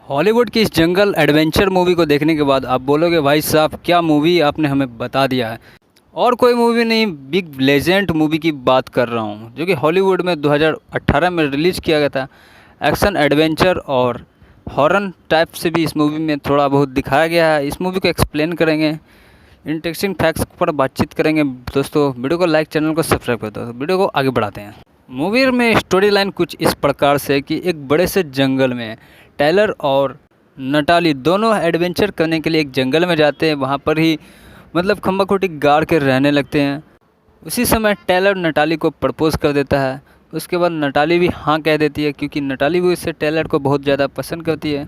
Hollywood की इस जंगल adventure movie को देखने के बाद आप बोलोगे भाई साहब क्या मूवी आपने हमें बता दिया है। और कोई मूवी नहीं, बिग लेजेंड मूवी की बात कर रहा हूँ जो कि हॉलीवुड में 2018 में रिलीज़ किया गया था। एक्शन एडवेंचर और हॉरर टाइप से भी इस मूवी में थोड़ा बहुत दिखाया गया है। इस मूवी को एक्सप्लेन करेंगे, इंटरेस्टिंग फैक्ट्स पर बातचीत करेंगे। दोस्तों वीडियो को लाइक, चैनल को सब्सक्राइब कर दो। वीडियो को आगे बढ़ाते हैं। मूवी में स्टोरी लाइन कुछ इस प्रकार से कि एक बड़े से जंगल में टायलर और नटाली दोनों एडवेंचर करने के लिए एक जंगल में जाते हैं। वहाँ पर ही मतलब खम्बा खुटी गाड़ के रहने लगते हैं। उसी समय टायलर नटाली को प्रपोज़ कर देता है। उसके बाद नटाली भी हाँ कह देती है क्योंकि नटाली भी उससे टायलर को बहुत ज़्यादा पसंद करती है।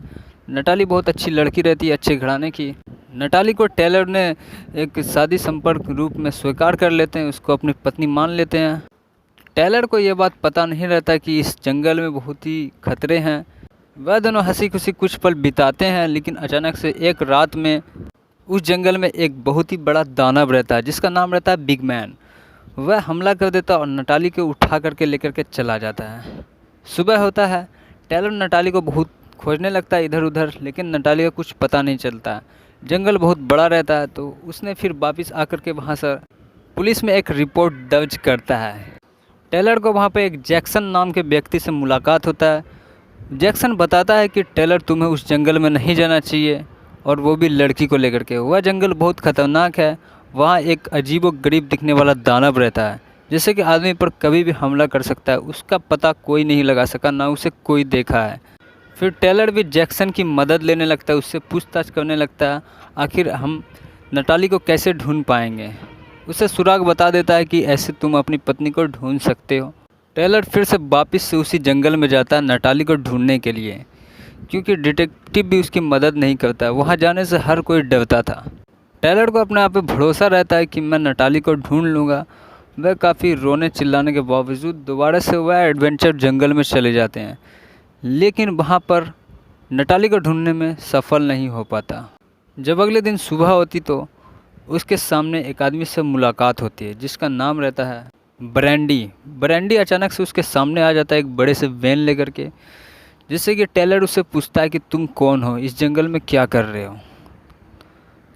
नटाली बहुत अच्छी लड़की रहती है, अच्छे घराने की। नटाली को टायलर ने एक शादी संपर्क रूप में स्वीकार कर लेते हैं, उसको अपनी पत्नी मान लेते हैं। टायलर को ये बात पता नहीं रहता कि इस जंगल में बहुत ही खतरे हैं। वह दोनों हंसी खुशी कुछ पल बिताते हैं, लेकिन अचानक से एक रात में उस जंगल में एक बहुत ही बड़ा दानव रहता है जिसका नाम रहता है बिग मैन। वह हमला कर देता है और नटाली को उठा करके लेकर के चला जाता है। सुबह होता है, टायलर नटाली को बहुत खोजने लगता है इधर उधर, लेकिन नटाली का कुछ पता नहीं चलता। जंगल बहुत बड़ा रहता है तो उसने फिर वापस आकर के वहाँ से पुलिस में एक रिपोर्ट दर्ज करता है। टायलर को वहाँ पे एक जैक्सन नाम के व्यक्ति से मुलाकात होता है। जैक्सन बताता है कि टायलर तुम्हें उस जंगल में नहीं जाना चाहिए, और वो भी लड़की को लेकर के। वह जंगल बहुत ख़तरनाक है। वहाँ एक अजीबोगरीब दिखने वाला दानव रहता है जैसे कि आदमी पर कभी भी हमला कर सकता है। उसका पता कोई नहीं लगा सका, ना उसे कोई देखा है। फिर टायलर भी जैक्सन की मदद लेने लगता है, उससे पूछताछ करने लगता है आखिर हम नटाली को कैसे ढूंढ पाएंगे। उसे सुराग बता देता है कि ऐसे तुम अपनी पत्नी को ढूंढ सकते हो। टायलर फिर से वापस से उसी जंगल में जाता है नटाली को ढूंढने के लिए, क्योंकि डिटेक्टिव भी उसकी मदद नहीं करता। वहाँ जाने से हर कोई डरता था। टायलर को अपने आप पे भरोसा रहता है कि मैं नटाली को ढूंढ लूँगा। वह काफ़ी रोने चिल्लाने के बावजूद दोबारा से वह एडवेंचर जंगल में चले जाते हैं, लेकिन वहाँ पर नटाली को ढूंढने में सफल नहीं हो पाता। जब अगले दिन सुबह होती तो उसके सामने एक आदमी से मुलाकात होती है जिसका नाम रहता है ब्रैंडी। ब्रैंडी अचानक से उसके सामने आ जाता है एक बड़े से वैन लेकर के, जिससे कि टायलर उससे पूछता है कि तुम कौन हो, इस जंगल में क्या कर रहे हो।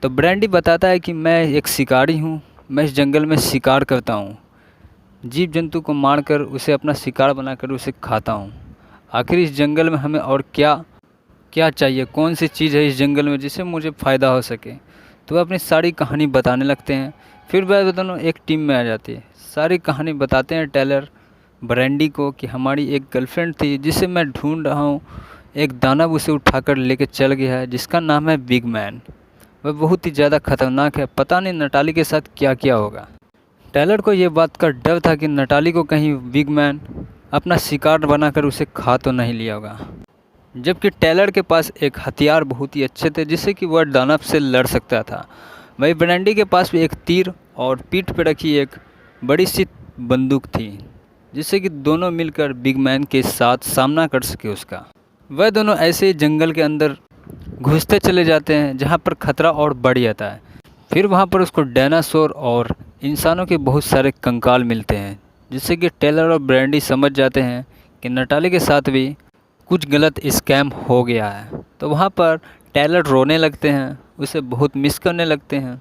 तो ब्रैंडी बताता है कि मैं एक शिकारी हूँ, मैं इस जंगल में शिकार करता हूँ। जीव जंतु को मारकर उसे अपना शिकार बनाकर उसे खाता हूँ। आखिर इस जंगल में हमें और क्या क्या चाहिए, कौन सी चीज़ है इस जंगल में जिससे मुझे फ़ायदा हो सके। तो वह अपनी सारी कहानी बताने लगते हैं। फिर वह दोनों एक टीम में आ जाती है। सारी कहानी बताते हैं टायलर ब्रैंडी को कि हमारी एक गर्लफ्रेंड थी जिसे मैं ढूंढ रहा हूँ। एक दानव उसे उठाकर लेके चल गया है जिसका नाम है बिग मैन। वह बहुत ही ज़्यादा खतरनाक है, पता नहीं नटाली के साथ क्या क्या होगा। टायलर को ये बात का डर था कि नटाली को कहीं बिग मैन अपना शिकार बनाकर उसे खा तो नहीं लिया होगा। जबकि टायलर के पास एक हथियार बहुत ही अच्छे थे जिससे कि वह दानव से लड़ सकता था। वही ब्रैंडी के पास भी एक तीर और पीठ पर रखी एक बड़ी सी बंदूक थी जिससे कि दोनों मिलकर बिग मैन के साथ सामना कर सके उसका। वह दोनों ऐसे ही जंगल के अंदर घुसते चले जाते हैं जहाँ पर खतरा और बढ़ जाता है। फिर वहाँ पर उसको डायनासोर और इंसानों के बहुत सारे कंकाल मिलते हैं, जिससे कि टायलर और ब्रैंडी समझ जाते हैं कि नटाली के साथ भी कुछ गलत स्कैम हो गया है। तो वहाँ पर टायलर रोने लगते हैं, उसे बहुत मिस करने लगते हैं।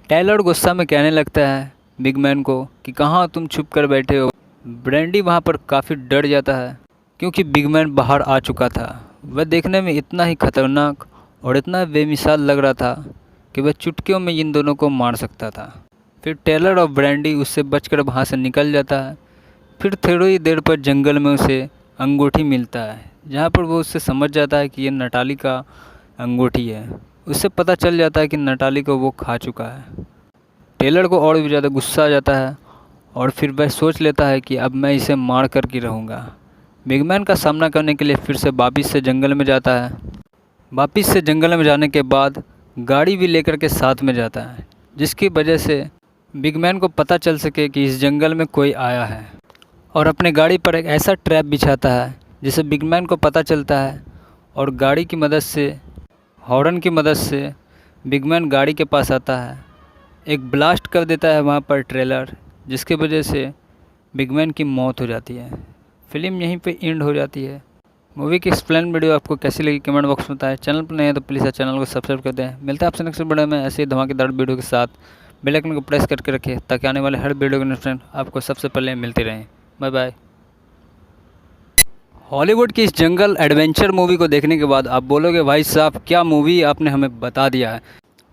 टायलर गुस्सा में कहने लगता है बिग मैन को कि कहाँ तुम छुप कर बैठे हो। ब्रैंडी वहाँ पर काफ़ी डर जाता है क्योंकि बिग मैन बाहर आ चुका था। वह देखने में इतना ही खतरनाक और इतना बेमिसाल लग रहा था कि वह चुटकियों में इन दोनों को मार सकता था। फिर टायलर और ब्रैंडी उससे बचकर वहाँ से निकल जाता है। फिर थोड़ी देर पर जंगल में उसे अंगूठी मिलता है, जहाँ पर वो उससे समझ जाता है कि ये नटाली का अंगूठी है। उससे पता चल जाता है कि नटाली को वो खा चुका है। टायलर को और भी ज़्यादा गुस्सा आ जाता है और फिर वह सोच लेता है कि अब मैं इसे मार कर के रहूँगा। बिग मैन का सामना करने के लिए फिर से वापिस से जंगल में जाता है। वापिस से जंगल में जाने के बाद गाड़ी भी लेकर के साथ में जाता है, जिसकी वजह से बिग मैन को पता चल सके कि इस जंगल में कोई आया है, और अपने गाड़ी पर एक ऐसा ट्रैप बिछाता है जिसे बिग मैन को पता चलता है। और गाड़ी की मदद से, हॉर्न की मदद से बिग मैन गाड़ी के पास आता है, एक ब्लास्ट कर देता है वहाँ पर ट्रेलर, जिसकी वजह से बिग मैन की मौत हो जाती है। फिल्म यहीं पे एंड हो जाती है। मूवी की एक्सप्लेन वीडियो आपको कैसी लगी कमेंट बॉक्स में बताएं। चैनल पर नए हैं तो प्लीज़ चैनल को सब्सक्राइब कर दें। मिलता है आपसे नेक्स्ट वीडियो में ऐसे ही धमाकेदार वीडियो के साथ। बेल आइकन को प्रेस करके रखें ताकि आने वाले हर वीडियो के नोटिफिकेशन आपको सबसे पहले मिलती रहें। Bye bye. हॉलीवुड की इस जंगल एडवेंचर मूवी को देखने के बाद आप बोलोगे भाई साहब क्या मूवी आपने हमें बता दिया है।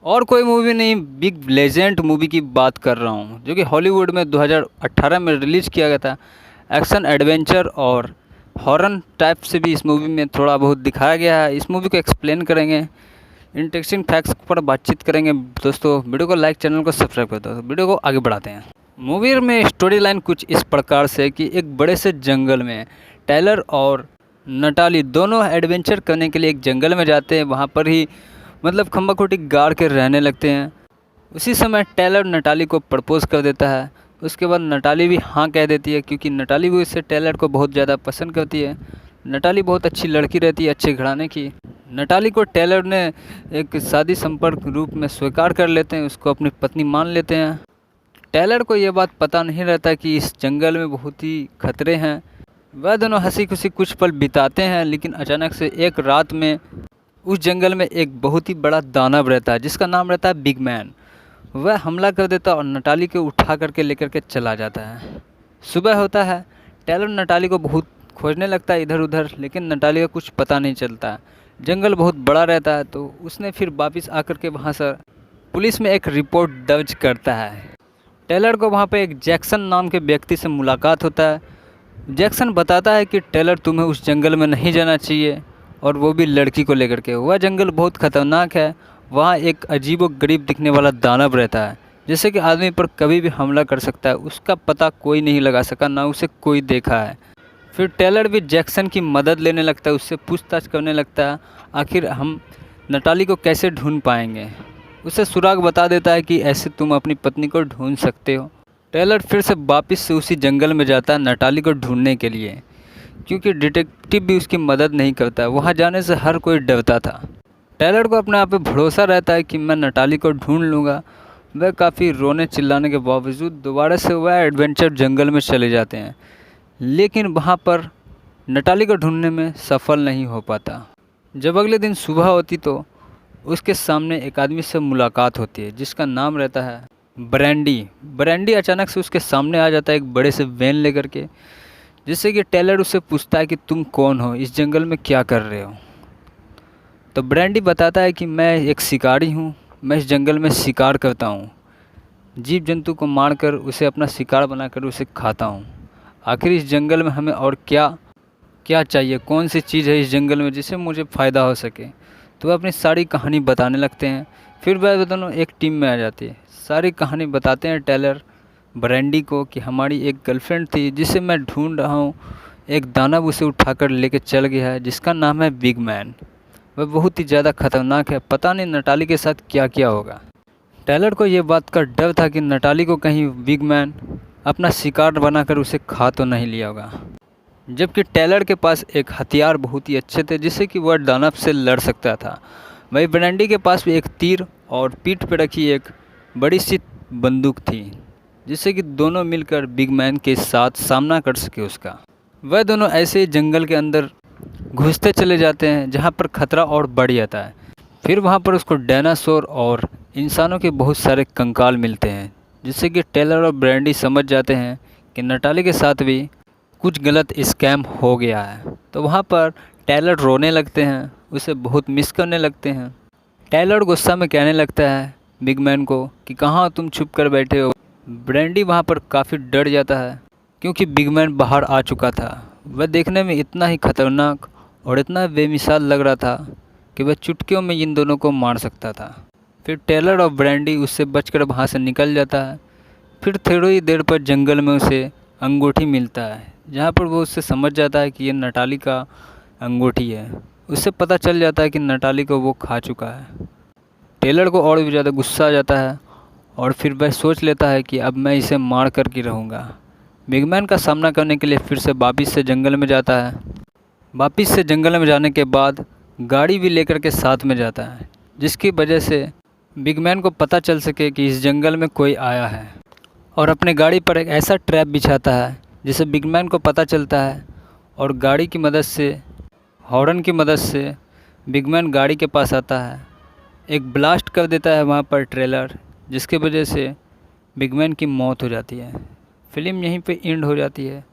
और कोई मूवी नहीं, बिग लेजेंड मूवी की बात कर रहा हूँ, जो कि हॉलीवुड में 2018 में रिलीज़ किया गया था। एक्शन एडवेंचर और हॉरर टाइप से भी इस मूवी में थोड़ा बहुत दिखाया गया है। इस मूवी को एक्सप्लेन करेंगे, इंटरेस्टिंग फैक्ट्स पर बातचीत करेंगे। दोस्तों वीडियो को लाइक, चैनल को सब्सक्राइब कर दो। तो वीडियो को आगे बढ़ाते हैं। मूवी में स्टोरी लाइन कुछ इस प्रकार से कि एक बड़े से जंगल में टेलर और नटाली दोनों एडवेंचर करने के लिए एक जंगल में जाते हैं। वहाँ पर ही मतलब खम्बा खोटी गाड़ के रहने लगते हैं। उसी समय टेलर नटाली को प्रपोज़ कर देता है। उसके बाद नटाली भी हाँ कह देती है, क्योंकि नटाली भी उससे टेलर को बहुत ज़्यादा पसंद करती है। नटाली बहुत अच्छी लड़की रहती है, अच्छे घराने की। नटाली को टेलर ने एक शादी संपर्क रूप में स्वीकार कर लेते हैं, उसको अपनी पत्नी मान लेते हैं। टेलर को ये बात पता नहीं रहता कि इस जंगल में बहुत ही खतरे हैं। वह दोनों हंसी खुशी कुछ पल बिताते हैं, लेकिन अचानक से एक रात में उस जंगल में एक बहुत ही बड़ा दानव रहता है जिसका नाम रहता है बिग मैन। वह हमला कर देता है और नटाली को उठा करके लेकर के चला जाता है। सुबह होता है, टेलर नटाली को बहुत खोजने लगता है इधर उधर, लेकिन नटाली का कुछ पता नहीं चलता। जंगल बहुत बड़ा रहता है, तो उसने फिर वापस आकर के वहाँ से पुलिस में एक रिपोर्ट दर्ज करता है। टेलर को वहाँ पे एक जैक्सन नाम के व्यक्ति से मुलाकात होता है। जैक्सन बताता है कि टेलर तुम्हें उस जंगल में नहीं जाना चाहिए, और वो भी लड़की को लेकर के। वह जंगल बहुत ख़तरनाक है। वहाँ एक अजीब व गरीब दिखने वाला दानव रहता है, जैसे कि आदमी पर कभी भी हमला कर सकता है। उसका पता कोई नहीं लगा सका, ना उसे कोई देखा है। फिर टेलर भी जैक्सन की मदद लेने लगता है, उससे पूछताछ करने लगता है आखिर हम नटाली को कैसे ढूंढ पाएंगे। उसे सुराग बता देता है कि ऐसे तुम अपनी पत्नी को ढूंढ सकते हो। टेलर फिर से वापस से उसी जंगल में जाता है नटाली को ढूंढने के लिए, क्योंकि डिटेक्टिव भी उसकी मदद नहीं करता है। वहाँ जाने से हर कोई डरता था। टेलर को अपने आप पे भरोसा रहता है कि मैं नटाली को ढूंढ लूँगा। वह काफ़ी रोने चिल्लाने के बावजूद दोबारा से वह एडवेंचर जंगल में चले जाते हैं, लेकिन वहाँ पर नटाली को ढूंढने में सफल नहीं हो पाता। जब अगले दिन सुबह होती तो उसके सामने एक आदमी से मुलाकात होती है जिसका नाम रहता है ब्रैंडी। ब्रैंडी अचानक से उसके सामने आ जाता है एक बड़े से वैन लेकर के, जिससे कि टेलर उससे पूछता है कि तुम कौन हो, इस जंगल में क्या कर रहे हो। तो ब्रैंडी बताता है कि मैं एक शिकारी हूँ, मैं इस जंगल में शिकार करता हूँ। जीव जंतु को मारकर उसे अपना शिकार बनाकर उसे खाता हूँ। आखिर इस जंगल में हमें और क्या क्या चाहिए, कौन सी चीज़ है इस जंगल में जिससे मुझे फ़ायदा हो सके। तो वह अपनी सारी कहानी बताने लगते हैं। फिर वह दोनों एक टीम में आ जाती है। सारी कहानी बताते हैं टेलर ब्रैंडी को कि हमारी एक गर्लफ्रेंड थी जिसे मैं ढूंढ रहा हूँ। एक दानव उसे उठाकर लेके चल गया है जिसका नाम है बिग मैन। वह बहुत ही ज़्यादा खतरनाक है, पता नहीं नटाली के साथ क्या क्या होगा। टेलर को ये बात का डर था कि नटाली को कहीं बिग मैन अपना शिकार बनाकर उसे खा तो नहीं लिया होगा। जबकि टेलर के पास एक हथियार बहुत ही अच्छे थे जिससे कि वह दानव से लड़ सकता था। वही ब्रैंडी के पास भी एक तीर और पीठ पर रखी एक बड़ी सी बंदूक थी, जिससे कि दोनों मिलकर बिग मैन के साथ सामना कर सके उसका। वह दोनों ऐसे ही जंगल के अंदर घुसते चले जाते हैं जहाँ पर खतरा और बढ़ जाता है। फिर वहाँ पर उसको डायनासोर और इंसानों के बहुत सारे कंकाल मिलते हैं, जिससे कि टेलर और ब्रैंडी समझ जाते हैं कि नटाली के साथ भी कुछ गलत स्कैम हो गया है। तो वहाँ पर टेलर रोने लगते हैं, उसे बहुत मिस करने लगते हैं। टेलर गुस्सा में कहने लगता है बिग मैन को कि कहाँ तुम छुप कर बैठे हो। ब्रैंडी वहाँ पर काफ़ी डर जाता है, क्योंकि बिग मैन बाहर आ चुका था। वह देखने में इतना ही खतरनाक और इतना बेमिसाल लग रहा था कि वह चुटकियों में इन दोनों को मार सकता था। फिर टेलर और ब्रैंडी उससे बचकर वहाँ से निकल जाता है। फिर थोड़ी ही देर पर जंगल में उसे अंगूठी मिलता है, जहाँ पर वो उससे समझ जाता है कि ये नटाली का अंगूठी है। उससे पता चल जाता है कि नटाली को वो खा चुका है। टेलर को और भी ज़्यादा गुस्सा आ जाता है और फिर वह सोच लेता है कि अब मैं इसे मार कर के रहूँगा। बिगमैन का सामना करने के लिए फिर से वापिस से जंगल में जाता है। वापिस से जंगल में जाने के बाद गाड़ी भी लेकर के साथ में जाता है, जिसकी वजह से बिगमैन को पता चल सके कि इस जंगल में कोई आया है, और अपने गाड़ी पर एक ऐसा ट्रैप बिछाता है जिसे बिगमैन को पता चलता है, और गाड़ी की मदद से हॉर्न की मदद से बिगमैन गाड़ी के पास आता है। एक ब्लास्ट कर देता है वहाँ पर ट्रेलर, जिसकी वजह से बिगमैन की मौत हो जाती है। फिल्म यहीं पे एंड हो जाती है।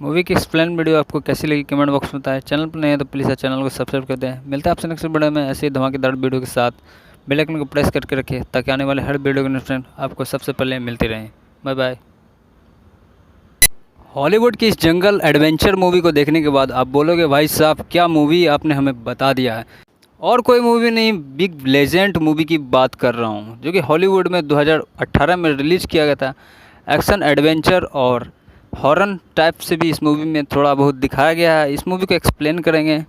मूवी की एक्सप्लेन वीडियो आपको कैसी लगी कमेंट बॉक्स में बताएं। चैनल पर नहीं है तो प्लीज़ चैनल को सब्सक्राइब कर दें। मिलता है आपसे नेक्स्ट वीडियो में ऐसे ही धमाकेदार वीडियो के साथ। बेल आइकन को प्रेस करके रखें ताकि आने वाले हर वीडियो की नोटिफिकेशन आपको सबसे पहले मिलती रहें। Bye bye. हॉलीवुड की इस जंगल एडवेंचर मूवी को देखने के बाद आप बोलोगे भाई साहब क्या मूवी आपने हमें बता दिया है। और कोई मूवी नहीं, बिग लेजेंड मूवी की बात कर रहा हूँ, जो कि हॉलीवुड में 2018 में रिलीज़ किया गया था। एक्शन एडवेंचर और हॉरर टाइप से भी इस मूवी में थोड़ा बहुत दिखाया गया है। इस मूवी को एक्सप्लेन करेंगे,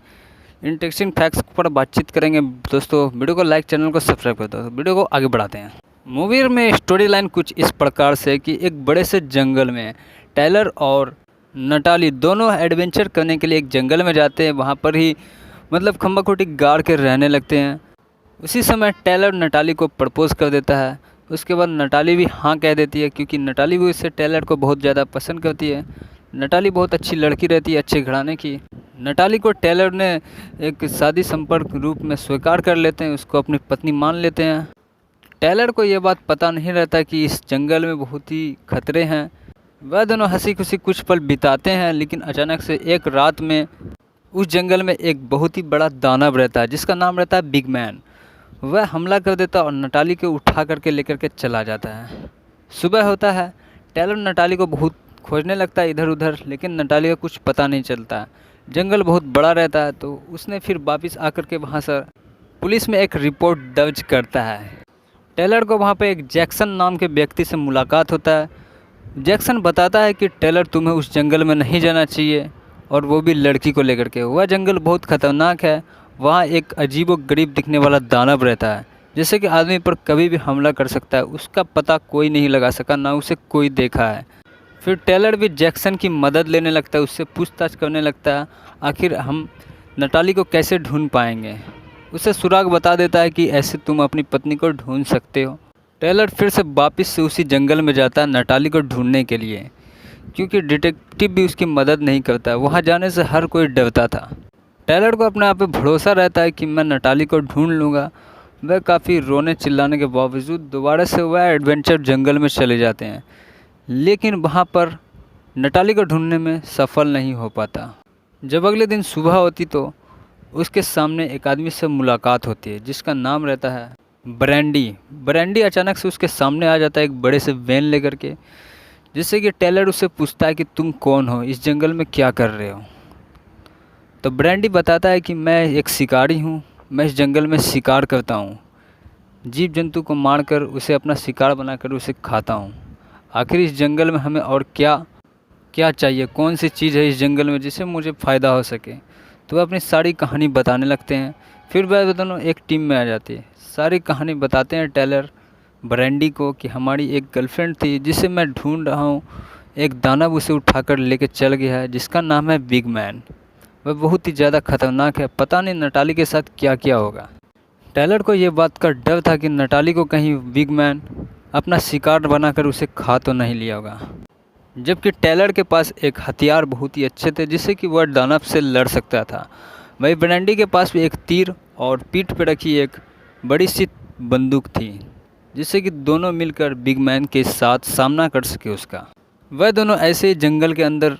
इंटरेस्टिंग फैक्ट्स पर बातचीत करेंगे। दोस्तों वीडियो को लाइक, चैनल को सब्सक्राइब कर दो। वीडियो को आगे बढ़ाते हैं। मूवी में स्टोरी लाइन कुछ इस प्रकार से कि एक बड़े से जंगल में टायलर और नटाली दोनों एडवेंचर करने के लिए एक जंगल में जाते हैं। वहाँ पर ही मतलब खम्बा खोटी गाड़ के रहने लगते हैं। उसी समय टायलर नटाली को प्रपोज़ कर देता है। उसके बाद नटाली भी हाँ कह देती है, क्योंकि नटाली भी उससे टायलर को बहुत ज़्यादा पसंद करती है। नटाली बहुत अच्छी लड़की रहती है, अच्छे घराने की। नटाली को टायलर ने एक शादी संपर्क रूप में स्वीकार कर लेते हैं, उसको अपनी पत्नी मान लेते हैं। टायलर को ये बात पता नहीं रहता कि इस जंगल में बहुत ही खतरे हैं। वह दोनों हंसी खुशी कुछ पल बिताते हैं, लेकिन अचानक से एक रात में उस जंगल में एक बहुत ही बड़ा दानव रहता है, जिसका नाम रहता है बिग मैन। वह हमला कर देता है और नटाली को उठा करके लेकर के चला जाता है। सुबह होता है, टायलर नटाली को बहुत खोजने लगता है इधर उधर, लेकिन नटाली का कुछ पता नहीं चलता। जंगल बहुत बड़ा रहता है, तो उसने फिर वापस आकर के वहाँ से पुलिस में एक रिपोर्ट दर्ज करता है। टायलर को वहाँ पर एक जैक्सन नाम के व्यक्ति से मुलाकात होता है। जैक्सन बताता है कि टायलर तुम्हें उस जंगल में नहीं जाना चाहिए, और वो भी लड़की को लेकर के। वह जंगल बहुत ख़तरनाक है। वहाँ एक अजीबोगरीब दिखने वाला दानव रहता है, जैसे कि आदमी पर कभी भी हमला कर सकता है। उसका पता कोई नहीं लगा सका, ना उसे कोई देखा है। फिर टायलर भी जैक्सन की मदद लेने लगता है, उससे पूछताछ करने लगता है आखिर हम नटाली को कैसे ढूंढ पाएंगे। उसे सुराग बता देता है कि ऐसे तुम अपनी पत्नी को ढूंढ सकते हो। टायलर फिर से वापस से उसी जंगल में जाता है नटाली को ढूंढने के लिए, क्योंकि डिटेक्टिव भी उसकी मदद नहीं करता। वहाँ जाने से हर कोई डरता था। टायलर को अपने आप पे भरोसा रहता है कि मैं नटाली को ढूंढ लूँगा। वह काफ़ी रोने चिल्लाने के बावजूद दोबारा से वह एडवेंचर जंगल में चले जाते हैं, लेकिन वहाँ पर नटाली को ढूंढने में सफल नहीं हो पाता। जब अगले दिन सुबह होती तो उसके सामने एक आदमी से मुलाकात होती है, जिसका नाम रहता है ब्रैंडी। ब्रैंडी अचानक से उसके सामने आ जाता है एक बड़े से वैन लेकर के, जिससे कि टायलर उससे पूछता है कि तुम कौन हो, इस जंगल में क्या कर रहे हो। तो ब्रैंडी बताता है कि मैं एक शिकारी हूँ, मैं इस जंगल में शिकार करता हूँ। जीव जंतु को मारकर उसे अपना शिकार बनाकर उसे खाता हूँ। आखिर इस जंगल में हमें और क्या क्या चाहिए, कौन सी चीज़ है इस जंगल में जिससे मुझे फ़ायदा हो सके। तो वह अपनी सारी कहानी बताने लगते हैं। फिर वह दोनों एक टीम में आ जाती है। सारी कहानी बताते हैं टायलर ब्रैंडी को कि हमारी एक गर्लफ्रेंड थी जिसे मैं ढूंढ रहा हूँ। एक दानव उसे उठाकर लेके चल गया है, जिसका नाम है बिग मैन। वह बहुत ही ज़्यादा खतरनाक है, पता नहीं नटाली के साथ क्या क्या होगा। टायलर को ये बात का डर था कि नटाली को कहीं बिग मैन अपना शिकार बनाकर उसे खा तो नहीं लिया होगा। जबकि टायलर के पास एक हथियार बहुत ही अच्छे थे, जिससे कि वह दानव से लड़ सकता था। वही ब्रैंडी के पास भी एक तीर और पीठ पर रखी एक बड़ी सी बंदूक थी, जिससे कि दोनों मिलकर बिग मैन के साथ सामना कर सके उसका। वह दोनों ऐसे ही जंगल के अंदर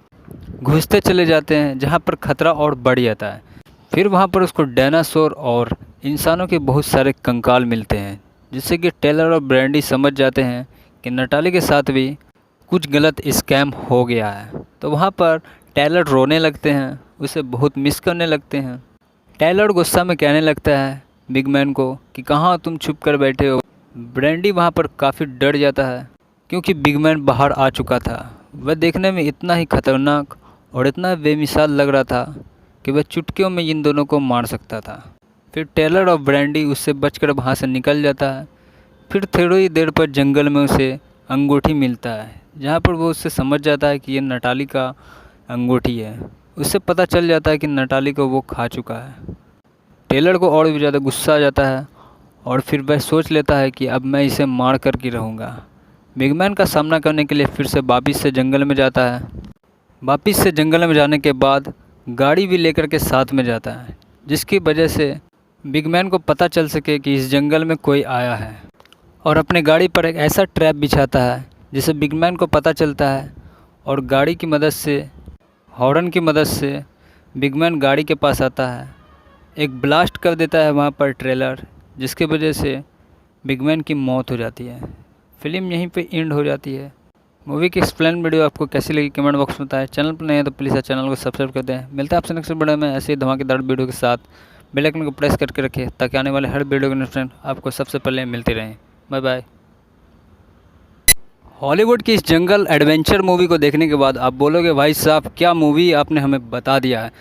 घुसते चले जाते हैं, जहाँ पर खतरा और बढ़ जाता है। फिर वहाँ पर उसको डायनासोर और इंसानों के बहुत सारे कंकाल मिलते हैं, जिससे कि टायलर और ब्रैंडी समझ जाते हैं कि नटाली के साथ भी कुछ गलत स्कैम हो गया है। तो वहाँ पर टायलर रोने लगते हैं, उसे बहुत मिस करने लगते हैं। टायलर गुस्सा में कहने लगता है बिग मैन को कि कहाँ तुम छुप कर बैठे हो। ब्रैंडी वहाँ पर काफ़ी डर जाता है, क्योंकि बिग मैन बाहर आ चुका था। वह देखने में इतना ही खतरनाक और इतना बेमिसाल लग रहा था कि वह चुटकियों में इन दोनों को मार सकता था। फिर टायलर और ब्रैंडी उससे बचकर वहाँ से निकल जाता है। फिर थोड़ी देर पर जंगल में उसे अंगूठी मिलता है, जहाँ पर वो उससे समझ जाता है कि ये नटाली का अंगूठी है। उससे पता चल जाता है कि नटाली को वो खा चुका है। टायलर को और भी ज़्यादा गुस्सा आ जाता है, और फिर वह सोच लेता है कि अब मैं इसे मार कर के रहूँगा। बिग मैन का सामना करने के लिए फिर से वापिस से जंगल में जाता है। वापिस से जंगल में जाने के बाद गाड़ी भी लेकर के साथ में जाता है, जिसकी वजह से बिग मैन को पता चल सके कि इस जंगल में कोई आया है, और अपने गाड़ी पर एक ऐसा ट्रैप बिछाता है जिसे बिग मैन को पता चलता है, और गाड़ी की मदद से, हॉर्न की मदद से बिग मैन गाड़ी के पास आता है, एक ब्लास्ट कर देता है वहाँ पर ट्रेलर, जिसकी वजह से बिग मैन की मौत हो जाती है। फिल्म यहीं पे एंड हो जाती है। मूवी की एक्सप्लेन वीडियो आपको कैसी लगी कमेंट बॉक्स में बताएं। चैनल पर नहीं है तो प्लीज़ चैनल को सब्सक्राइब कर दें। मिलता है आपसे नेक्स्ट वीडियो में ऐसे ही धमाकेदार वीडियो के साथ। बेल आइकन को प्रेस करके रखें ताकि आने वाले हर वीडियो के नोटिफिकेशन आपको सबसे पहले मिलती रहें। Bye bye. हॉलीवुड की इस जंगल एडवेंचर मूवी को देखने के बाद आप बोलोगे भाई साहब क्या मूवी आपने हमें बता दिया है।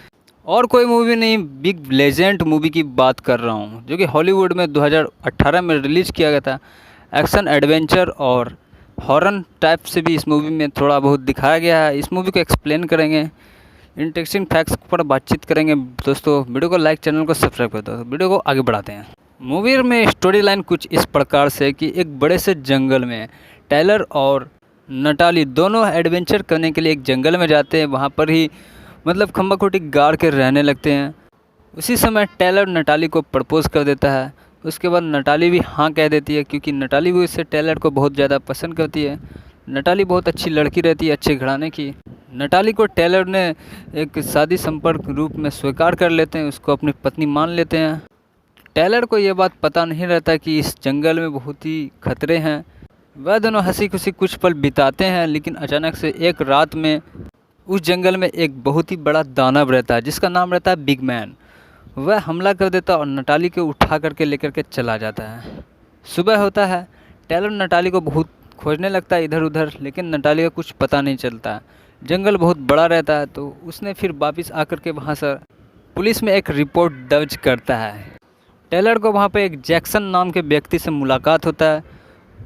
और कोई मूवी नहीं, बिग लेजेंड मूवी की बात कर रहा हूँ, जो कि हॉलीवुड में 2018 में रिलीज़ किया गया था। एक्शन एडवेंचर और हॉरर टाइप से भी इस मूवी में थोड़ा बहुत दिखाया गया है। इस मूवी को एक्सप्लेन करेंगे, इंटरेस्टिंग फैक्ट्स पर बातचीत करेंगे। दोस्तों वीडियो को लाइक, चैनल को सब्सक्राइब कर दो। वीडियो को आगे बढ़ाते हैं। मूवी में स्टोरी लाइन कुछ इस प्रकार से कि एक बड़े से जंगल में टेलर और नटाली दोनों एडवेंचर करने के लिए एक जंगल में जाते हैं। वहाँ पर ही मतलब खम्बा खोटी गाड़ के रहने लगते हैं। उसी समय टेलर नटाली को प्रपोज़ कर देता है। उसके बाद नटाली भी हाँ कह देती है, क्योंकि नटाली भी उससे टेलर को बहुत ज़्यादा पसंद करती है। नटाली बहुत अच्छी लड़की रहती है, अच्छे घराने की। नटाली को टेलर ने एक शादी संपर्क रूप में स्वीकार कर लेते हैं, उसको अपनी पत्नी मान लेते हैं। टेलर को ये बात पता नहीं रहता कि इस जंगल में बहुत ही खतरे हैं। वह दोनों हंसी खुशी कुछ पल बिताते हैं, लेकिन अचानक से एक रात में उस जंगल में एक बहुत ही बड़ा दानव रहता है जिसका नाम रहता है बिग मैन। वह हमला कर देता है और नटाली को उठा करके लेकर के चला जाता है। सुबह होता है, टेलर नटाली को बहुत खोजने लगता है इधर उधर, लेकिन नटाली का कुछ पता नहीं चलता। जंगल बहुत बड़ा रहता है, तो उसने फिर वापस आकर के वहाँ से पुलिस में एक रिपोर्ट दर्ज करता है। टेलर को वहाँ पे एक जैक्सन नाम के व्यक्ति से मुलाकात होता है।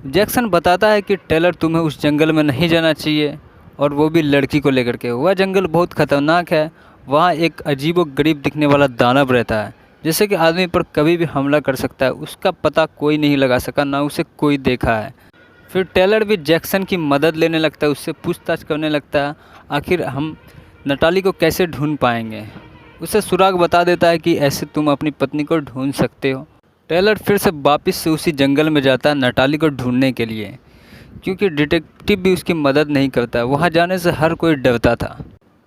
जैक्सन बताता है कि टेलर तुम्हें उस जंगल में नहीं जाना चाहिए, और वो भी लड़की को लेकर के। वह जंगल बहुत ख़तरनाक है। वहाँ एक अजीब व गरीब दिखने वाला दानव रहता है, जैसे कि आदमी पर कभी भी हमला कर सकता है। उसका पता कोई नहीं लगा सका, ना उसे कोई देखा है। फिर टेलर भी जैक्सन की मदद लेने लगता है, उससे पूछताछ करने लगता है आखिर हम नटाली को कैसे ढूंढ पाएंगे। उसे सुराग बता देता है कि ऐसे तुम अपनी पत्नी को ढूंढ सकते हो। टेलर फिर से वापस से उसी जंगल में जाता है नटाली को ढूंढने के लिए, क्योंकि डिटेक्टिव भी उसकी मदद नहीं करता। वहाँ जाने से हर कोई डरता था।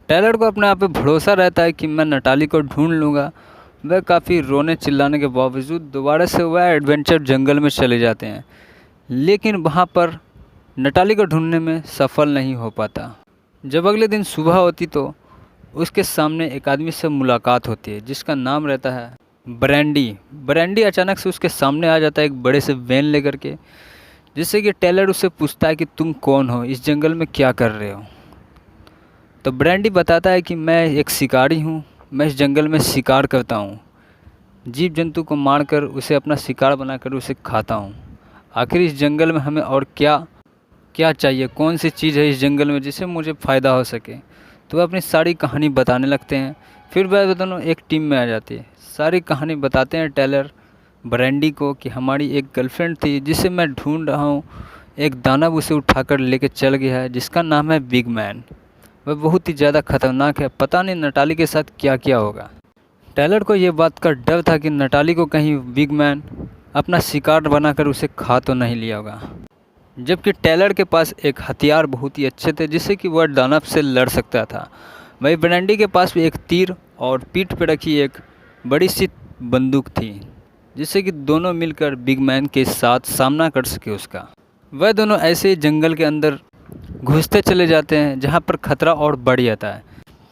टेलर को अपने आप पे भरोसा रहता है कि मैं नटाली को ढूंढ लूँगा। वह काफ़ी रोने चिल्लाने के बावजूद दोबारा से वह एडवेंचर जंगल में चले जाते हैं, लेकिन वहाँ पर नटाली को ढूंढने में सफल नहीं हो पाता। जब अगले दिन सुबह होती तो उसके सामने एक आदमी से मुलाकात होती है जिसका नाम रहता है ब्रैंडी। ब्रैंडी अचानक से उसके सामने आ जाता है एक बड़े से वैन लेकर के, जिससे कि टेलर उससे पूछता है कि तुम कौन हो, इस जंगल में क्या कर रहे हो। तो ब्रैंडी बताता है कि मैं एक शिकारी हूँ, मैं इस जंगल में शिकार करता हूँ, जीव जंतु को मारकर उसे अपना शिकार बनाकर उसे खाता हूँ। आखिर इस जंगल में हमें और क्या क्या चाहिए, कौन सी चीज़ है इस जंगल में जिससे मुझे फ़ायदा हो सके। तो वह अपनी सारी कहानी बताने लगते हैं। फिर वह दोनों एक टीम में आ जाती है। सारी कहानी बताते हैं टेलर ब्रैंडी को कि हमारी एक गर्लफ्रेंड थी जिसे मैं ढूंढ रहा हूँ। एक दानव उसे उठाकर लेके चल गया है जिसका नाम है बिग मैन। वह बहुत ही ज़्यादा खतरनाक है, पता नहीं नटाली के साथ क्या क्या होगा। टेलर को ये बात का डर था कि नटाली को कहीं बिग मैन अपना शिकार बनाकर उसे खा तो नहीं लिया होगा। जबकि टेलर के पास एक हथियार बहुत ही अच्छे थे जिससे कि वह दानव से लड़ सकता था। वहीं ब्रैंडी के पास भी एक तीर और पीठ पर रखी एक बड़ी सी बंदूक थी, जिससे कि दोनों मिलकर बिग मैन के साथ सामना कर सके उसका। वह दोनों ऐसे ही जंगल के अंदर घुसते चले जाते हैं जहाँ पर खतरा और बढ़ जाता है।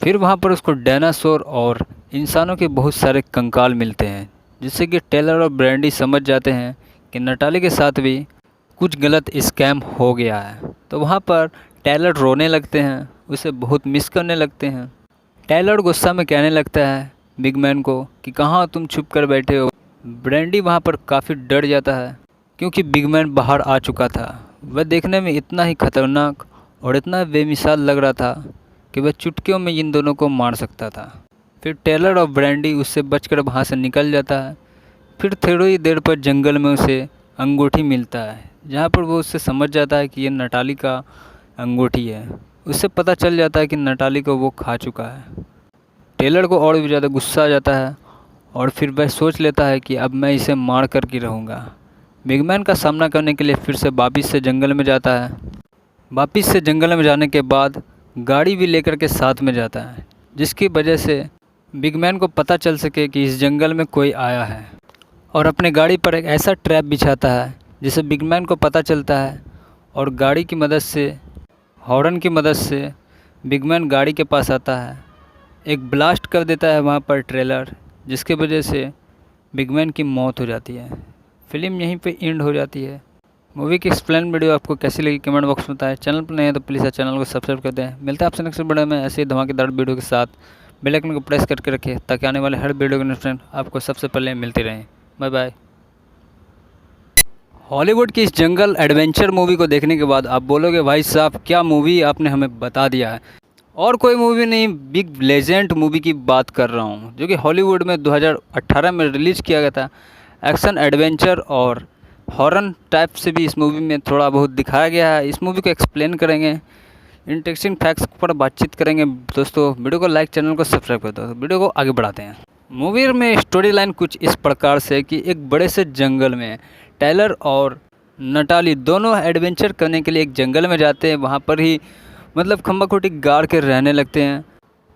फिर वहाँ पर उसको डायनासोर और इंसानों के बहुत सारे कंकाल मिलते हैं, जिससे कि टेलर और ब्रैंडी समझ जाते हैं कि नटाली के साथ भी कुछ गलत स्कैम हो गया है। तो वहाँ पर टेलर रोने लगते हैं, उसे बहुत मिस करने लगते हैं। टेलर गुस्सा में कहने लगता है बिग मैन को कि कहाँ तुम छुप कर बैठे हो। ब्रैंडी वहाँ पर काफ़ी डर जाता है, क्योंकि बिग मैन बाहर आ चुका था। वह देखने में इतना ही खतरनाक और इतना बेमिसाल लग रहा था कि वह चुटकियों में इन दोनों को मार सकता था। फिर टेलर और ब्रैंडी उससे बचकर वहाँ से निकल जाता है। फिर थोड़ी ही देर पर जंगल में उसे अंगूठी मिलता है, जहाँ पर वो उससे समझ जाता है कि ये नटाली का अंगूठी है। उससे पता चल जाता है कि नटाली को वो खा चुका है। टेलर को और भी ज़्यादा गुस्सा आ जाता है और फिर वह सोच लेता है कि अब मैं इसे मार कर के रहूँगा। बिगमैन का सामना करने के लिए फिर से वापिस से जंगल में जाता है। वापिस से जंगल में जाने के बाद गाड़ी भी लेकर के साथ में जाता है, जिसकी वजह से बिगमैन को पता चल सके कि इस जंगल में कोई आया है, और अपने गाड़ी पर एक ऐसा ट्रैप बिछाता है जिसे बिगमैन को पता चलता है, और गाड़ी की मदद से, हॉर्न की मदद से बिगमैन गाड़ी के पास आता है। एक ब्लास्ट कर देता है वहाँ पर ट्रेलर, जिसके वजह से बिगमैन की मौत हो जाती है। फिल्म यहीं पे एंड हो जाती है। मूवी की एक्सप्लेन वीडियो आपको कैसी लगी कमेंट बॉक्स में बताएं। चैनल पर नए हैं तो प्लीज़ चैनल को सब्सक्राइब कर दें। मिलता है आपसे नेक्स्ट वीडियो में ऐसे ही धमाकेदार वीडियो के साथ। बेल आइकन को प्रेस करके रखें ताकि आने वाले हर वीडियो के नोटिफिकेशन आपको सबसे पहले मिलती रहें। Bye bye. हॉलीवुड की इस जंगल एडवेंचर मूवी को देखने के बाद आप बोलोगे भाई साहब क्या मूवी आपने हमें बता दिया है। और कोई मूवी नहीं, बिग लेजेंड मूवी की बात कर रहा हूँ, जो कि हॉलीवुड में 2018 में रिलीज़ किया गया था। एक्शन एडवेंचर और हॉरर टाइप से भी इस मूवी में थोड़ा बहुत दिखाया गया है। इस मूवी को एक्सप्लेन करेंगे, इंटरेस्टिंग फैक्ट्स पर बातचीत करेंगे। दोस्तों वीडियो को लाइक, चैनल को सब्सक्राइब कर दो। वीडियो को आगे बढ़ाते हैं। मूवी में स्टोरी लाइन कुछ इस प्रकार से कि एक बड़े से जंगल में टायलर और नटाली दोनों एडवेंचर करने के लिए एक जंगल में जाते हैं। वहाँ पर ही मतलब खम्बा खोटी गाड़ के रहने लगते हैं।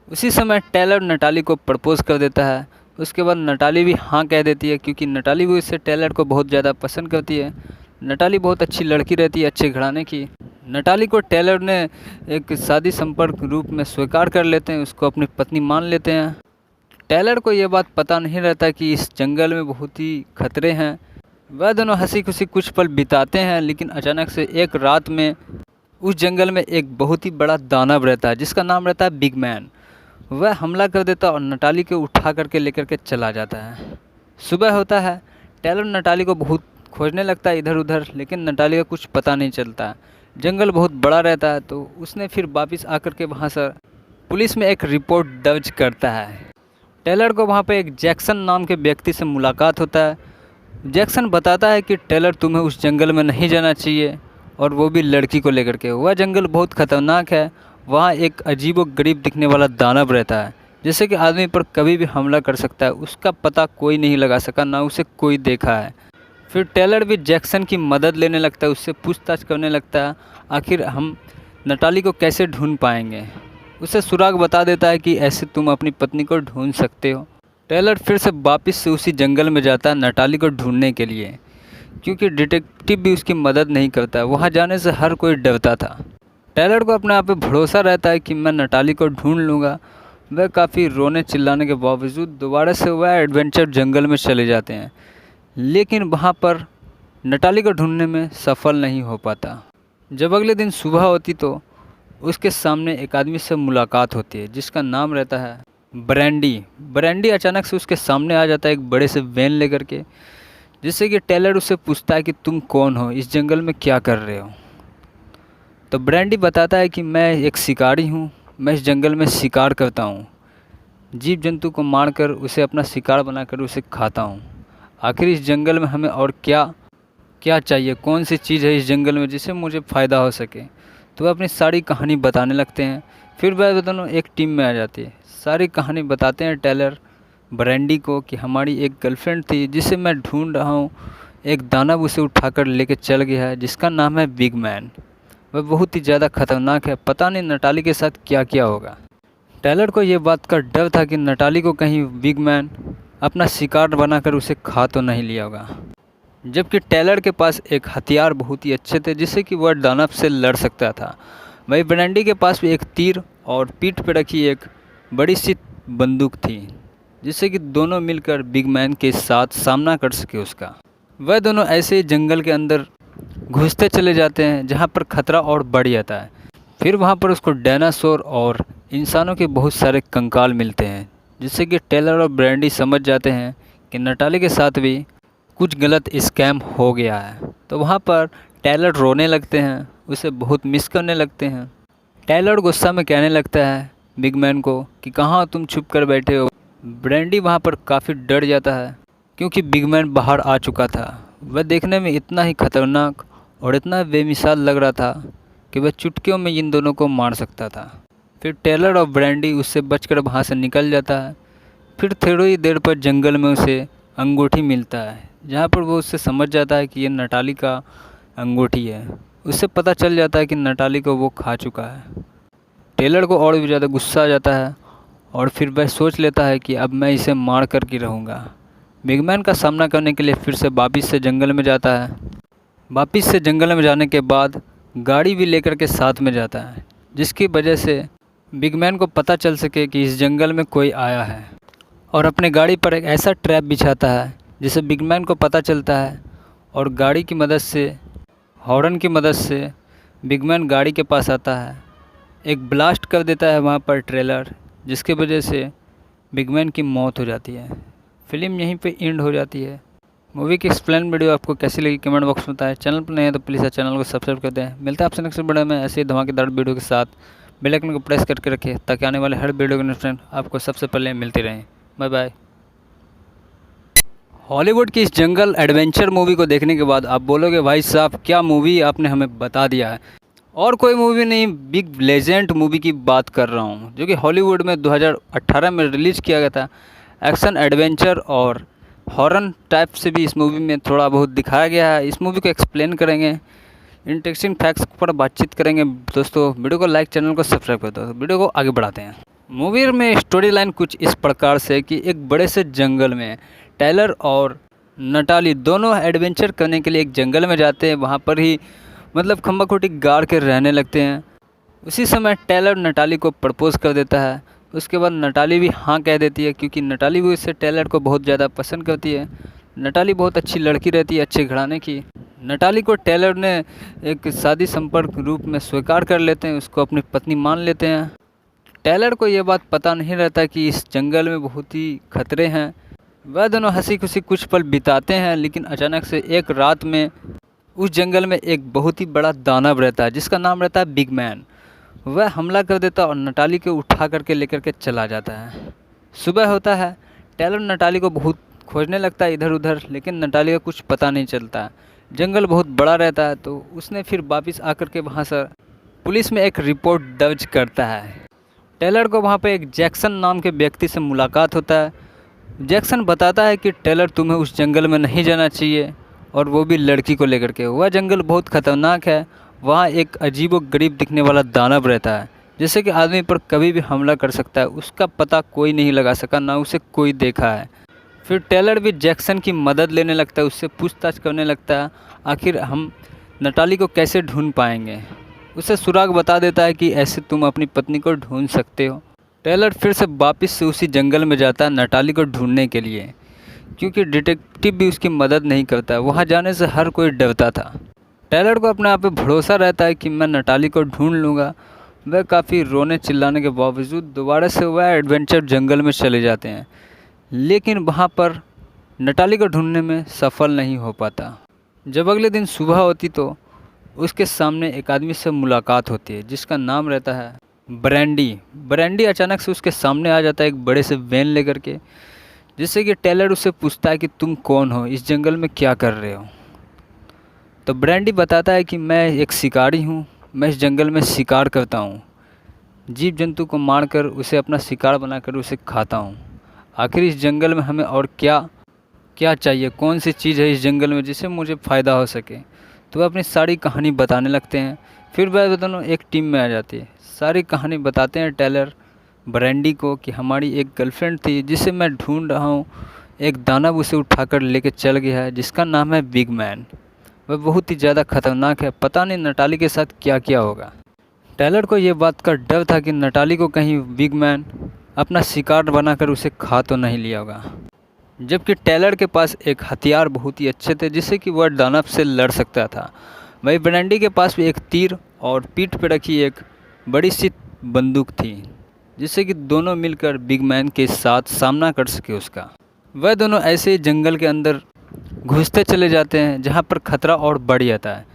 उसी समय टायलर नटाली को प्रपोज़ कर देता है। उसके बाद नटाली भी हाँ कह देती है, क्योंकि नटाली भी इससे टायलर को बहुत ज़्यादा पसंद करती है। नटाली बहुत अच्छी लड़की रहती है, अच्छे घराने की। नटाली को टायलर ने एक शादी संपर्क रूप में स्वीकार कर लेते हैं, उसको अपनी पत्नी मान लेते हैं। टायलर को ये बात पता नहीं रहता कि इस जंगल में बहुत ही खतरे हैं। वह दोनों हंसी खुशी कुछ पल बिताते हैं, लेकिन अचानक से एक रात में उस जंगल में एक बहुत ही बड़ा दानव रहता है जिसका नाम रहता है बिगमैन। वह हमला कर देता और नटाली को उठा करके लेकर के चला जाता है। सुबह होता है, टायलर नटाली को बहुत खोजने लगता है इधर उधर, लेकिन नटाली का कुछ पता नहीं चलता। जंगल बहुत बड़ा रहता है, तो उसने फिर वापस आकर के वहाँ से पुलिस में एक रिपोर्ट दर्ज करता है। टायलर को वहाँ पर एक जैक्सन नाम के व्यक्ति से मुलाकात होता है। जैक्सन बताता है कि टायलर तुम्हें उस जंगल में नहीं जाना चाहिए, और वो भी लड़की को लेकर के। वह जंगल बहुत ख़तरनाक है। वहाँ एक अजीबोगरीब दिखने वाला दानव रहता है, जैसे कि आदमी पर कभी भी हमला कर सकता है। उसका पता कोई नहीं लगा सका, ना उसे कोई देखा है। फिर टायलर भी जैक्सन की मदद लेने लगता है, उससे पूछताछ करने लगता है आखिर हम नटाली को कैसे ढूंढ पाएंगे। उसे सुराग बता देता है कि ऐसे तुम अपनी पत्नी को ढूंढ सकते हो। टायलर फिर से वापस से उसी जंगल में जाता है नटाली को ढूंढने के लिए, क्योंकि डिटेक्टिव भी उसकी मदद नहीं करता। वहाँ जाने से हर कोई डरता था। टायलर को अपने आप पे भरोसा रहता है कि मैं नटाली को ढूंढ लूँगा। वह काफ़ी रोने चिल्लाने के बावजूद दोबारा से वह एडवेंचर जंगल में चले जाते हैं, लेकिन वहाँ पर नटाली को ढूंढने में सफल नहीं हो पाता। जब अगले दिन सुबह होती तो उसके सामने एक आदमी से मुलाकात होती है जिसका नाम रहता है ब्रैंडी। ब्रैंडी अचानक से उसके सामने आ जाता है एक बड़े से वैन लेकर के, जिससे कि टायलर उससे पूछता है कि तुम कौन हो, इस जंगल में क्या कर रहे हो। तो ब्रैंडी बताता है कि मैं एक शिकारी हूँ, मैं इस जंगल में शिकार करता हूँ, जीव जंतु को मारकर उसे अपना शिकार बनाकर उसे खाता हूँ। आखिर इस जंगल में हमें और क्या क्या चाहिए, कौन सी चीज़ है इस जंगल में जिससे मुझे फ़ायदा हो सके। तो वह अपनी सारी कहानी बताने लगते हैं। फिर वह दोनों एक टीम में आ जाती है। सारी कहानी बताते हैं टायलर ब्रैंडी को कि हमारी एक गर्लफ्रेंड थी जिसे मैं ढूंढ रहा हूँ। एक दानव उसे उठाकर लेके चल गया है जिसका नाम है बिगमैन। वह बहुत ही ज़्यादा खतरनाक है, पता नहीं नटाली के साथ क्या क्या होगा। टायलर को ये बात का डर था कि नटाली को कहीं बिगमैन अपना शिकार बनाकर उसे खा तो नहीं लिया होगा, जबकि टायलर के पास एक हथियार बहुत ही अच्छे थे जिससे कि वह दानव से लड़ सकता था। वही ब्रैंडी के पास भी एक तीर और पीठ पर रखी एक बड़ी सी बंदूक थी, जिससे कि दोनों मिलकर बिगमैन के साथ सामना कर सके उसका। वह दोनों ऐसे ही जंगल के अंदर घुसते चले जाते हैं जहाँ पर खतरा और बढ़ जाता है। फिर वहाँ पर उसको डायनासोर और इंसानों के बहुत सारे कंकाल मिलते हैं, जिससे कि टायलर और ब्रैंडी समझ जाते हैं कि नटाली के साथ भी कुछ गलत स्कैम हो गया है। तो वहाँ पर टायलर रोने लगते हैं, उसे बहुत मिस करने लगते हैं। टायलर गुस्सा में कहने लगता है बिगमैन को कि कहाँ तुम छुप कर बैठे हो। ब्रैंडी वहाँ पर काफ़ी डर जाता है, क्योंकि बिगमैन बाहर आ चुका था। वह देखने में इतना ही खतरनाक और इतना बेमिसाल लग रहा था कि वह चुटकियों में इन दोनों को मार सकता था। फिर टेलर और ब्रैंडी उससे बचकर वहाँ से निकल जाता है। फिर थोड़ी देर पर जंगल में उसे अंगूठी मिलता है, जहाँ पर वो उससे समझ जाता है कि ये नटाली का अंगूठी है। उससे पता चल जाता है कि नटाली को वो खा चुका है। टेलर को और भी ज़्यादा गुस्सा आ जाता है और फिर वह सोच लेता है कि अब मैं इसे मार कर के रहूँगा। बिगमैन का सामना करने के लिए फिर से वापिस से जंगल में जाता है। वापिस से जंगल में जाने के बाद गाड़ी भी लेकर के साथ में जाता है, जिसकी वजह से बिगमैन को पता चल सके कि इस जंगल में कोई आया है, और अपने गाड़ी पर एक ऐसा ट्रैप बिछाता है जिसे बिगमैन को पता चलता है। और गाड़ी की मदद से, हॉर्न की मदद से बिगमैन गाड़ी के पास आता है, एक ब्लास्ट कर देता है वहाँ पर ट्रेलर, जिसकी वजह से बिगमैन की मौत हो जाती है। फिल्म यहीं पे एंड हो जाती है। मूवी की एक्सप्लेन वीडियो आपको कैसी लगी कमेंट बॉक्स में बताएं। चैनल पर नए हैं तो प्लीज़ चैनल को सब्सक्राइब कर दें। मिलता है आपसे नेक्स्ट वीडियो में ऐसे ही धमाकेदार वीडियो के साथ। बेल आइकन को प्रेस करके रखें ताकि आने वाले हर वीडियो के नोटिफिकेशन आपको सबसे पहले मिलती रहें। Bye bye. हॉलीवुड की इस जंगल एडवेंचर मूवी को देखने के बाद आप बोलोगे भाई साहब क्या मूवी आपने हमें बता दिया है। और कोई मूवी नहीं, बिग लेजेंड मूवी की बात कर रहा हूँ, जो कि हॉलीवुड में 2018 में रिलीज़ किया गया था। एक्शन एडवेंचर और हॉरर टाइप से भी इस मूवी में थोड़ा बहुत दिखाया गया है। इस मूवी को एक्सप्लेन करेंगे, इंटरेस्टिंग फैक्ट्स पर बातचीत करेंगे। दोस्तों वीडियो को लाइक, चैनल को सब्सक्राइब कर दो। वीडियो को आगे बढ़ाते हैं। मूवी में स्टोरी लाइन कुछ इस प्रकार से कि एक बड़े से जंगल में टेलर और नटाली दोनों एडवेंचर करने के लिए एक जंगल में जाते हैं। वहाँ पर ही मतलब खम्बा खोटी गाड़ के रहने लगते हैं। उसी समय टेलर नटाली को प्रपोज़ कर देता है। उसके बाद नटाली भी हाँ कह देती है, क्योंकि नटाली भी उससे टेलर को बहुत ज़्यादा पसंद करती है। नटाली बहुत अच्छी लड़की रहती है, अच्छे घराने की। नटाली को टेलर ने एक शादी संपर्क रूप में स्वीकार कर लेते हैं, उसको अपनी पत्नी मान लेते हैं। टेलर को ये बात पता नहीं रहता कि इस जंगल में बहुत ही खतरे हैं। वह दोनों हंसी खुशी कुछ पल बिताते हैं, लेकिन अचानक से एक रात में उस जंगल में एक बहुत ही बड़ा दानव रहता है, जिसका नाम रहता है बिगमैन। वह हमला कर देता और नटाली को उठा करके लेकर के चला जाता है। सुबह होता है, टेलर नटाली को बहुत खोजने लगता है इधर उधर, लेकिन नटाली का कुछ पता नहीं चलता। जंगल बहुत बड़ा रहता है, तो उसने फिर वापस आकर के वहाँ से पुलिस में एक रिपोर्ट दर्ज करता है। टेलर को वहाँ पे एक जैक्सन नाम के व्यक्ति से मुलाकात होता है। जैक्सन बताता है कि टेलर तुम्हें उस जंगल में नहीं जाना चाहिए, और वो भी लड़की को लेकर के। वह जंगल बहुत ख़तरनाक है। वहाँ एक अजीब व गरीब दिखने वाला दानव रहता है, जिससे कि आदमी पर कभी भी हमला कर सकता है। उसका पता कोई नहीं लगा सका, ना उसे कोई देखा है। फिर टेलर भी जैक्सन की मदद लेने लगता है, उससे पूछताछ करने लगता है आखिर हम नटाली को कैसे ढूंढ पाएंगे। उसे सुराग बता देता है कि ऐसे तुम अपनी पत्नी को ढूंढ सकते हो। टेलर फिर से वापस से उसी जंगल में जाता है नटाली को ढूंढने के लिए, क्योंकि डिटेक्टिव भी उसकी मदद नहीं करता है। वहाँ जाने से हर कोई डरता था। टेलर को अपने आप पे भरोसा रहता है कि मैं नटाली को ढूंढ लूँगा। वह काफ़ी रोने चिल्लाने के बावजूद दोबारा से वह एडवेंचर जंगल में चले जाते हैं, लेकिन वहाँ पर नटाली को ढूंढने में सफल नहीं हो पाता। जब अगले दिन सुबह होती तो उसके सामने एक आदमी से मुलाकात होती है, जिसका नाम रहता है ब्रैंडी। ब्रैंडी अचानक से उसके सामने आ जाता है एक बड़े से वैन लेकर के, जिससे कि टेलर उससे पूछता है कि तुम कौन हो, इस जंगल में क्या कर रहे हो। तो ब्रैंडी बताता है कि मैं एक शिकारी हूँ, मैं इस जंगल में शिकार करता हूँ, जीव जंतु को मारकर उसे अपना शिकार बनाकर उसे खाता हूँ। आखिर इस जंगल में हमें और क्या क्या चाहिए, कौन सी चीज़ है इस जंगल में जिससे मुझे फ़ायदा हो सके। तो वह अपनी सारी कहानी बताने लगते हैं। फिर वह दोनों एक टीम में आ जाती है। सारी कहानी बताते हैं टेलर ब्रैंडी को कि हमारी एक गर्लफ्रेंड थी जिसे मैं ढूंढ रहा हूँ। एक दानव उसे उठाकर लेके चल गया है, जिसका नाम है बिगमैन। वह बहुत ही ज़्यादा खतरनाक है, पता नहीं नटाली के साथ क्या क्या होगा। टेलर को ये बात का डर था कि नटाली को कहीं बिगमैन अपना शिकार बनाकर उसे खा तो नहीं लिया होगा। जबकि टेलर के पास एक हथियार बहुत ही अच्छे थे, जिससे कि वह दानव से लड़ सकता था। वहीं ब्रैंडी के पास भी एक तीर और पीठ पर रखी एक बड़ी सी बंदूक थी, जिससे कि दोनों मिलकर बिगमैन के साथ सामना कर सके उसका। वह दोनों ऐसे ही जंगल के अंदर घुसते चले जाते हैं, जहाँ पर खतरा और बढ़ जाता है।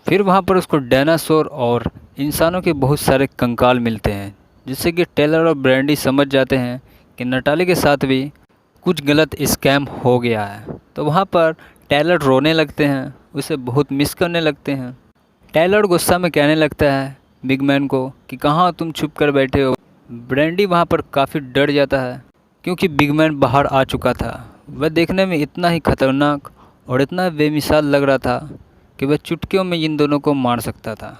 फिर वहाँ पर उसको डायनासोर और इंसानों के बहुत सारे कंकाल मिलते हैं, जिससे कि टेलर और ब्रैंडी समझ जाते हैं कि नटाली के साथ भी कुछ गलत स्कैम हो गया है। तो वहाँ पर टेलर रोने लगते हैं, उसे बहुत मिस करने लगते हैं। टेलर गुस्सा में कहने लगता है बिग मैन को कि कहाँ तुम छुप कर बैठे हो। ब्रैंडी वहाँ पर काफ़ी डर जाता है क्योंकि बिग मैन बाहर आ चुका था। वह देखने में इतना ही खतरनाक और इतना बेमिसाल लग रहा था कि वह चुटकियों में इन दोनों को मार सकता था।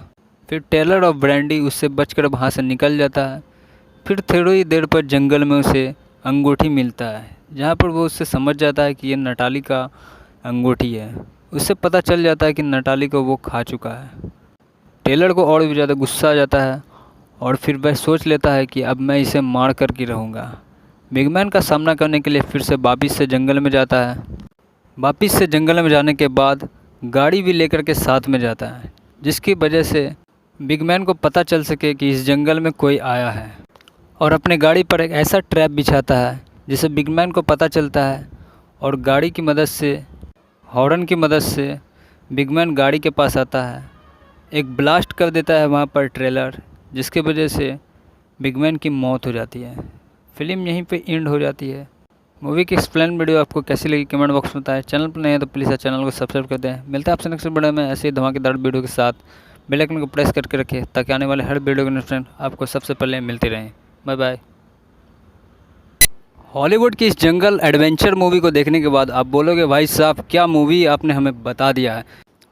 फिर टेलर और ब्रैंडी उससे बचकर वहाँ से निकल जाता है। फिर थोड़ी देर पर जंगल में उसे अंगूठी मिलता है, जहाँ पर वो उससे समझ जाता है कि ये नटाली का अंगूठी है। उससे पता चल जाता है कि नटाली को वो खा चुका है। टेलर को और भी ज़्यादा गुस्सा आ जाता है और फिर वह सोच लेता है कि अब मैं इसे मार कर ही रहूँगा। बिगमैन का सामना करने के लिए फिर से वापिस से जंगल में जाता है। वापिस से जंगल में जाने के बाद गाड़ी भी लेकर के साथ में जाता है, जिसकी वजह से बिगमैन को पता चल सके कि इस जंगल में कोई आया है, और अपने गाड़ी पर एक ऐसा ट्रैप बिछाता है जिसे बिगमैन को पता चलता है। और गाड़ी की मदद से, हॉर्न की मदद से बिगमैन गाड़ी के पास आता है, एक ब्लास्ट कर देता है वहाँ पर ट्रेलर, जिसकी वजह से बिगमैन की मौत हो जाती है। फिल्म यहीं पे एंड हो जाती है। मूवी की एक्सप्लेन वीडियो आपको कैसी लगी कमेंट बॉक्स में बताएं। चैनल पर नए हैं तो प्लीज़ चैनल को सब्सक्राइब कर दें। मिलता है आपसे नेक्स्ट वीडियो में ऐसे ही धमाकेदार वीडियो के साथ। बेल आइकन को प्रेस करके रखें ताकि आने वाले हर वीडियो के नोटिफिकेशन आपको सबसे पहले मिलती रहें। Bye bye. हॉलीवुड की इस जंगल एडवेंचर मूवी को देखने के बाद आप बोलोगे भाई साहब क्या मूवी आपने हमें बता दिया है।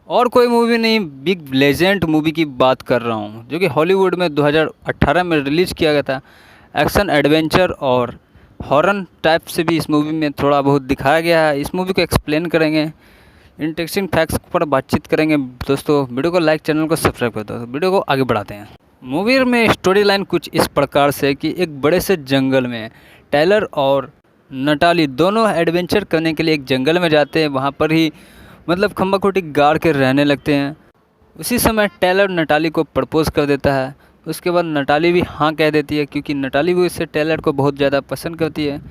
और कोई मूवी नहीं, बिग लेजेंड मूवी की बात कर रहा हूँ, जो कि हॉलीवुड में 2018 में रिलीज़ किया गया था। एक्शन एडवेंचर और हॉरर टाइप से भी इस मूवी में थोड़ा बहुत दिखाया गया है। इस मूवी को एक्सप्लेन करेंगे, इंटरेस्टिंग फैक्ट्स पर बातचीत करेंगे। दोस्तों वीडियो को लाइक, चैनल को सब्सक्राइब कर दो। वीडियो को आगे बढ़ाते हैं। मूवी में स्टोरी लाइन कुछ इस प्रकार से कि एक बड़े से जंगल में टेलर और नटाली दोनों एडवेंचर करने के लिए एक जंगल में जाते हैं। वहाँ पर ही मतलब खम्बा खोटी गाड़ के रहने लगते हैं। उसी समय टेलर नटाली को प्रपोज़ कर देता है। उसके बाद नटाली भी हाँ कह देती है, क्योंकि नटाली भी उससे टेलर को बहुत ज़्यादा पसंद करती है।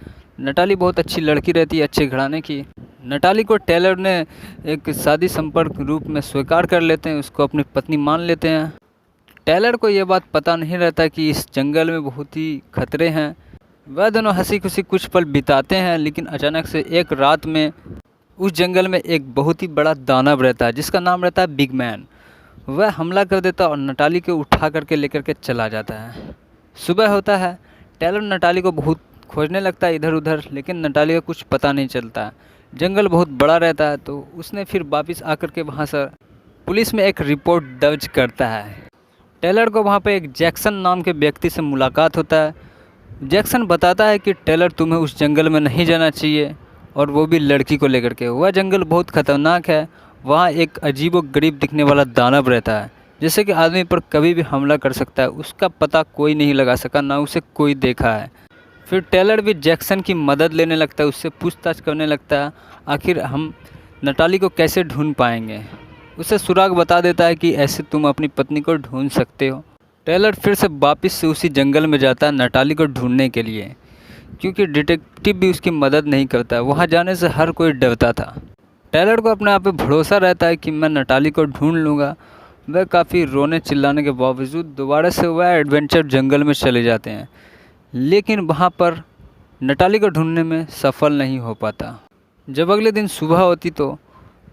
नटाली बहुत अच्छी लड़की रहती है, अच्छे घराने की। नटाली को टेलर ने एक शादी संपर्क रूप में स्वीकार कर लेते हैं, उसको अपनी पत्नी मान लेते हैं। टेलर को ये बात पता नहीं रहता कि इस जंगल में बहुत ही खतरे हैं। वह दोनों हंसी खुशी कुछ पल बिताते हैं, लेकिन अचानक से एक रात में उस जंगल में एक बहुत ही बड़ा दानव रहता है, जिसका नाम रहता है बिग मैन। वह हमला कर देता है और नटाली को उठा करके लेकर के चला जाता है। सुबह होता है, टेलर नटाली को बहुत खोजने लगता है इधर उधर, लेकिन नटाली का कुछ पता नहीं चलता। जंगल बहुत बड़ा रहता है, तो उसने फिर वापस आकर के वहाँ से पुलिस में एक रिपोर्ट दर्ज करता है। टेलर को वहाँ पे एक जैक्सन नाम के व्यक्ति से मुलाकात होता है। जैक्सन बताता है कि टेलर तुम्हें उस जंगल में नहीं जाना चाहिए, और वो भी लड़की को लेकर के। वह जंगल बहुत ख़तरनाक है, वहाँ एक अजीब व गरीब दिखने वाला दानव रहता है, जैसे कि आदमी पर कभी भी हमला कर सकता है। उसका पता कोई नहीं लगा सका, ना उसे कोई देखा है। फिर टेलर भी जैक्सन की मदद लेने लगता है, उससे पूछताछ करने लगता है आखिर हम नटाली को कैसे ढूंढ पाएंगे। उसे सुराग बता देता है कि ऐसे तुम अपनी पत्नी को ढूंढ सकते हो। टेलर फिर से वापस से उसी जंगल में जाता है नटाली को ढूंढने के लिए, क्योंकि डिटेक्टिव भी उसकी मदद नहीं करता। वहाँ जाने से हर कोई डरता था। टेलर को अपने आप पे भरोसा रहता है कि मैं नटाली को ढूंढ लूँगा। वह काफ़ी रोने चिल्लाने के बावजूद दोबारा से वह एडवेंचर जंगल में चले जाते हैं, लेकिन वहाँ पर नटाली को ढूंढने में सफल नहीं हो पाता। जब अगले दिन सुबह होती तो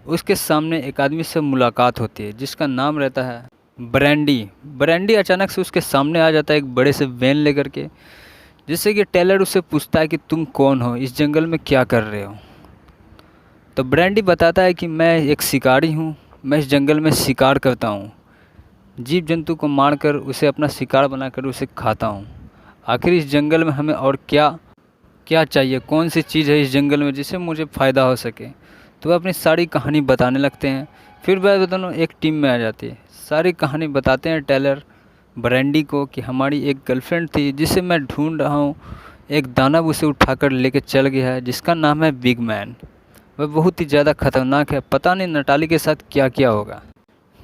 उसके सामने एक आदमी से मुलाकात होती है, जिसका नाम रहता है ब्रैंडी। ब्रैंडी अचानक से उसके सामने आ जाता है एक बड़े से वैन लेकर के, जिससे कि टेलर उससे पूछता है कि तुम कौन हो, इस जंगल में क्या कर रहे हो। तो ब्रैंडी बताता है कि मैं एक शिकारी हूँ, मैं इस जंगल में शिकार करता हूँ, जीव जंतु को मारकर उसे अपना शिकार बनाकर उसे खाता हूँ। आखिर इस जंगल में हमें और क्या क्या चाहिए, कौन सी चीज़ है इस जंगल में जिससे मुझे फ़ायदा हो सके। तो वह अपनी सारी कहानी बताने लगते हैं। फिर वह दोनों एक टीम में आ जाती है। सारी कहानी बताते हैं टेलर ब्रैंडी को कि हमारी एक गर्लफ्रेंड थी जिसे मैं ढूंढ रहा हूँ, एक दानव उसे उठाकर लेके चल गया है, जिसका नाम है बिग मैन। वह बहुत ही ज़्यादा खतरनाक है, पता नहीं नटाली के साथ क्या क्या होगा।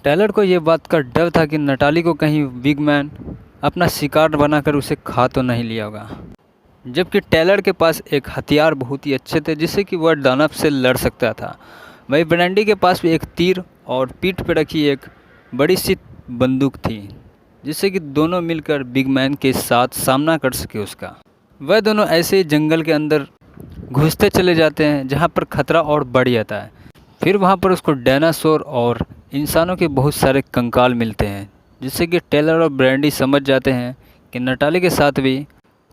टेलर को ये बात का डर था कि नटाली को कहीं बिग मैन अपना शिकार बनाकर उसे खा तो नहीं लिया होगा। जबकि टेलर के पास एक हथियार बहुत ही अच्छे थे, जिससे कि वह दानव से लड़ सकता था। वही ब्रैंडी के पास भी एक तीर और पीठ पर रखी एक बड़ी सी बंदूक थी, जिससे कि दोनों मिलकर बिग मैन के साथ सामना कर सके उसका। वह दोनों ऐसे ही जंगल के अंदर घुसते चले जाते हैं, जहाँ पर खतरा और बढ़ जाता है। फिर वहाँ पर उसको डायनासोर और इंसानों के बहुत सारे कंकाल मिलते हैं, जिससे कि टेलर और ब्रैंडी समझ जाते हैं कि नटाली के साथ भी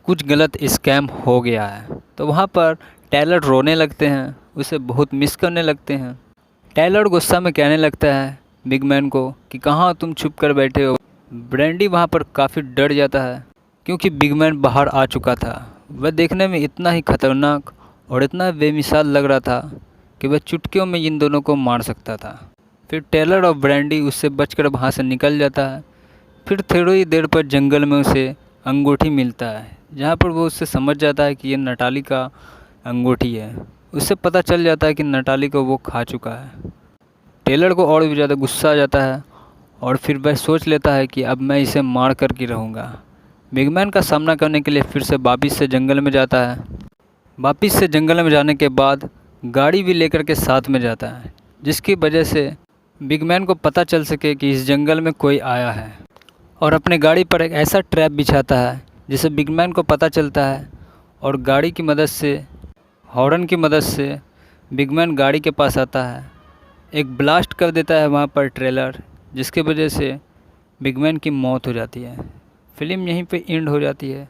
कुछ गलत स्कैम हो गया है। तो वहाँ पर टेलर रोने लगते हैं, उसे बहुत मिस करने लगते हैं। टेलर गुस्सा में कहने लगता है बिग मैन को कि कहाँ तुम छुप कर बैठे हो। ब्रैंडी वहाँ पर काफ़ी डर जाता है क्योंकि बिग मैन बाहर आ चुका था। वह देखने में इतना ही खतरनाक और इतना बेमिसाल लग रहा था कि वह चुटकियों में इन दोनों को मार सकता था। फिर टेलर और ब्रैंडी उससे बचकर वहाँ से निकल जाता है। फिर थोड़ी देर पर जंगल में उसे अंगूठी मिलता है, जहाँ पर वो उससे समझ जाता है कि ये नटाली का अंगूठी है। उससे पता चल जाता है कि नटाली को वो खा चुका है। टेलर को और भी ज़्यादा गुस्सा आ जाता है और फिर वह सोच लेता है कि अब मैं इसे मार कर के रहूँगा। बिगमैन का सामना करने के लिए फिर से वापिस से जंगल में जाता है। वापिस से जंगल में जाने के बाद गाड़ी भी लेकर के साथ में जाता है, जिसकी वजह से बिगमैन को पता चल सके कि इस जंगल में कोई आया है, और अपने गाड़ी पर एक ऐसा ट्रैप बिछाता है जिसे बिगमैन को पता चलता है। और गाड़ी की मदद से, हॉर्न की मदद से बिगमैन गाड़ी के पास आता है, एक ब्लास्ट कर देता है वहाँ पर ट्रेलर, जिसकी वजह से बिगमैन की मौत हो जाती है। फिल्म यहीं पे एंड हो जाती है।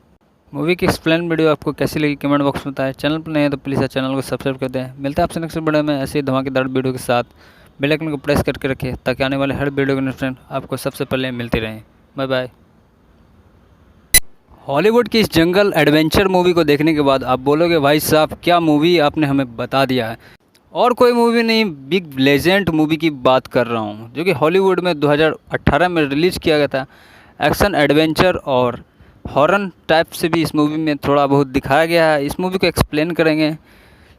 मूवी की एक्सप्लेन वीडियो आपको कैसी लगी कमेंट बॉक्स में बताएं। चैनल पर नए हैं तो प्लीज़ चैनल को सब्सक्राइब कर दें। मिलता है आपसे नेक्स्ट वीडियो में ऐसे ही धमाकेदार वीडियो के साथ। बेल आइकन को प्रेस करके रखें ताकि आने वाले हर वीडियो के नोटिफिकेशन आपको सबसे पहले मिलती रहें। Bye bye. हॉलीवुड की इस जंगल एडवेंचर मूवी को देखने के बाद आप बोलोगे भाई साहब क्या मूवी आपने हमें बता दिया है। और कोई मूवी नहीं, बिग लेजेंड मूवी की बात कर रहा हूँ, जो कि हॉलीवुड में 2018 में रिलीज़ किया गया था। एक्शन एडवेंचर और हॉरर टाइप से भी इस मूवी में थोड़ा बहुत दिखाया गया है। इस मूवी को एक्सप्लेन करेंगे,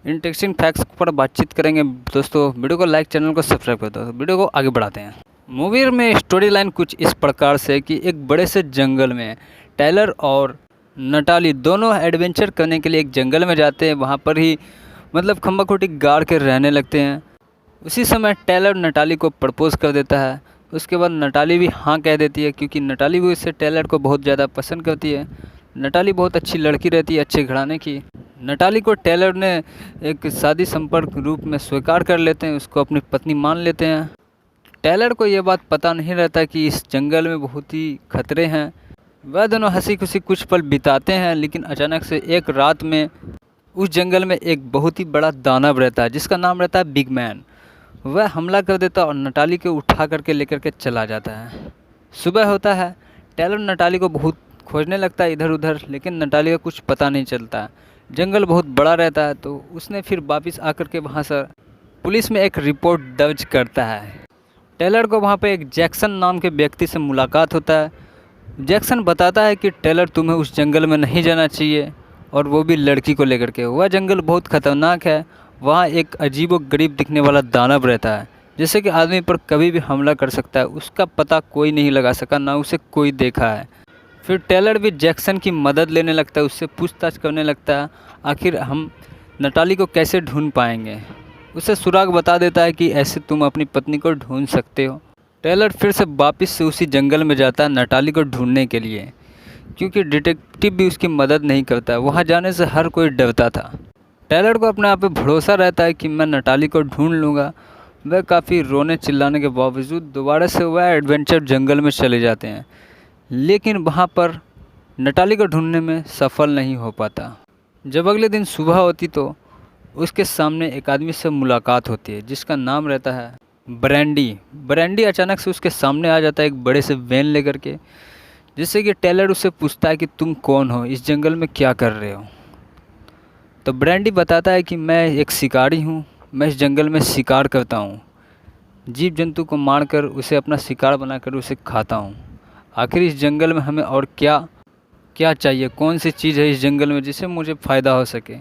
इंटरेस्टिंग फैक्ट्स पर बातचीत करेंगे। दोस्तों वीडियो को लाइक, चैनल को सब्सक्राइब कर दो। वीडियो को आगे बढ़ाते हैं। मूवी में स्टोरी लाइन कुछ इस प्रकार से कि एक बड़े से जंगल में टेलर और नटाली दोनों एडवेंचर करने के लिए एक जंगल में जाते हैं। वहाँ पर ही मतलब खम्बा खोटी गाड़ के रहने लगते हैं। उसी समय टेलर नटाली को प्रपोज़ कर देता है। उसके बाद नटाली भी हाँ कह देती है, क्योंकि नटाली भी उससे टेलर को बहुत ज़्यादा पसंद करती है। नटाली बहुत अच्छी लड़की रहती है, अच्छे घराने की। नटाली को टेलर ने एक शादी संपर्क रूप में स्वीकार कर लेते हैं, उसको अपनी पत्नी मान लेते हैं। टेलर को ये बात पता नहीं रहता कि इस जंगल में बहुत ही खतरे हैं। वह दोनों हंसी खुशी कुछ पल बिताते हैं, लेकिन अचानक से एक रात में उस जंगल में एक बहुत ही बड़ा दानव रहता है जिसका नाम रहता है बिग मैन। वह हमला कर देता और नटाली को उठा करके लेकर के चला जाता है। सुबह होता है, टेलर नटाली को बहुत खोजने लगता है इधर उधर, लेकिन नटाली का कुछ पता नहीं चलता। जंगल बहुत बड़ा रहता है, तो उसने फिर वापस आकर के वहाँ से पुलिस में एक रिपोर्ट दर्ज करता है। टेलर को वहाँ पे एक जैक्सन नाम के व्यक्ति से मुलाकात होता है। जैक्सन बताता है कि टेलर तुम्हें उस जंगल में नहीं जाना चाहिए, और वो भी लड़की को लेकर के। वह जंगल बहुत ख़तरनाक है। वहाँ एक अजीब और गरीब दिखने वाला दानव रहता है, जैसे कि आदमी पर कभी भी हमला कर सकता है। उसका पता कोई नहीं लगा सका, ना उसे कोई देखा है। फिर टेलर भी जैक्सन की मदद लेने लगता है, उससे पूछताछ करने लगता है आखिर हम नटाली को कैसे ढूंढ पाएंगे। उसे सुराग बता देता है कि ऐसे तुम अपनी पत्नी को ढूंढ सकते हो। टेलर फिर से वापस से उसी जंगल में जाता है नटाली को ढूंढने के लिए, क्योंकि डिटेक्टिव भी उसकी मदद नहीं करता है। वहाँ जाने से हर कोई डरता था। टेलर को अपने आप पे भरोसा रहता है कि मैं नटाली को ढूंढ लूँगा। वह काफ़ी रोने चिल्लाने के बावजूद दोबारा से वह एडवेंचर जंगल में चले जाते हैं, लेकिन वहाँ पर नटाली को ढूंढने में सफल नहीं हो पाता। जब अगले दिन सुबह होती तो उसके सामने एक आदमी से मुलाकात होती है जिसका नाम रहता है ब्रैंडी। ब्रैंडी अचानक से उसके सामने आ जाता है एक बड़े से वैन लेकर के, जिससे कि टेलर उससे पूछता है कि तुम कौन हो, इस जंगल में क्या कर रहे हो। तो ब्रैंडी बताता है कि मैं एक शिकारी हूँ, मैं इस जंगल में शिकार करता हूँ, जीव जंतु को मारकर उसे अपना शिकार बनाकर उसे खाता हूँ। आखिर इस जंगल में हमें और क्या क्या चाहिए, कौन सी चीज़ है इस जंगल में जिससे मुझे फ़ायदा हो सके।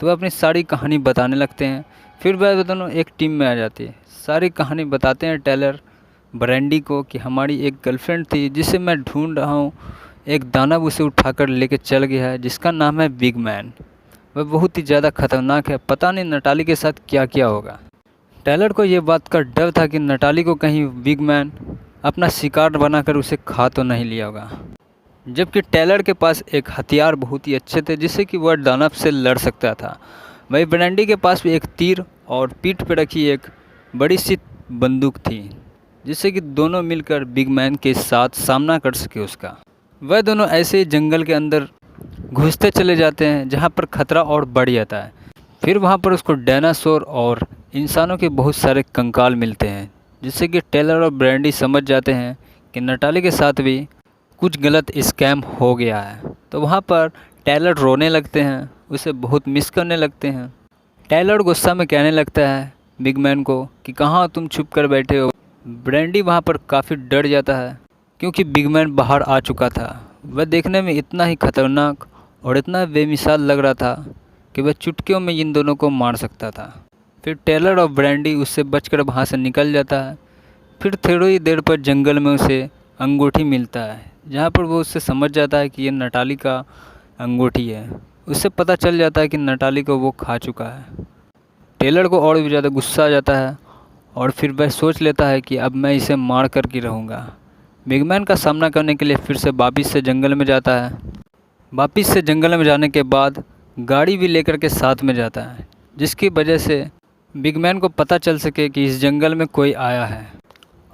तो वह अपनी सारी कहानी बताने लगते हैं। फिर वह दोनों एक टीम में आ जाती है। सारी कहानी बताते हैं टेलर ब्रैंडी को कि हमारी एक गर्लफ्रेंड थी जिसे मैं ढूंढ रहा हूँ। एक दानव उसे उठाकर लेके चल गया है जिसका नाम है बिग मैन। वह बहुत ही ज़्यादा खतरनाक है, पता नहीं नटाली के साथ क्या क्या होगा। टेलर को ये बात का डर था कि नटाली को कहीं बिग मैन अपना शिकार बनाकर उसे खा तो नहीं लिया होगा। जबकि टेलर के पास एक हथियार बहुत ही अच्छे थे जिससे कि वह दानव से लड़ सकता था। वही ब्रैंडी के पास भी एक तीर और पीठ पर रखी एक बड़ी सी बंदूक थी जिससे कि दोनों मिलकर बिग मैन के साथ सामना कर सके उसका। वह दोनों ऐसे ही जंगल के अंदर घुसते चले जाते हैं जहाँ पर खतरा और बढ़ जाता है। फिर वहाँ पर उसको डायनासोर और इंसानों के बहुत सारे कंकाल मिलते हैं, जिससे कि टेलर और ब्रैंडी समझ जाते हैं कि नटाली के साथ भी कुछ गलत स्कैम हो गया है। तो वहाँ पर टेलर रोने लगते हैं, उसे बहुत मिस करने लगते हैं। टेलर गुस्सा में कहने लगता है बिग मैन को कि कहाँ तुम छुप कर बैठे हो। ब्रैंडी वहाँ पर काफ़ी डर जाता है क्योंकि बिग मैन बाहर आ चुका था। वह देखने में इतना ही खतरनाक और इतना बेमिसाल लग रहा था कि वह चुटकियों में इन दोनों को मार सकता था। फिर टेलर और ब्रैंडी उससे बचकर वहाँ से निकल जाता है। फिर थोड़ी ही देर पर जंगल में उसे अंगूठी मिलता है, जहाँ पर वो उससे समझ जाता है कि ये नटाली का अंगूठी है। उससे पता चल जाता है कि नटाली को वो खा चुका है। टेलर को और भी ज़्यादा गुस्सा आ जाता है और फिर वह सोच लेता है कि अब मैं इसे मार कर के रहूँगा। बिग मैन का सामना करने के लिए फिर से वापिस से जंगल में जाता है। वापिस से जंगल में जाने के बाद गाड़ी भी लेकर के साथ में जाता है, जिसकी वजह से बिग मैन को पता चल सके कि इस जंगल में कोई आया है,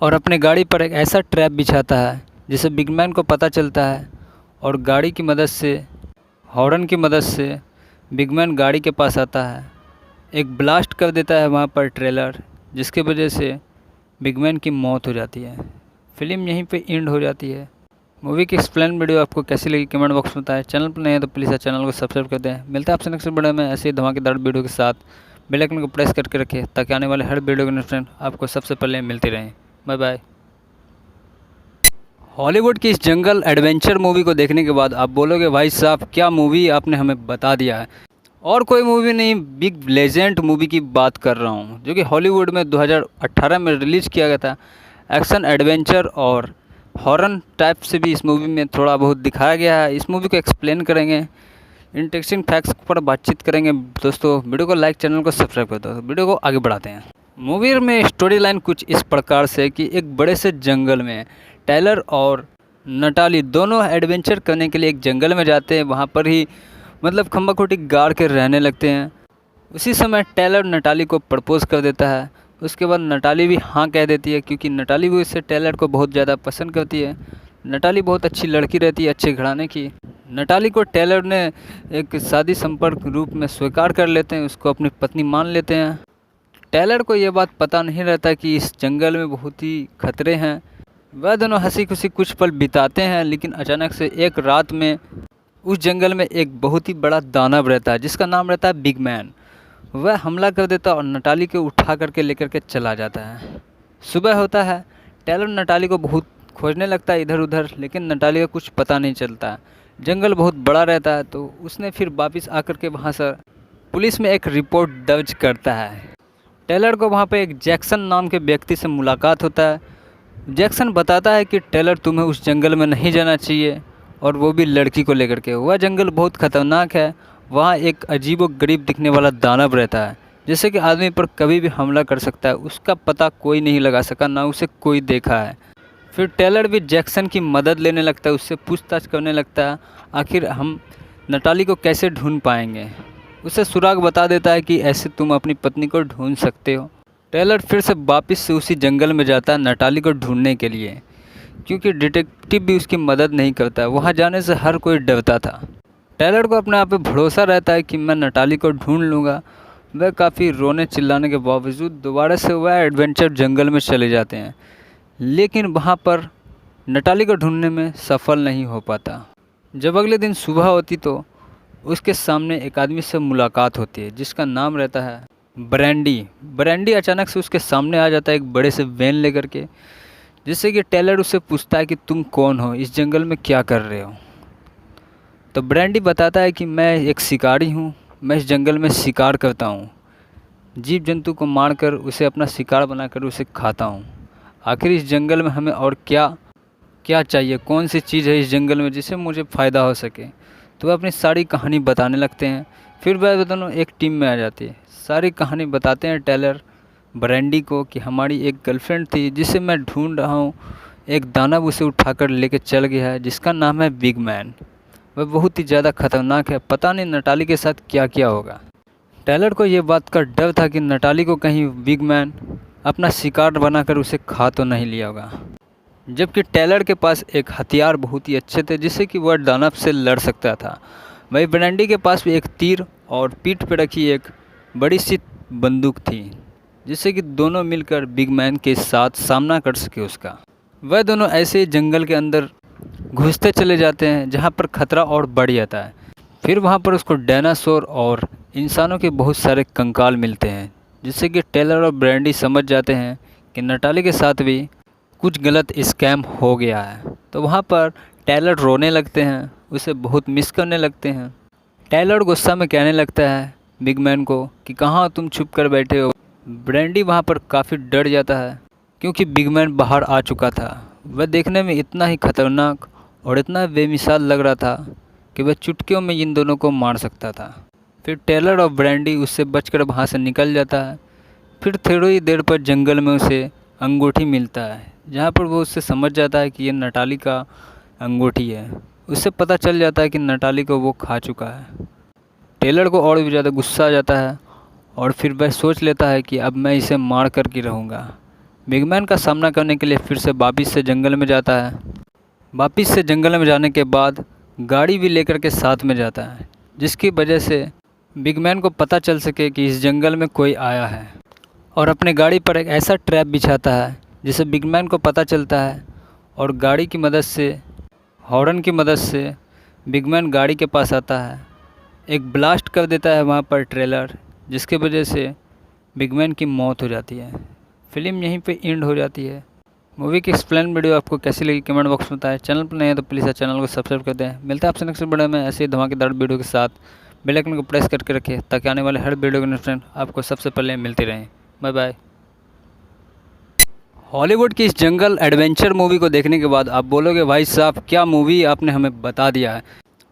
और अपने गाड़ी पर एक ऐसा ट्रैप बिछाता है जिसे बिग मैन को पता चलता है। और गाड़ी की मदद से, हॉर्न की मदद से बिग मैन गाड़ी के पास आता है, एक ब्लास्ट कर देता है वहाँ पर ट्रेलर, जिसके वजह से बिग मैन की मौत हो जाती है। फिल्म यहीं पे एंड हो जाती है। मूवी की एक्सप्लेन वीडियो आपको कैसी लगी कमेंट बॉक्स में बताएं। चैनल पर नहीं है तो प्लीज़ चैनल को सब्सक्राइब कर दें। मिलते हैं आपसे नेक्स्ट वीडियो में ऐसे ही धमाकेदार वीडियो के साथ। बेल आइकन को प्रेस करके रखें ताकि आने वाले हर वीडियो के नोटिफिकेशन आपको सबसे पहले मिलती रहें। Bye bye. हॉलीवुड की इस जंगल एडवेंचर मूवी को देखने के बाद आप बोलोगे भाई साहब क्या मूवी आपने हमें बता दिया है। और कोई मूवी नहीं, बिग लेजेंड मूवी की बात कर रहा हूँ, जो कि हॉलीवुड में 2018 में रिलीज़ किया गया था। एक्शन एडवेंचर और हॉरर टाइप से भी इस मूवी में थोड़ा बहुत दिखाया गया है। इस मूवी को एक्सप्लेन करेंगे, इंटरेस्टिंग फैक्ट्स पर बातचीत करेंगे। दोस्तों वीडियो को लाइक, चैनल को सब्सक्राइब कर दो। वीडियो को आगे बढ़ाते हैं। मूवी में स्टोरी लाइन कुछ इस प्रकार से कि एक बड़े से जंगल में टेलर और नटाली दोनों एडवेंचर करने के लिए एक जंगल में जाते हैं। वहाँ पर ही मतलब खम्बा खोटी गाड़ के रहने लगते हैं। उसी समय टेलर नटाली को प्रपोज़ कर देता है। उसके बाद नटाली भी हाँ कह देती है, क्योंकि नटाली भी उससे टेलर को बहुत ज़्यादा पसंद करती है। नटाली बहुत अच्छी लड़की रहती है, अच्छे घराने की। नटाली को टेलर ने एक शादी संपर्क रूप में स्वीकार कर लेते हैं, उसको अपनी पत्नी मान लेते हैं। टेलर को ये बात पता नहीं रहता कि इस जंगल में बहुत ही खतरे हैं। वह दोनों हंसी खुशी कुछ पल बिताते हैं, लेकिन अचानक से एक रात में उस जंगल में एक बहुत ही बड़ा दानव रहता है, जिसका नाम रहता है बिग मैन। वह हमला कर देता है और नटाली को उठा करके लेकर के चला जाता है। सुबह होता है, टेलर नटाली को बहुत खोजने लगता है इधर उधर, लेकिन नटाली का कुछ पता नहीं चलता। जंगल बहुत बड़ा रहता है, तो उसने फिर वापस आकर के वहाँ से पुलिस में एक रिपोर्ट दर्ज करता है। टेलर को वहाँ पे एक जैक्सन नाम के व्यक्ति से मुलाकात होता है। जैक्सन बताता है कि टेलर तुम्हें उस जंगल में नहीं जाना चाहिए, और वो भी लड़की को लेकर के। वह जंगल बहुत ख़तरनाक है, वहाँ एक अजीब व गरीब दिखने वाला दानव रहता है, जैसे कि आदमी पर कभी भी हमला कर सकता है। उसका पता कोई नहीं लगा सका, ना उसे कोई देखा है। फिर टेलर भी जैक्सन की मदद लेने लगता है, उससे पूछताछ करने लगता है आखिर हम नटाली को कैसे ढूंढ पाएंगे। उसे सुराग बता देता है कि ऐसे तुम अपनी पत्नी को ढूंढ सकते हो। टेलर फिर से वापस से उसी जंगल में जाता है नटाली को ढूंढने के लिए, क्योंकि डिटेक्टिव भी उसकी मदद नहीं करता। वहाँ जाने से हर कोई डरता था। टेलर को अपने आप पे भरोसा रहता है कि मैं नटाली को ढूंढ लूँगा। वह काफ़ी रोने चिल्लाने के बावजूद दोबारा से वह एडवेंचर जंगल में चले जाते हैं, लेकिन वहाँ पर नटाली को ढूंढने में सफल नहीं हो पाता। जब अगले दिन सुबह होती तो उसके सामने एक आदमी से मुलाकात होती है, जिसका नाम रहता है ब्रैंडी। ब्रैंडी अचानक से उसके सामने आ जाता है एक बड़े से वैन लेकर के, जिससे कि टेलर उससे पूछता है कि तुम कौन हो, इस जंगल में क्या कर रहे हो। तो ब्रैंडी बताता है कि मैं एक शिकारी हूँ, मैं इस जंगल में शिकार करता हूँ, जीव जंतु को मारकर उसे अपना शिकार बनाकर उसे खाता हूँ। आखिर इस जंगल में हमें और क्या क्या चाहिए, कौन सी चीज़ है इस जंगल में जिससे मुझे फ़ायदा हो सके। तो वह अपनी सारी कहानी बताने लगते हैं। फिर वह दोनों एक टीम में आ जाती है। सारी कहानी बताते हैं टेलर ब्रैंडी को कि हमारी एक गर्लफ्रेंड थी जिसे मैं ढूंढ रहा हूँ, एक दानव उसे उठाकर लेके चल गया है, जिसका नाम है बिग मैन। वह बहुत ही ज़्यादा खतरनाक है, पता नहीं नटाली के साथ क्या क्या होगा। टेलर को ये बात का डर था कि नटाली को कहीं बिग मैन अपना शिकार बनाकर उसे खा तो नहीं लिया होगा। जबकि टेलर के पास एक हथियार बहुत ही अच्छे थे जिससे कि वह दानव से लड़ सकता था। वहीं ब्रैंडी के पास भी एक तीर और पीठ पर रखी एक बड़ी सी बंदूक थी जिससे कि दोनों मिलकर बिग मैन के साथ सामना कर सके उसका। वह दोनों ऐसे ही जंगल के अंदर घुसते चले जाते हैं जहाँ पर खतरा और बढ़ जाता है। फिर वहाँ पर उसको डायनासोर और इंसानों के बहुत सारे कंकाल मिलते हैं जिससे कि टेलर और ब्रैंडी समझ जाते हैं कि नटाली के साथ भी कुछ गलत स्कैम हो गया है। तो वहाँ पर टेलर रोने लगते हैं, उसे बहुत मिस करने लगते हैं। टेलर गुस्सा में कहने लगता है बिग मैन को कि कहाँ तुम छुप कर बैठे हो। ब्रैंडी वहाँ पर काफ़ी डर जाता है क्योंकि बिग मैन बाहर आ चुका था। वह देखने में इतना ही खतरनाक और इतना बेमिसाल लग रहा था कि वह चुटकियों में इन दोनों को मार सकता था। फिर टेलर और ब्रैंडी उससे बचकर वहाँ से निकल जाता है। फिर थोड़ी देर पर जंगल में उसे अंगूठी मिलता है जहाँ पर वो उससे समझ जाता है कि ये नटाली का अंगूठी है। उससे पता चल जाता है कि नटाली को वो खा चुका है। टेलर को और भी ज़्यादा गुस्सा आ जाता है और फिर वह सोच लेता है कि अब मैं इसे मार कर के रहूँगा। बिग मैन का सामना करने के लिए फिर से वापिस से जंगल में जाता है। वापिस से जंगल में जाने के बाद गाड़ी भी लेकर के साथ में जाता है जिसकी वजह से बिग मैन को पता चल सके कि इस जंगल में कोई आया है, और अपने गाड़ी पर एक ऐसा ट्रैप बिछाता है जिसे बिग मैन को पता चलता है और गाड़ी की मदद से, हॉर्न की मदद से बिग मैन गाड़ी के पास आता है। एक ब्लास्ट कर देता है वहाँ पर ट्रेलर जिसके वजह से बिग मैन की मौत हो जाती है। फिल्म यहीं पे एंड हो जाती है। मूवी की एक्सप्लेन वीडियो आपको कैसी लगी कमेंट बॉक्स में बताएं। चैनल पर नहीं है तो प्लीज़ चैनल को सब्सक्राइब कर दें। मिलता है आपसे नेक्स्ट वीडियो में ऐसे ही धमाकेदार वीडियो के साथ। बेल आइकन को प्रेस करके रखें ताकि आने वाले हर वीडियो के नोटिफिकेशन आपको सबसे पहले मिलती रहें। Bye bye. हॉलीवुड की इस जंगल एडवेंचर मूवी को देखने के बाद आप बोलोगे भाई साहब क्या मूवी आपने हमें बता दिया है।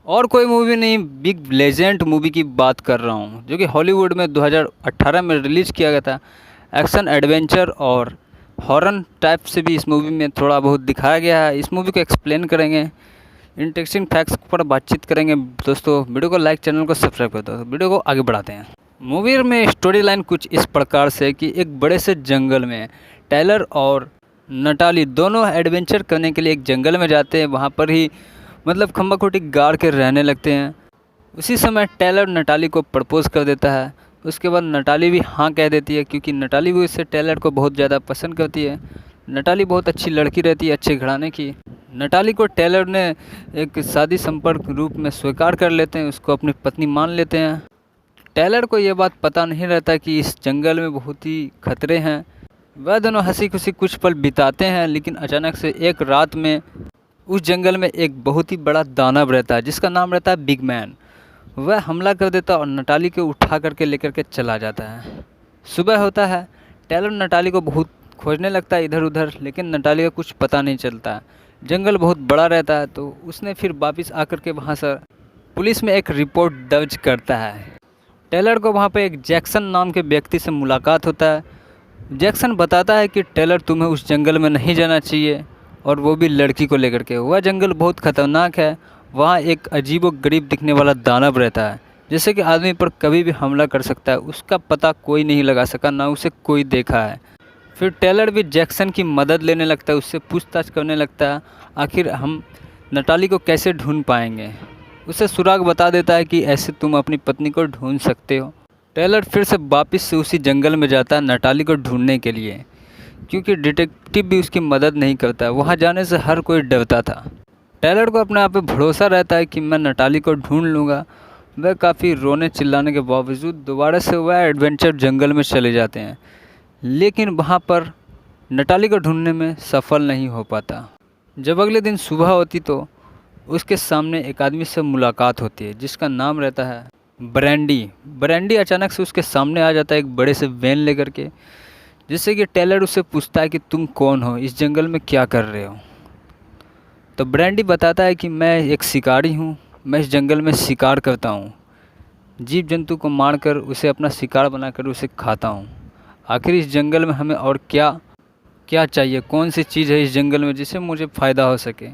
और कोई मूवी नहीं, बिग लेजेंड मूवी की बात कर रहा हूँ जो कि हॉलीवुड में 2018 में रिलीज़ किया गया था। एक्शन एडवेंचर और हॉरर टाइप से भी इस मूवी में थोड़ा बहुत दिखाया गया है। इस मूवी को एक्सप्लेन करेंगे, इंटरेस्टिंग फैक्ट्स पर बातचीत करेंगे। दोस्तों वीडियो को लाइक, चैनल को सब्सक्राइब कर दो। वीडियो को आगे बढ़ाते हैं। मूवी में स्टोरी लाइन कुछ इस प्रकार से कि एक बड़े से जंगल में टेलर और नटाली दोनों एडवेंचर करने के लिए एक जंगल में जाते हैं। वहाँ पर ही मतलब खम्बा खोटी गाड़ के रहने लगते हैं। उसी समय टेलर नटाली को प्रपोज़ कर देता है। उसके बाद नटाली भी हाँ कह देती है क्योंकि नटाली भी उससे टेलर को बहुत ज़्यादा पसंद करती है। नटाली बहुत अच्छी लड़की रहती है, अच्छे घराने की। नटाली को टेलर ने एक शादी संपर्क रूप में स्वीकार कर लेते हैं, उसको अपनी पत्नी मान लेते हैं। टेलर को ये बात पता नहीं रहता कि इस जंगल में बहुत ही खतरे हैं। वह दोनों हंसी खुशी कुछ पल बिताते हैं, लेकिन अचानक से एक रात में उस जंगल में एक बहुत ही बड़ा दानव रहता है जिसका नाम रहता है बिग मैन। वह हमला कर देता और नटाली को उठा करके लेकर के चला जाता है। सुबह होता है, टेलर नटाली को बहुत खोजने लगता है इधर उधर, लेकिन नटाली का कुछ पता नहीं चलता। जंगल बहुत बड़ा रहता है तो उसने फिर वापस आकर के वहाँ से पुलिस में एक रिपोर्ट दर्ज करता है। टेलर को वहाँ पे एक जैक्सन नाम के व्यक्ति से मुलाकात होता है। जैक्सन बताता है कि टेलर तुम्हें उस जंगल में नहीं जाना चाहिए, और वो भी लड़की को लेकर के। वह जंगल बहुत ख़तरनाक है। वहाँ एक अजीब व गरीब दिखने वाला दानव रहता है जैसे कि आदमी पर कभी भी हमला कर सकता है। उसका पता कोई नहीं लगा सका, ना उसे कोई देखा है। फिर टेलर भी जैक्सन की मदद लेने लगता है, उससे पूछताछ करने लगता है आखिर हम नटाली को कैसे ढूंढ पाएंगे। उसे सुराग बता देता है कि ऐसे तुम अपनी पत्नी को ढूंढ सकते हो। टेलर फिर से वापस से उसी जंगल में जाता है नटाली को ढूंढने के लिए, क्योंकि डिटेक्टिव भी उसकी मदद नहीं करता है। वहाँ जाने से हर कोई डरता था। टेलर को अपने आप पे भरोसा रहता है कि मैं नटाली को ढूंढ लूँगा। वह काफ़ी रोने चिल्लाने के बावजूद दोबारा से वह एडवेंचर जंगल में चले जाते हैं, लेकिन वहाँ पर नटाली को ढूंढने में सफल नहीं हो पाता। जब अगले दिन सुबह होती तो उसके सामने एक आदमी से मुलाकात होती है जिसका नाम रहता है ब्रैंडी। ब्रैंडी अचानक से उसके सामने आ जाता है एक बड़े से वैन लेकर के, जिससे कि टेलर उससे पूछता है कि तुम कौन हो, इस जंगल में क्या कर रहे हो। तो ब्रैंडी बताता है कि मैं एक शिकारी हूँ, मैं इस जंगल में शिकार करता हूँ, जीव जंतु को मारकर उसे अपना शिकार बनाकर उसे खाता हूँ। आखिर इस जंगल में हमें और क्या क्या चाहिए, कौन सी चीज़ है इस जंगल में जिससे मुझे फ़ायदा हो सके।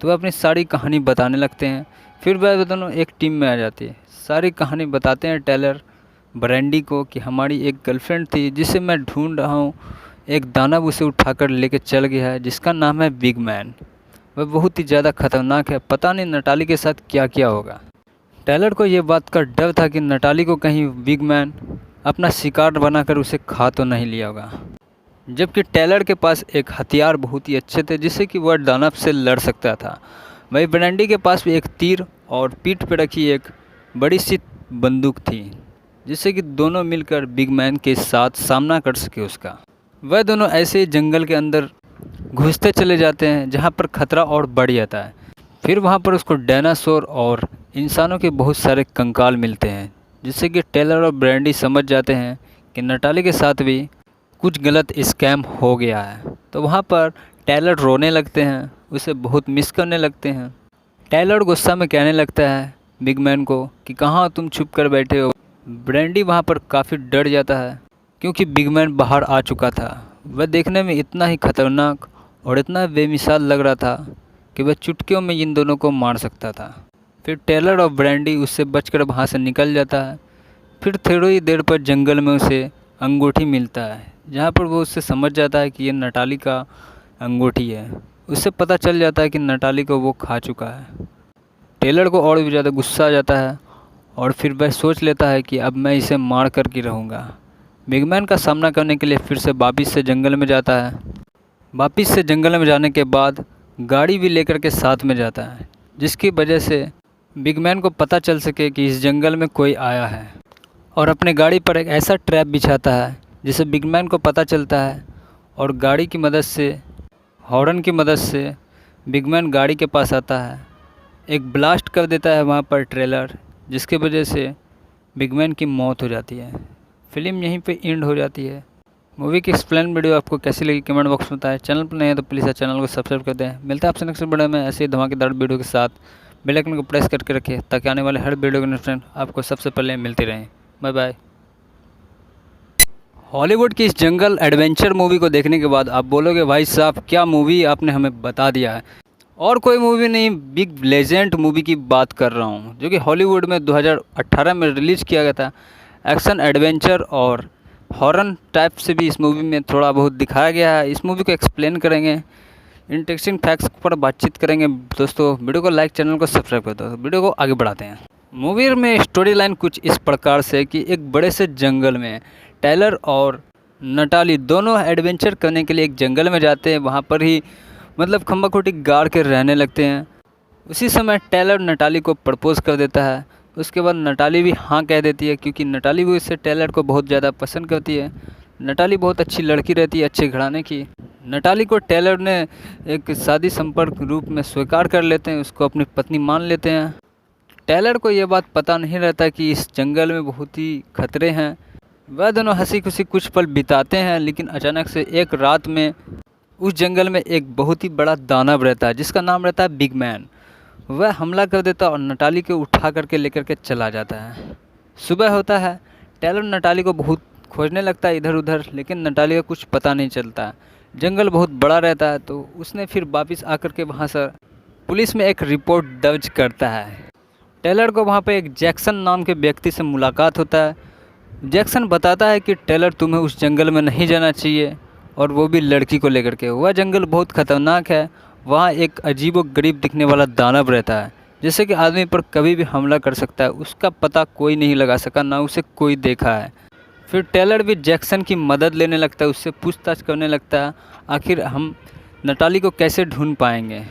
तो वह अपनी सारी कहानी बताने लगते हैं। फिर वह दोनों एक टीम में आ जाती है। सारी कहानी बताते हैं टेलर ब्रैंडी को कि हमारी एक गर्लफ्रेंड थी जिसे मैं ढूंढ रहा हूँ, एक दानव उसे उठाकर लेके चल गया है जिसका नाम है बिग मैन। वह बहुत ही ज़्यादा खतरनाक है, पता नहीं नटाली के साथ क्या क्या होगा। टेलर को ये बात का डर था कि नटाली को कहीं बिग मैन अपना शिकार बनाकर उसे खा तो नहीं लिया होगा। जबकि टेलर के पास एक हथियार बहुत ही अच्छे थे जिससे कि वह दानव से लड़ सकता था। वहीं ब्रैंडी के पास भी एक तीर और पीठ पर रखी एक बड़ी सी बंदूक थी जिससे कि दोनों मिलकर बिग मैन के साथ सामना कर सके उसका। वह दोनों ऐसे ही जंगल के अंदर घुसते चले जाते हैं जहाँ पर खतरा और बढ़ जाता है। फिर वहाँ पर उसको डायनासोर और इंसानों के बहुत सारे कंकाल मिलते हैं जिससे कि टेलर और ब्रैंडी समझ जाते हैं कि नटाली के साथ भी कुछ गलत स्कैम हो गया है। तो वहाँ पर टेलर रोने लगते हैं, उसे बहुत मिस करने लगते हैं। टेलर गुस्सा में कहने लगता है बिग मैन को कि कहाँ तुम छुप कर बैठे हो। ब्रैंडी वहाँ पर काफ़ी डर जाता है क्योंकि बिग मैन बाहर आ चुका था। वह देखने में इतना ही खतरनाक और इतना बेमिसाल लग रहा था कि वह चुटकियों में इन दोनों को मार सकता था। फिर टेलर और ब्रैंडी उससे बचकर वहाँ से निकल जाता है। फिर थोड़ी ही देर पर जंगल में उसे अंगूठी मिलता है जहाँ पर वो उससे समझ जाता है कि ये नटाली का अंगूठी है। उससे पता चल जाता है कि नटाली को वो खा चुका है। टेलर को और भी ज़्यादा गुस्सा आ जाता है और फिर वह सोच लेता है कि अब मैं इसे मार कर के रहूँगा। बिग मैन का सामना करने के लिए फिर से वापिस से जंगल में जाता है। वापिस से जंगल में जाने के बाद गाड़ी भी लेकर के साथ में जाता है जिसकी वजह से बिग मैन को पता चल सके कि इस जंगल में कोई आया है, और अपने गाड़ी पर एक ऐसा ट्रैप बिछाता है जिसे बिग मैन को पता चलता है। और गाड़ी की मदद से, हॉर्न की मदद से बिग मैन गाड़ी के पास आता है, एक ब्लास्ट कर देता है वहाँ पर ट्रेलर, जिसके वजह से बिग मैन की मौत हो जाती है। फिल्म यहीं पे एंड हो जाती है। मूवी की एक्सप्लेन वीडियो आपको कैसी लगी कमेंट बॉक्स में बताएं। चैनल पर नहीं है तो प्लीज़ चैनल को सब्सक्राइब कर दें। मिलता है आपसे नेक्स्ट वीडियो में ऐसे ही धमाकेदार वीडियो के साथ। बेल आइकन को प्रेस करके रखें ताकि आने वाले हर वीडियो के नोटिफिकेशन आपको सबसे पहले मिलती रहें। Bye bye. हॉलीवुड की इस जंगल एडवेंचर मूवी को देखने के बाद आप बोलोगे भाई साहब क्या मूवी आपने हमें बता दिया है। और कोई मूवी नहीं, बिग लेजेंड मूवी की बात कर रहा हूँ जो कि हॉलीवुड में 2018 में रिलीज़ किया गया था। एक्शन एडवेंचर और हॉरर टाइप से भी इस मूवी में थोड़ा बहुत दिखाया गया है। इस मूवी को एक्सप्लेन करेंगे, इंटरेस्टिंग फैक्ट्स पर बातचीत करेंगे। दोस्तों वीडियो को लाइक, चैनल को सब्सक्राइब कर दो। वीडियो को आगे बढ़ाते हैं। मूवी में स्टोरी लाइन कुछ इस प्रकार से कि एक बड़े से जंगल में टेलर और नटाली दोनों एडवेंचर करने के लिए एक जंगल में जाते हैं। वहाँ पर ही मतलब खम्बा खोटी गाड़ के रहने लगते हैं। उसी समय टेलर नटाली को प्रपोज़ कर देता है। उसके बाद नटाली भी हाँ कह देती है क्योंकि नटाली भी उससे टेलर को बहुत ज़्यादा पसंद करती है। नटाली बहुत अच्छी लड़की रहती है, अच्छे घराने की। नटाली को टेलर ने एक शादी संपर्क रूप में स्वीकार कर लेते हैं, उसको अपनी पत्नी मान लेते हैं। टेलर को ये बात पता नहीं रहता कि इस जंगल में बहुत ही खतरे हैं। वह दोनों हंसी खुशी कुछ पल बिताते हैं, लेकिन अचानक से एक रात में उस जंगल में एक बहुत ही बड़ा दानव रहता है जिसका नाम रहता है बिग मैन। वह हमला कर देता है और नटाली को उठा करके लेकर के चला जाता है। सुबह होता है, टेलर नटाली को बहुत खोजने लगता है इधर उधर, लेकिन नटाली का कुछ पता नहीं चलता। जंगल बहुत बड़ा रहता है तो उसने फिर वापस आकर के वहाँ से पुलिस में एक रिपोर्ट दर्ज करता है। टेलर को वहाँ पे एक जैक्सन नाम के व्यक्ति से मुलाकात होता है। जैक्सन बताता है कि टेलर तुम्हें उस जंगल में नहीं जाना चाहिए, और वो भी लड़की को लेकर के। वह जंगल बहुत ख़तरनाक है, वहाँ एक अजीब व गरीब दिखने वाला दानव रहता है जिससे कि आदमी पर कभी भी हमला कर सकता है। उसका पता कोई नहीं लगा सका, ना उसे कोई देखा है। फिर टेलर भी जैक्सन की मदद लेने लगता है, उससे पूछताछ करने लगता है आखिर हम नटाली को कैसे ढूंढ पाएंगे।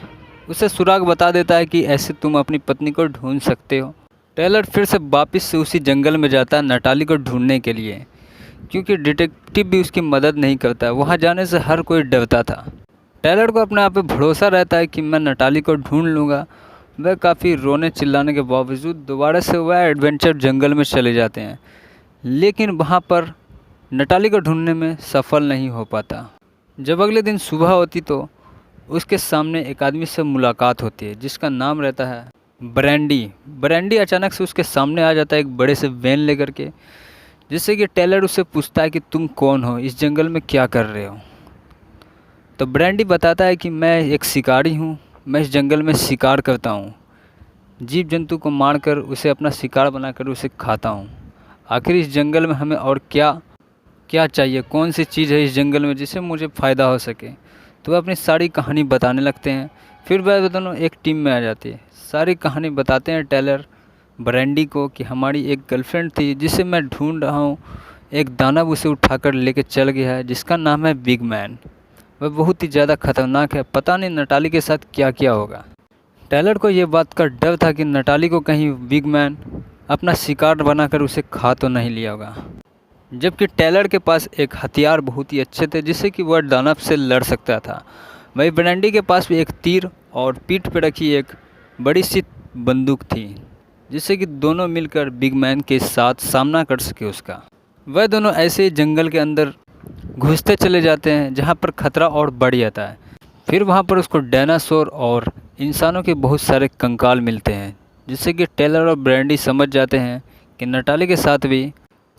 उसे सुराग बता देता है कि ऐसे तुम अपनी पत्नी को ढूंढ सकते हो। टेलर फिर से वापस से उसी जंगल में जाता है नटाली को ढूंढने के लिए, क्योंकि डिटेक्टिव भी उसकी मदद नहीं करता। वहाँ जाने से हर कोई डरता था। टेलर को अपने आप पे भरोसा रहता है कि मैं नटाली को ढूंढ लूँगा। वह काफ़ी रोने चिल्लाने के बावजूद दोबारा से वह एडवेंचर जंगल में चले जाते हैं, लेकिन वहाँ पर नटाली को ढूंढने में सफल नहीं हो पाता। जब अगले दिन सुबह होती तो उसके सामने एक आदमी से मुलाकात होती है जिसका नाम रहता है ब्रैंडी। ब्रैंडी अचानक से उसके सामने आ जाता है एक बड़े से वैन लेकर के, जिससे कि टेलर उससे पूछता है कि तुम कौन हो, इस जंगल में क्या कर रहे हो। तो ब्रैंडी बताता है कि मैं एक शिकारी हूँ, मैं इस जंगल में शिकार करता हूँ, जीव जंतु को मारकर उसे अपना शिकार बनाकर उसे खाता हूँ। आखिर इस जंगल में हमें और क्या क्या चाहिए, कौन सी चीज़ है इस जंगल में जिससे मुझे फ़ायदा हो सके। तो वह अपनी सारी कहानी बताने लगते हैं। फिर वह दोनों एक टीम में आ जाती है। सारी कहानी बताते हैं टेलर ब्रैंडी को कि हमारी एक गर्लफ्रेंड थी जिसे मैं ढूंढ रहा हूँ। एक दानव उसे उठाकर लेके चल गया है जिसका नाम है बिग मैन। वह बहुत ही ज़्यादा खतरनाक है, पता नहीं नटाली के साथ क्या क्या होगा। टेलर को ये बात का डर था कि नटाली को कहीं बिग मैन अपना शिकार बनाकर उसे खा तो नहीं लिया होगा। जबकि टेलर के पास एक हथियार बहुत ही अच्छे थे जिससे कि वह दानव से लड़ सकता था। वहीं ब्रैंडी के पास भी एक तीर और पीठ पर रखी एक बड़ी सी बंदूक थी जिससे कि दोनों मिलकर बिग मैन के साथ सामना कर सके उसका। वह दोनों ऐसे ही जंगल के अंदर घुसते चले जाते हैं जहाँ पर खतरा और बढ़ जाता है। फिर वहाँ पर उसको डायनासोर और इंसानों के बहुत सारे कंकाल मिलते हैं जिससे कि टेलर और ब्रैंडी समझ जाते हैं कि नटाली के साथ भी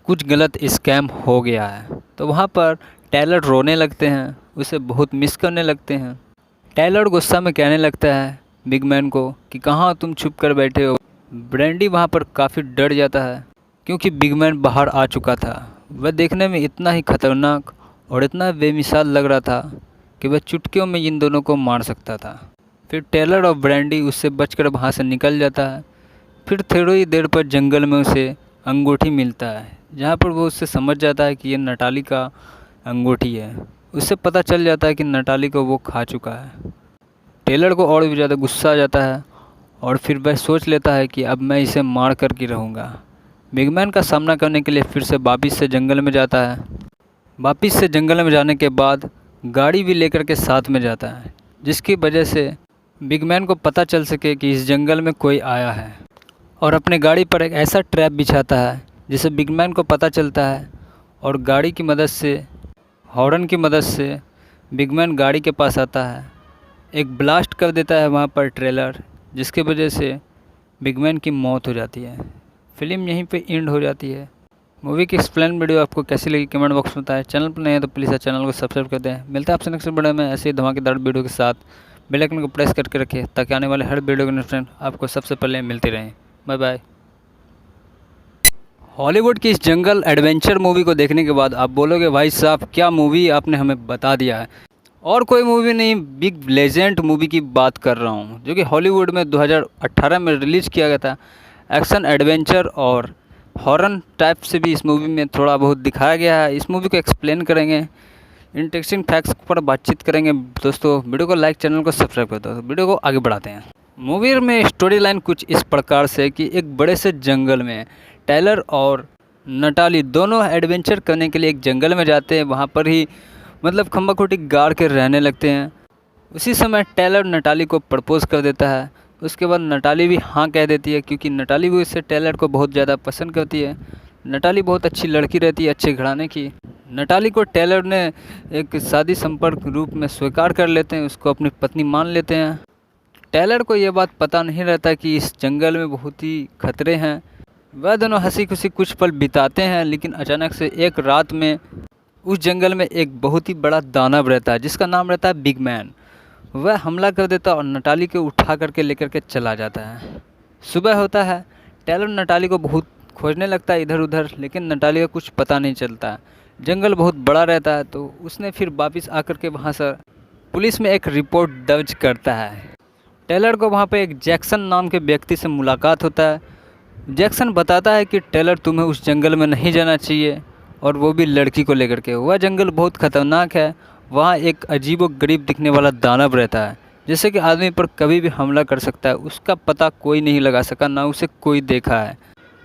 कुछ गलत स्कैम हो गया है। तो वहाँ पर टेलर रोने लगते हैं, उसे बहुत मिस करने लगते हैं। टेलर गुस्सा में कहने लगता है बिग मैन को कि कहाँ तुम छुप कर बैठे हो। ब्रैंडी वहाँ पर काफ़ी डर जाता है क्योंकि बिग मैन बाहर आ चुका था। वह देखने में इतना ही खतरनाक और इतना बेमिसाल लग रहा था कि वह चुटकियों में इन दोनों को मार सकता था। फिर टेलर और ब्रैंडी उससे बचकर वहाँ से निकल जाता है। फिर थोड़ी देर पर जंगल में उसे अंगूठी मिलता है जहाँ पर वो उससे समझ जाता है कि ये नटाली का अंगूठी है। उससे पता चल जाता है कि नटाली को वो खा चुका है। टेलर को और भी ज़्यादा गुस्सा आ जाता है और फिर वह सोच लेता है कि अब मैं इसे मार कर के रहूँगा। बिग मैन का सामना करने के लिए फिर से वापिस से जंगल में जाता है। वापिस से जंगल में जाने के बाद गाड़ी भी लेकर के साथ में जाता है जिसकी वजह से बिग मैन को पता चल सके कि इस जंगल में कोई आया है, और अपने गाड़ी पर एक ऐसा ट्रैप बिछाता है जिसे बिग मैन को पता चलता है। और गाड़ी की मदद से, हॉर्न की मदद से बिग मैन गाड़ी के पास आता है। एक ब्लास्ट कर देता है वहाँ पर ट्रेलर जिसकी वजह से बिग मैन की मौत हो जाती है। फिल्म यहीं पे एंड हो जाती है। मूवी की एक्सप्लेन वीडियो आपको कैसी लगी कमेंट बॉक्स में बताएं। चैनल पर नए हैं तो प्लीज़ चैनल को सब्सक्राइब कर दें। मिलता है आपसे नेक्स्ट वीडियो में ऐसे ही धमाकेदार वीडियो के साथ। बेल आइकन को प्रेस करके रखें ताकि आने वाले हर वीडियो के नोटिफिकेशन आपको सबसे पहले मिलती रहें। Bye bye. हॉलीवुड की इस जंगल एडवेंचर मूवी को देखने के बाद आप बोलोगे भाई साहब क्या मूवी आपने हमें बता दिया है। और कोई मूवी नहीं, बिग लेजेंड मूवी की बात कर रहा हूँ जो कि हॉलीवुड में 2018 में रिलीज़ किया गया था। एक्शन एडवेंचर और हॉरर टाइप से भी इस मूवी में थोड़ा बहुत दिखाया गया है। इस मूवी को एक्सप्लेन करेंगे, इंटरेस्टिंग फैक्ट्स पर बातचीत करेंगे। दोस्तों वीडियो को लाइक, चैनल को सब्सक्राइब कर दो। तो वीडियो को आगे बढ़ाते हैं। मूवी में स्टोरी लाइन कुछ इस प्रकार से कि एक बड़े से जंगल में टेलर और नटाली दोनों एडवेंचर करने के लिए एक जंगल में जाते हैं। वहाँ पर ही मतलब खम्बा खोटी गाड़ के रहने लगते हैं। उसी समय टेलर नटाली को प्रपोज़ कर देता है। उसके बाद नटाली भी हाँ कह देती है क्योंकि नटाली भी उससे टेलर को बहुत ज़्यादा पसंद करती है। नटाली बहुत अच्छी लड़की रहती है, अच्छे घराने की। नटाली को टेलर ने एक शादी संपर्क रूप में स्वीकार कर लेते हैं, उसको अपनी पत्नी मान लेते हैं। टेलर को ये बात पता नहीं रहता कि इस जंगल में बहुत ही खतरे हैं। वह दोनों हंसी खुशी कुछ पल बिताते हैं, लेकिन अचानक से एक रात में उस जंगल में एक बहुत ही बड़ा दानव रहता है जिसका नाम रहता है बिग मैन। वह हमला कर देता और नटाली को उठा करके लेकर के चला जाता है। सुबह होता है, टेलर नटाली को बहुत खोजने लगता है इधर उधर, लेकिन नटाली का कुछ पता नहीं चलता। जंगल बहुत बड़ा रहता है तो उसने फिर वापस आकर के वहाँ से पुलिस में एक रिपोर्ट दर्ज करता है। टेलर को वहाँ पे एक जैक्सन नाम के व्यक्ति से मुलाकात होता है। जैक्सन बताता है कि टेलर तुम्हें उस जंगल में नहीं जाना चाहिए, और वो भी लड़की को लेकर के। वह जंगल बहुत ख़तरनाक है। वहाँ एक अजीब व गरीब दिखने वाला दानव रहता है जैसे कि आदमी पर कभी भी हमला कर सकता है। उसका पता कोई नहीं लगा सका, ना उसे कोई देखा है।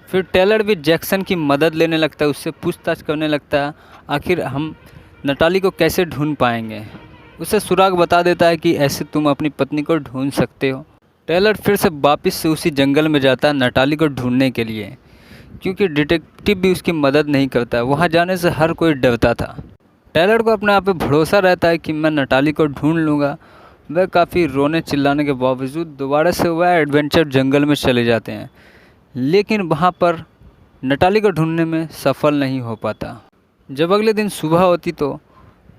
फिर टेलर भी जैक्सन की मदद लेने लगता है, उससे पूछताछ करने लगता है आखिर हम नटाली को कैसे ढूंढ पाएंगे। उसे सुराग बता देता है कि ऐसे तुम अपनी पत्नी को ढूंढ सकते हो। टेलर फिर से वापस से उसी जंगल में जाता है नटाली को ढूंढने के लिए, क्योंकि डिटेक्टिव भी उसकी मदद नहीं करता है। वहाँ जाने से हर कोई डरता था। टेलर को अपने आप पे भरोसा रहता है कि मैं नटाली को ढूंढ लूँगा। वह काफ़ी रोने चिल्लाने के बावजूद दोबारा से वह एडवेंचर जंगल में चले जाते हैं, लेकिन वहाँ पर नटाली को ढूंढने में सफल नहीं हो पाता। जब अगले दिन सुबह होती तो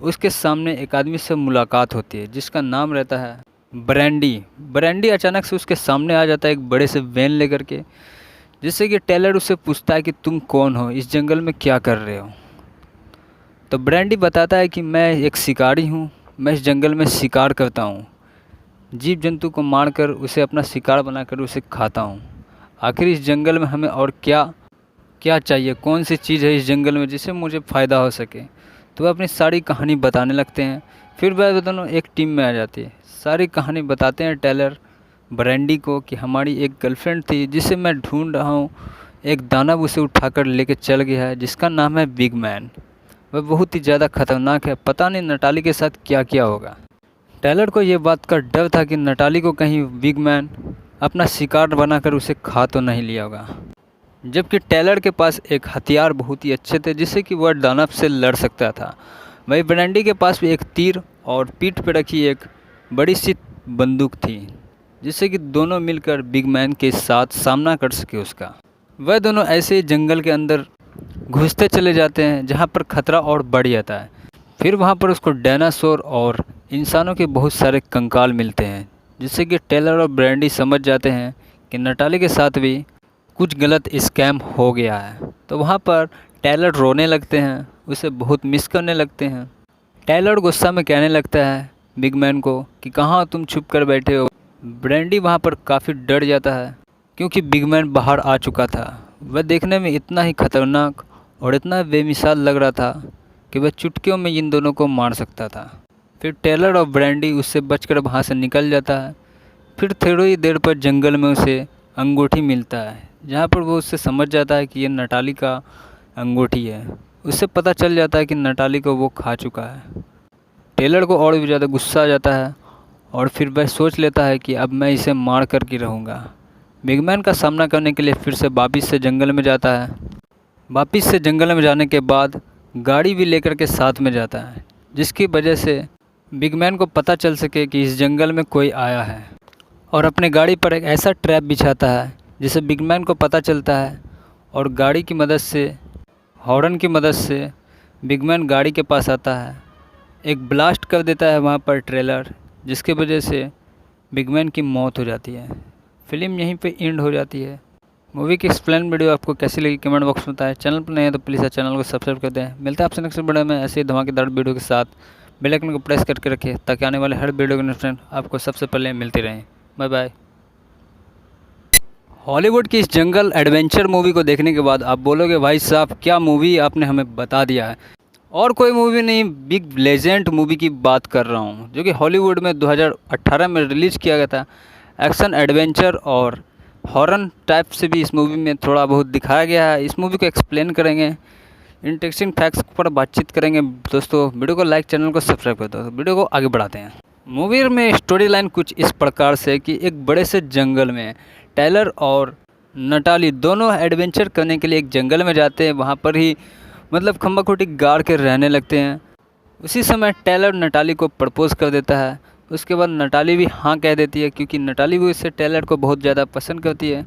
उसके सामने एक आदमी से मुलाकात होती है जिसका नाम रहता है ब्रैंडी। ब्रैंडी अचानक से उसके सामने आ जाता है एक बड़े से वैन लेकर के, जिससे कि टेलर उससे पूछता है कि तुम कौन हो, इस जंगल में क्या कर रहे हो। तो ब्रैंडी बताता है कि मैं एक शिकारी हूँ, मैं इस जंगल में शिकार करता हूँ, जीव जंतु को मारकर उसे अपना शिकार बनाकर उसे खाता हूँ। आखिर इस जंगल में हमें और क्या क्या चाहिए, कौन सी चीज़ है इस जंगल में जिससे मुझे फ़ायदा हो सके। तो वह अपनी सारी कहानी बताने लगते हैं। फिर वह दोनों एक टीम में आ जाती है। सारी कहानी बताते हैं टेलर ब्रैंडी को कि हमारी एक गर्लफ्रेंड थी जिसे मैं ढूंढ रहा हूँ। एक दानव उसे उठाकर लेके चल गया है जिसका नाम है बिग मैन। वह बहुत ही ज़्यादा खतरनाक है, पता नहीं नटाली के साथ क्या क्या होगा। टेलर को ये बात का डर था कि नटाली को कहीं बिग मैन अपना शिकार बनाकर उसे खा तो नहीं लिया होगा। जबकि टेलर के पास एक हथियार बहुत ही अच्छे थे जिससे कि वह दानव से लड़ सकता था। वहीं ब्रैंडी के पास भी एक तीर और पीठ पर रखी एक बड़ी सी बंदूक थी जिससे कि दोनों मिलकर बिग मैन के साथ सामना कर सके उसका। वह दोनों ऐसे ही जंगल के अंदर घुसते चले जाते हैं जहाँ पर खतरा और बढ़ जाता है। फिर वहाँ पर उसको डायनासोर और इंसानों के बहुत सारे कंकाल मिलते हैं जिससे कि टेलर और ब्रैंडी समझ जाते हैं कि नटाली के साथ भी कुछ गलत स्कैम हो गया है। तो वहाँ पर टेलर रोने लगते हैं, उसे बहुत मिस करने लगते हैं। टेलर गुस्सा में कहने लगता है बिग मैन को कि कहाँ तुम छुप कर बैठे हो। ब्रैंडी वहाँ पर काफ़ी डर जाता है क्योंकि बिग मैन बाहर आ चुका था। वह देखने में इतना ही खतरनाक और इतना बेमिसाल लग रहा था कि वह चुटकियों में इन दोनों को मार सकता था। फिर टेलर और ब्रैंडी उससे बचकर वहाँ से निकल जाता है। फिर थोड़ी ही देर पर जंगल में उसे अंगूठी मिलता है जहाँ पर वो उससे समझ जाता है कि ये नटाली का अंगूठी है। उससे पता चल जाता है कि नटाली को वो खा चुका है। टेलर को और भी ज़्यादा गुस्सा आ जाता है और फिर वह सोच लेता है कि अब मैं इसे मार कर के रहूँगा। बिग मैन का सामना करने के लिए फिर से वापिस से जंगल में जाता है। वापिस से जंगल में जाने के बाद गाड़ी भी लेकर के साथ में जाता है जिसकी वजह से बिग मैन को पता चल सके कि इस जंगल में कोई आया है, और अपने गाड़ी पर एक ऐसा ट्रैप बिछाता है जिसे बिग मैन को पता चलता है। और गाड़ी की मदद से, हॉर्न की मदद से बिग मैन गाड़ी के पास आता है। एक ब्लास्ट कर देता है वहाँ पर ट्रेलर जिसके वजह से बिग मैन की मौत हो जाती है। फिल्म यहीं पे एंड हो जाती है। मूवी की एक्सप्लेन वीडियो आपको कैसी लगी कमेंट बॉक्स में बताएं। चैनल पर नए हैं तो प्लीज़ चैनल को सब्सक्राइब कर दें। मिलता है आपसे नेक्स्ट वीडियो में ऐसे ही धमाकेदार वीडियो के साथ। बेल आइकन को प्रेस करके रखें ताकि आने वाले हर वीडियो के नोटिफिकेशन आपको सबसे पहले मिलती रहें। Bye bye. हॉलीवुड की इस जंगल एडवेंचर मूवी को देखने के बाद आप बोलोगे भाई साहब क्या मूवी आपने हमें बता दिया है। और कोई मूवी नहीं, बिग लेजेंड मूवी की बात कर रहा हूँ जो कि हॉलीवुड में 2018 में रिलीज़ किया गया था। एक्शन एडवेंचर और हॉरर टाइप से भी इस मूवी में थोड़ा बहुत दिखाया गया है। इस मूवी को एक्सप्लेन करेंगे, इंटरेस्टिंग फैक्ट्स पर बातचीत करेंगे। दोस्तों वीडियो को लाइक, चैनल को सब्सक्राइब कर दो। वीडियो को आगे बढ़ाते हैं। मूवी में स्टोरी लाइन कुछ इस प्रकार से कि एक बड़े से जंगल में टेलर और नटाली दोनों एडवेंचर करने के लिए एक जंगल में जाते हैं। वहाँ पर ही मतलब खम्बा खोटी गाड़ के रहने लगते हैं। उसी समय टेलर नटाली को प्रपोज़ कर देता है। उसके बाद नटाली भी हाँ कह देती है क्योंकि नटाली भी उससे टेलर को बहुत ज़्यादा पसंद करती है।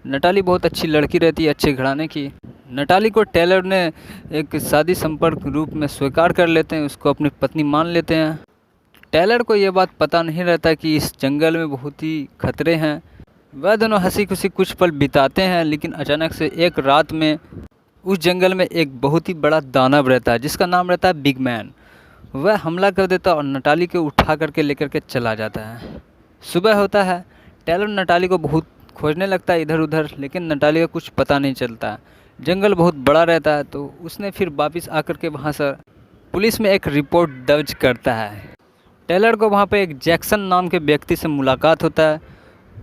नटाली बहुत अच्छी लड़की रहती है, अच्छे घराने की। नटाली को टेलर ने एक शादी संपर्क रूप में स्वीकार कर लेते हैं, उसको अपनी पत्नी मान लेते हैं। टेलर को ये बात पता नहीं रहता कि इस जंगल में बहुत ही खतरे हैं। वह दोनों हंसी खुशी कुछ पल बिताते हैं, लेकिन अचानक से एक रात में उस जंगल में एक बहुत ही बड़ा दानव रहता है जिसका नाम रहता है बिग मैन। वह हमला कर देता और नटाली को उठा करके लेकर के चला जाता है। सुबह होता है, टेलर नटाली को बहुत खोजने लगता है इधर उधर, लेकिन नटाली का कुछ पता नहीं चलता। जंगल बहुत बड़ा रहता है तो उसने फिर वापस आकर के वहाँ से पुलिस में एक रिपोर्ट दर्ज करता है। टेलर को वहाँ पे एक जैक्सन नाम के व्यक्ति से मुलाकात होता है।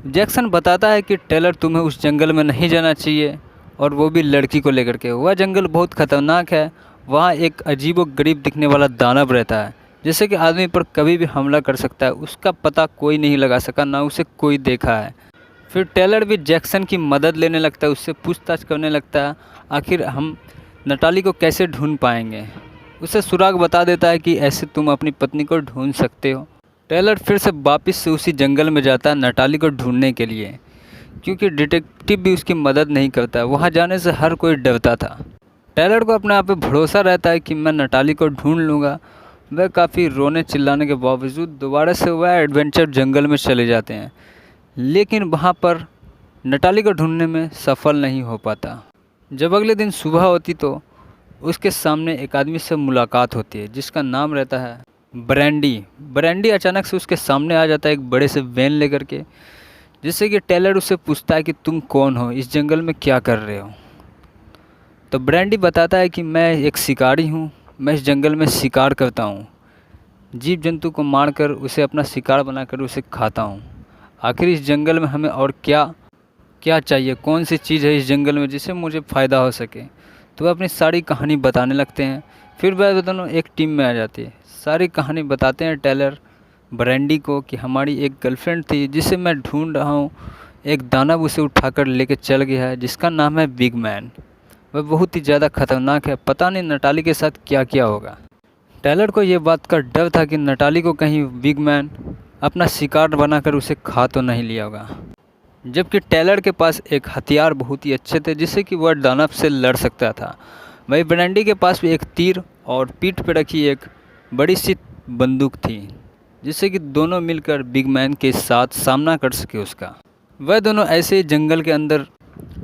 जैक्सन बताता है कि टेलर तुम्हें उस जंगल में नहीं जाना चाहिए, और वो भी लड़की को लेकर के। वह जंगल बहुत ख़तरनाक है, वहाँ एक अजीब व गरीब दिखने वाला दानव रहता है जैसे कि आदमी पर कभी भी हमला कर सकता है। उसका पता कोई नहीं लगा सका, ना उसे कोई देखा है। फिर टेलर भी जैक्सन की मदद लेने लगता है, उससे पूछताछ करने लगता है आखिर हम नटाली को कैसे ढूंढ पाएंगे। उसे सुराग बता देता है कि ऐसे तुम अपनी पत्नी को ढूंढ सकते हो। टेलर फिर से वापस से उसी जंगल में जाता है नटाली को ढूंढने के लिए, क्योंकि डिटेक्टिव भी उसकी मदद नहीं करता। वहाँ जाने से हर कोई डरता था। टेलर को अपने आप पे भरोसा रहता है कि मैं नटाली को ढूंढ लूँगा। वह काफ़ी रोने चिल्लाने के बावजूद दोबारा से वह एडवेंचर जंगल में चले जाते हैं, लेकिन वहाँ पर नटाली को ढूंढने में सफल नहीं हो पाता। जब अगले दिन सुबह होती तो उसके सामने एक आदमी से मुलाकात होती है जिसका नाम रहता है ब्रैंडी। ब्रैंडी अचानक से उसके सामने आ जाता है एक बड़े से वैन लेकर के, जिससे कि टेलर उससे पूछता है कि तुम कौन हो, इस जंगल में क्या कर रहे हो। तो ब्रैंडी बताता है कि मैं एक शिकारी हूँ, मैं इस जंगल में शिकार करता हूँ, जीव जंतु को मारकर उसे अपना शिकार बनाकर उसे खाता हूँ। आखिर इस जंगल में हमें और क्या क्या चाहिए, कौन सी चीज़ है इस जंगल में जिससे मुझे फ़ायदा हो सके। तो वह अपनी सारी कहानी बताने लगते हैं। फिर वह दोनों एक टीम में आ जाती है। सारी कहानी बताते हैं टेलर ब्रैंडी को कि हमारी एक गर्लफ्रेंड थी जिसे मैं ढूंढ रहा हूँ, एक दानव उसे उठाकर लेके चल गया है जिसका नाम है बिग मैन। वह बहुत ही ज़्यादा खतरनाक है, पता नहीं नटाली के साथ क्या क्या होगा। टेलर को ये बात का डर था कि नटाली को कहीं बिग मैन अपना शिकार बनाकर उसे खा तो नहीं लिया होगा, जबकि टेलर के पास एक हथियार बहुत ही अच्छे थे जिससे कि वह दानव से लड़ सकता था। वही ब्रैंडी के पास भी एक तीर और पीठ पर रखी एक बड़ी सी बंदूक थी जिससे कि दोनों मिलकर बिग मैन के साथ सामना कर सके उसका। वह दोनों ऐसे ही जंगल के अंदर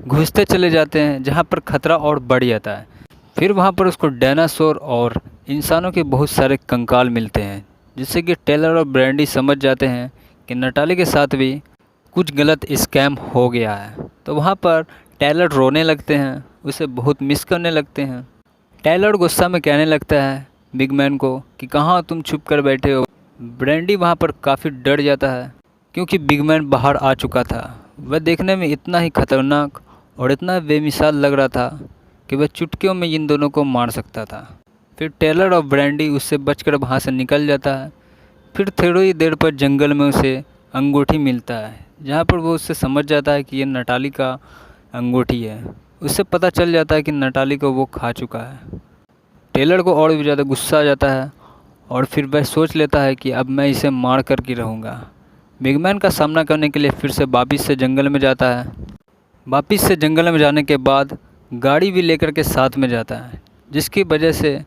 घुसते चले जाते हैं जहाँ पर खतरा और बढ़ जाता है। फिर वहाँ पर उसको डायनासोर और इंसानों के बहुत सारे कंकाल मिलते हैं जिससे कि टेलर और ब्रैंडी समझ जाते हैं कि नटाली के साथ भी कुछ गलत स्कैम हो गया है। तो वहाँ पर टेलर रोने लगते हैं, उसे बहुत मिस करने लगते हैं। टेलर गुस्सा में कहने लगता है बिग मैन को कि कहाँ तुम छुप कर बैठे हो। ब्रैंडी वहाँ पर काफ़ी डर जाता है क्योंकि बिग मैन बाहर आ चुका था। वह देखने में इतना ही खतरनाक और इतना बेमिसाल लग रहा था कि वह चुटकियों में इन दोनों को मार सकता था। फिर टेलर और ब्रैंडी उससे बचकर वहाँ से निकल जाता है। फिर थोड़ी ही देर पर जंगल में उसे अंगूठी मिलता है जहाँ पर वो उससे समझ जाता है कि ये नटाली का अंगूठी है। उससे पता चल जाता है कि नटाली को वो खा चुका है। टेलर को और भी ज़्यादा गुस्सा आ जाता है और फिर वह सोच लेता है कि अब मैं इसे मार कर के रहूँगा। बिगमैन का सामना करने के लिए फिर से वापिस से जंगल में जाता है। वापिस से जंगल में जाने के बाद गाड़ी भी लेकर के साथ में जाता है जिसकी वजह से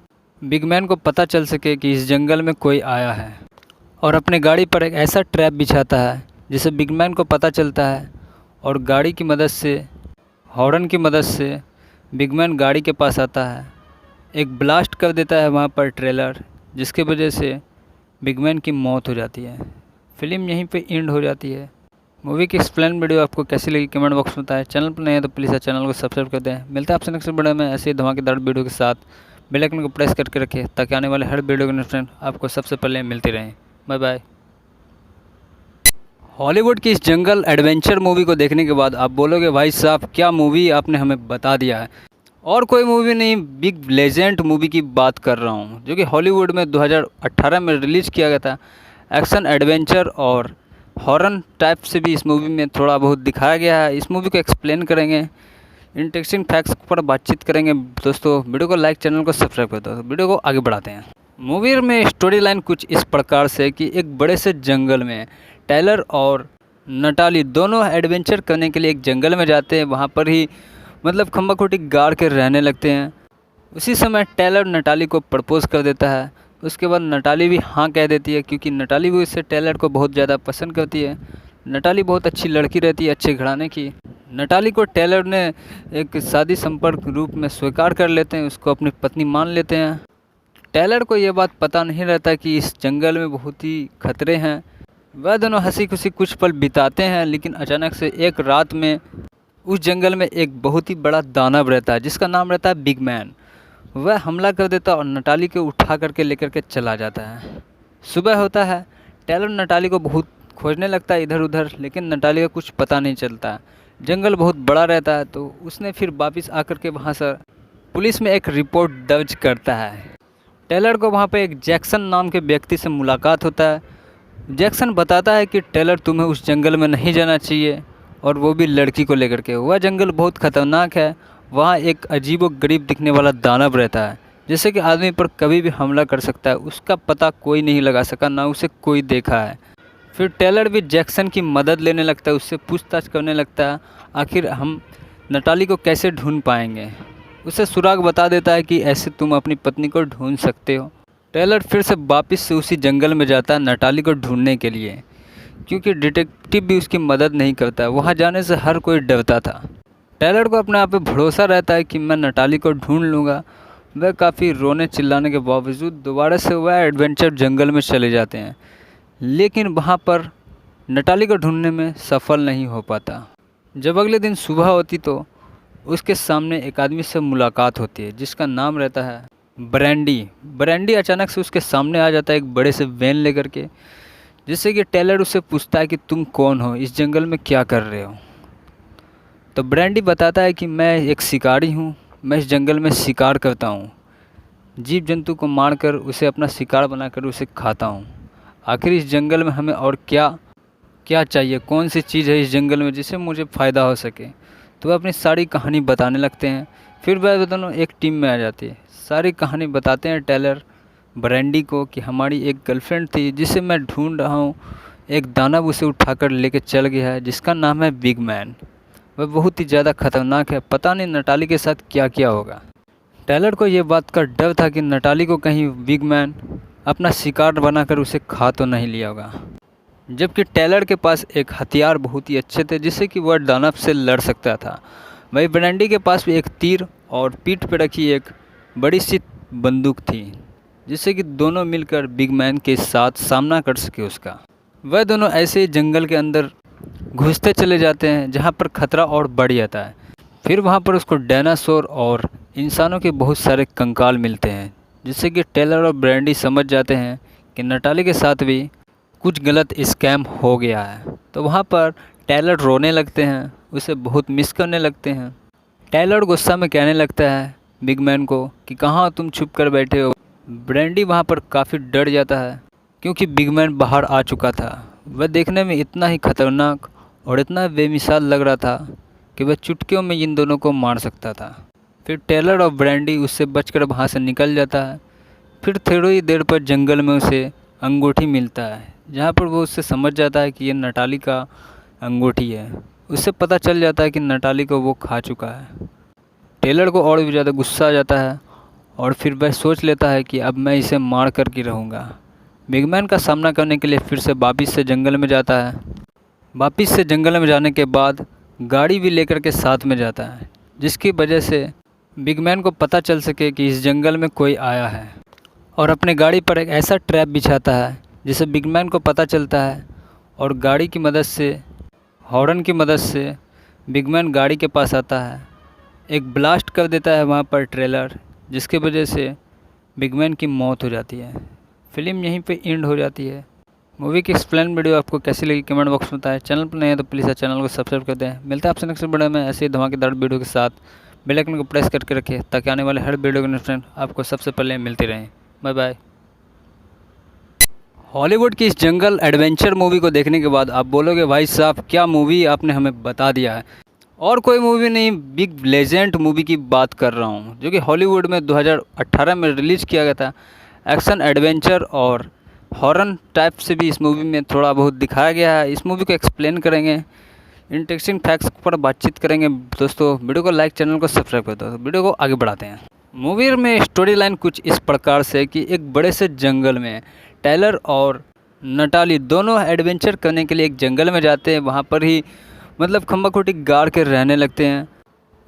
बिगमैन को पता चल सके कि इस जंगल में कोई आया है, और अपने गाड़ी पर एक ऐसा ट्रैप बिछाता है जिसे बिगमैन को पता चलता है। और गाड़ी की मदद से, हॉर्न की मदद से बिगमैन गाड़ी के पास आता है, एक ब्लास्ट कर देता है वहाँ पर ट्रेलर, जिसकी वजह से बिगमैन की मौत हो जाती है। फिल्म यहीं पे एंड हो जाती है। मूवी की एक्सप्लेन वीडियो आपको कैसी लगी कमेंट बॉक्स में बताएं। चैनल पर नए हैं तो प्लीज़ चैनल को सब्सक्राइब कर दें। मिलता है आपसे नेक्स्ट वीडियो में ऐसे ही धमाकेदार वीडियो के साथ। बेल आइकन को प्रेस करके रखें ताकि आने वाले हर वीडियो के नोटिफिकेशन आपको सबसे पहले मिलती रहें। Bye bye. हॉलीवुड की इस जंगल एडवेंचर मूवी को देखने के बाद आप बोलोगे भाई साहब क्या मूवी आपने हमें बता दिया है। और कोई मूवी नहीं, बिग लेजेंड मूवी की बात कर रहा हूँ जो कि हॉलीवुड में 2018 में रिलीज़ किया गया था। एक्शन एडवेंचर और हॉरर टाइप से भी इस मूवी में थोड़ा बहुत दिखाया गया है। इस मूवी को एक्सप्लेन करेंगे, इंटरेस्टिंग फैक्ट्स पर बातचीत करेंगे। दोस्तों वीडियो को लाइक, चैनल को सब्सक्राइब कर दो। वीडियो को आगे बढ़ाते हैं। मूवी में स्टोरी लाइन कुछ इस प्रकार से कि एक बड़े से जंगल में टेलर और नटाली दोनों एडवेंचर करने के लिए एक जंगल में जाते हैं। वहाँ पर ही मतलब खम्बा खोटी गाड़ के रहने लगते हैं। उसी समय टेलर नटाली को प्रपोज़ कर देता है। उसके बाद नटाली भी हाँ कह देती है क्योंकि नटाली भी उससे टेलर को बहुत ज़्यादा पसंद करती है। नटाली बहुत अच्छी लड़की रहती है, अच्छे घराने की। नटाली को टेलर ने एक शादी संपर्क रूप में स्वीकार कर लेते हैं, उसको अपनी पत्नी मान लेते हैं। टेलर को ये बात पता नहीं रहता कि इस जंगल में बहुत ही खतरे हैं। वह दोनों हंसी खुशी कुछ पल बिताते हैं, लेकिन अचानक से एक रात में उस जंगल में एक बहुत ही बड़ा दानव रहता है जिसका नाम रहता है बिग मैन। वह हमला कर देता और नटाली को उठा करके लेकर के चला जाता है। सुबह होता है, टेलर नटाली को बहुत खोजने लगता है इधर उधर, लेकिन नटाली का कुछ पता नहीं चलता। जंगल बहुत बड़ा रहता है तो उसने फिर वापस आकर के वहाँ से पुलिस में एक रिपोर्ट दर्ज करता है। टेलर को वहाँ पे एक जैक्सन नाम के व्यक्ति से मुलाकात होता है। जैक्सन बताता है कि टेलर तुम्हें उस जंगल में नहीं जाना चाहिए, और वो भी लड़की को लेकर के। वह जंगल बहुत ख़तरनाक है, वहाँ एक अजीबोगरीब दिखने वाला दानव रहता है जैसे कि आदमी पर कभी भी हमला कर सकता है। उसका पता कोई नहीं लगा सका, ना उसे कोई देखा है। फिर टेलर भी जैक्सन की मदद लेने लगता है, उससे पूछताछ करने लगता है आखिर हम नटाली को कैसे ढूंढ पाएंगे। उसे सुराग बता देता है कि ऐसे तुम अपनी पत्नी को ढूंढ सकते हो। टेलर फिर से वापस से उसी जंगल में जाता है नटाली को ढूंढने के लिए, क्योंकि डिटेक्टिव भी उसकी मदद नहीं करता है। वहाँ जाने से हर कोई डरता था। टेलर को अपने आप पे भरोसा रहता है कि मैं नटाली को ढूंढ लूँगा। वह काफ़ी रोने चिल्लाने के बावजूद दोबारा से वह एडवेंचर जंगल में चले जाते हैं, लेकिन वहाँ पर नटाली को ढूंढने में सफल नहीं हो पाता। जब अगले दिन सुबह होती तो उसके सामने एक आदमी से मुलाकात होती है जिसका नाम रहता है ब्रैंडी। ब्रैंडी अचानक से उसके सामने आ जाता है एक बड़े से वैन लेकर के, जिससे कि टेलर उससे पूछता है कि तुम कौन हो, इस जंगल में क्या कर रहे हो। तो ब्रैंडी बताता है कि मैं एक शिकारी हूँ, मैं इस जंगल में शिकार करता हूँ, जीव जंतु को मारकर उसे अपना शिकार बनाकर उसे खाता हूँ। आखिर इस जंगल में हमें और क्या क्या चाहिए, कौन सी चीज़ है इस जंगल में जिससे मुझे फ़ायदा हो सके। तो वह अपनी सारी कहानी बताने लगते हैं। फिर वह दोनों एक टीम में आ जाती है। सारी कहानी बताते हैं टेलर ब्रैंडी को कि हमारी एक गर्लफ्रेंड थी जिसे मैं ढूंढ रहा हूँ, एक दानव उसे उठाकर लेके चल गया है जिसका नाम है बिग मैन। वह बहुत ही ज़्यादा खतरनाक है, पता नहीं नटाली के साथ क्या क्या होगा। टेलर को ये बात का डर था कि नटाली को कहीं बिग मैन अपना शिकार बनाकर उसे खा तो नहीं लिया होगा, जबकि टेलर के पास एक हथियार बहुत ही अच्छे थे जिससे कि वह दानव से लड़ सकता था। वही ब्रैंडी के पास भी एक तीर और पीठ पर रखी एक बड़ी सी बंदूक थी जिससे कि दोनों मिलकर बिग मैन के साथ सामना कर सके उसका। वह दोनों ऐसे ही जंगल के अंदर घुसते चले जाते हैं जहाँ पर खतरा और बढ़ जाता है। फिर वहाँ पर उसको डायनासोर और इंसानों के बहुत सारे कंकाल मिलते हैं, जिससे कि टेलर और ब्रैंडी समझ जाते हैं कि नटाली के साथ भी कुछ गलत स्कैम हो गया है। तो वहाँ पर टेलर रोने लगते हैं, उसे बहुत मिस करने लगते हैं। टेलर गुस्सा में कहने लगता है बिग मैन को कि कहाँ तुम छुप कर बैठे हो। ब्रैंडी वहाँ पर काफ़ी डर जाता है क्योंकि बिग मैन बाहर आ चुका था। वह देखने में इतना ही खतरनाक और इतना बेमिसाल लग रहा था कि वह चुटकियों में इन दोनों को मार सकता था। फिर टेलर और ब्रैंडी उससे बचकर वहाँ से निकल जाता है। फिर थोड़ी देर पर जंगल में उसे अंगूठी मिलता है, जहाँ पर वो उससे समझ जाता है कि ये नटाली का अंगूठी है। उससे पता चल जाता है कि नटाली को वो खा चुका है। टेलर को और भी ज़्यादा गुस्सा आ जाता है और फिर वह सोच लेता है कि अब मैं इसे मार कर के रहूँगा। बिग मैन का सामना करने के लिए फिर से वापिस से जंगल में जाता है। वापिस से जंगल में जाने के बाद गाड़ी भी लेकर के साथ में जाता है, जिसकी वजह से बिग मैन को पता चल सके कि इस जंगल में कोई आया है, और अपने गाड़ी पर एक ऐसा ट्रैप बिछाता है जिसे बिग मैन को पता चलता है। और गाड़ी की मदद से, हॉर्न की मदद से बिग मैन गाड़ी के पास आता है, एक ब्लास्ट कर देता है वहाँ पर ट्रेलर, जिसके वजह से बिग मैन की मौत हो जाती है। फिल्म यहीं पे एंड हो जाती है। मूवी की एक्सप्लेन वीडियो आपको कैसी लगी कमेंट बॉक्स में बताएं। चैनल पर नहीं है तो प्लीज़ चैनल को सब्सक्राइब कर दें। मिलते हैं आपसे नेक्स्ट वीडियो में ऐसे ही धमाकेदार वीडियो के साथ। बेल आइकन को प्रेस करके रखें ताकि आने वाले हर वीडियो के नोटिफिकेशन आपको सबसे पहले मिलती रहें। Bye bye. हॉलीवुड की इस जंगल एडवेंचर मूवी को देखने के बाद आप बोलोगे भाई साहब क्या मूवी आपने हमें बता दिया है। और कोई मूवी नहीं, बिग लेजेंड मूवी की बात कर रहा हूँ, जो कि हॉलीवुड में 2018 में रिलीज़ किया गया था। एक्शन एडवेंचर और हॉरर टाइप से भी इस मूवी में थोड़ा बहुत दिखाया गया है। इस मूवी को एक्सप्लेन करेंगे, इंटरेस्टिंग फैक्ट्स पर बातचीत करेंगे। दोस्तों वीडियो को लाइक, चैनल को सब्सक्राइब कर दो। वीडियो को आगे बढ़ाते हैं। मूवी में स्टोरी लाइन कुछ इस प्रकार से कि एक बड़े से जंगल में टेलर और नटाली दोनों एडवेंचर करने के लिए एक जंगल में जाते हैं। वहाँ पर ही मतलब खंबा खोटी गाड़ के रहने लगते हैं।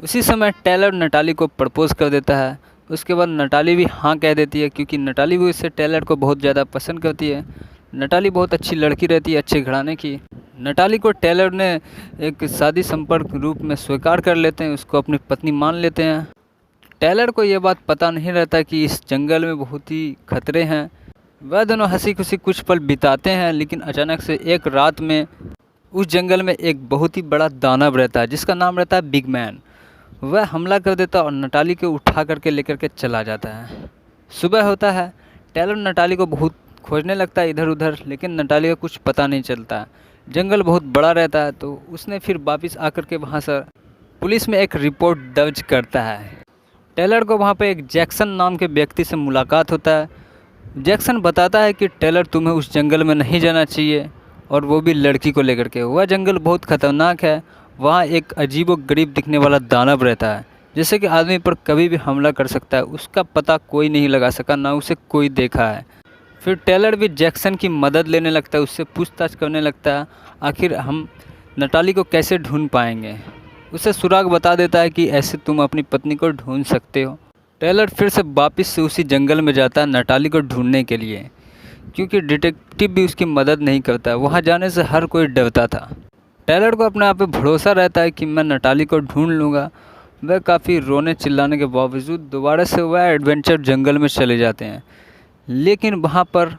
उसी समय टेलर नटाली को प्रपोज़ कर देता है। उसके बाद नटाली भी हाँ कह देती है, क्योंकि नटाली भी उससे टेलर को बहुत ज़्यादा पसंद करती है। नटाली बहुत अच्छी लड़की रहती है, अच्छे घराने की। नटाली को टेलर ने एक शादी संपर्क रूप में स्वीकार कर लेते हैं, उसको अपनी पत्नी मान लेते हैं। टेलर को ये बात पता नहीं रहता कि इस जंगल में बहुत ही खतरे हैं। वह दोनों हंसी खुशी कुछ पल बिताते हैं, लेकिन अचानक से एक रात में उस जंगल में एक बहुत ही बड़ा दानव रहता है जिसका नाम रहता है बिग मैन। वह हमला कर देता है और नटाली को उठा करके लेकर के चला जाता है। सुबह होता है, टेलर नटाली को बहुत खोजने लगता है इधर उधर, लेकिन नटाली का कुछ पता नहीं चलता। जंगल बहुत बड़ा रहता है, तो उसने फिर वापस आकर के वहाँ से पुलिस में एक रिपोर्ट दर्ज करता है। टेलर को वहाँ पे एक जैक्सन नाम के व्यक्ति से मुलाकात होता है। जैक्सन बताता है कि टेलर तुम्हें उस जंगल में नहीं जाना चाहिए, और वो भी लड़की को लेकर के। वह जंगल बहुत ख़तरनाक है, वहाँ एक अजीब व गरीब दिखने वाला दानव रहता है जिससे कि आदमी पर कभी भी हमला कर सकता है। उसका पता कोई नहीं लगा सका, ना उसे कोई देखा है। फिर टेलर भी जैक्सन की मदद लेने लगता है, उससे पूछताछ करने लगता है आखिर हम नटाली को कैसे ढूंढ पाएंगे। उसे सुराग बता देता है कि ऐसे तुम अपनी पत्नी को ढूंढ सकते हो। टेलर फिर से वापस से उसी जंगल में जाता है नटाली को ढूंढने के लिए, क्योंकि डिटेक्टिव भी उसकी मदद नहीं करता। वहाँ जाने से हर कोई डरता था। टेलर को अपने आप पे भरोसा रहता है कि मैं नटाली को ढूंढ लूँगा। वह काफ़ी रोने चिल्लाने के बावजूद दोबारा से वह एडवेंचर जंगल में चले जाते हैं, लेकिन वहाँ पर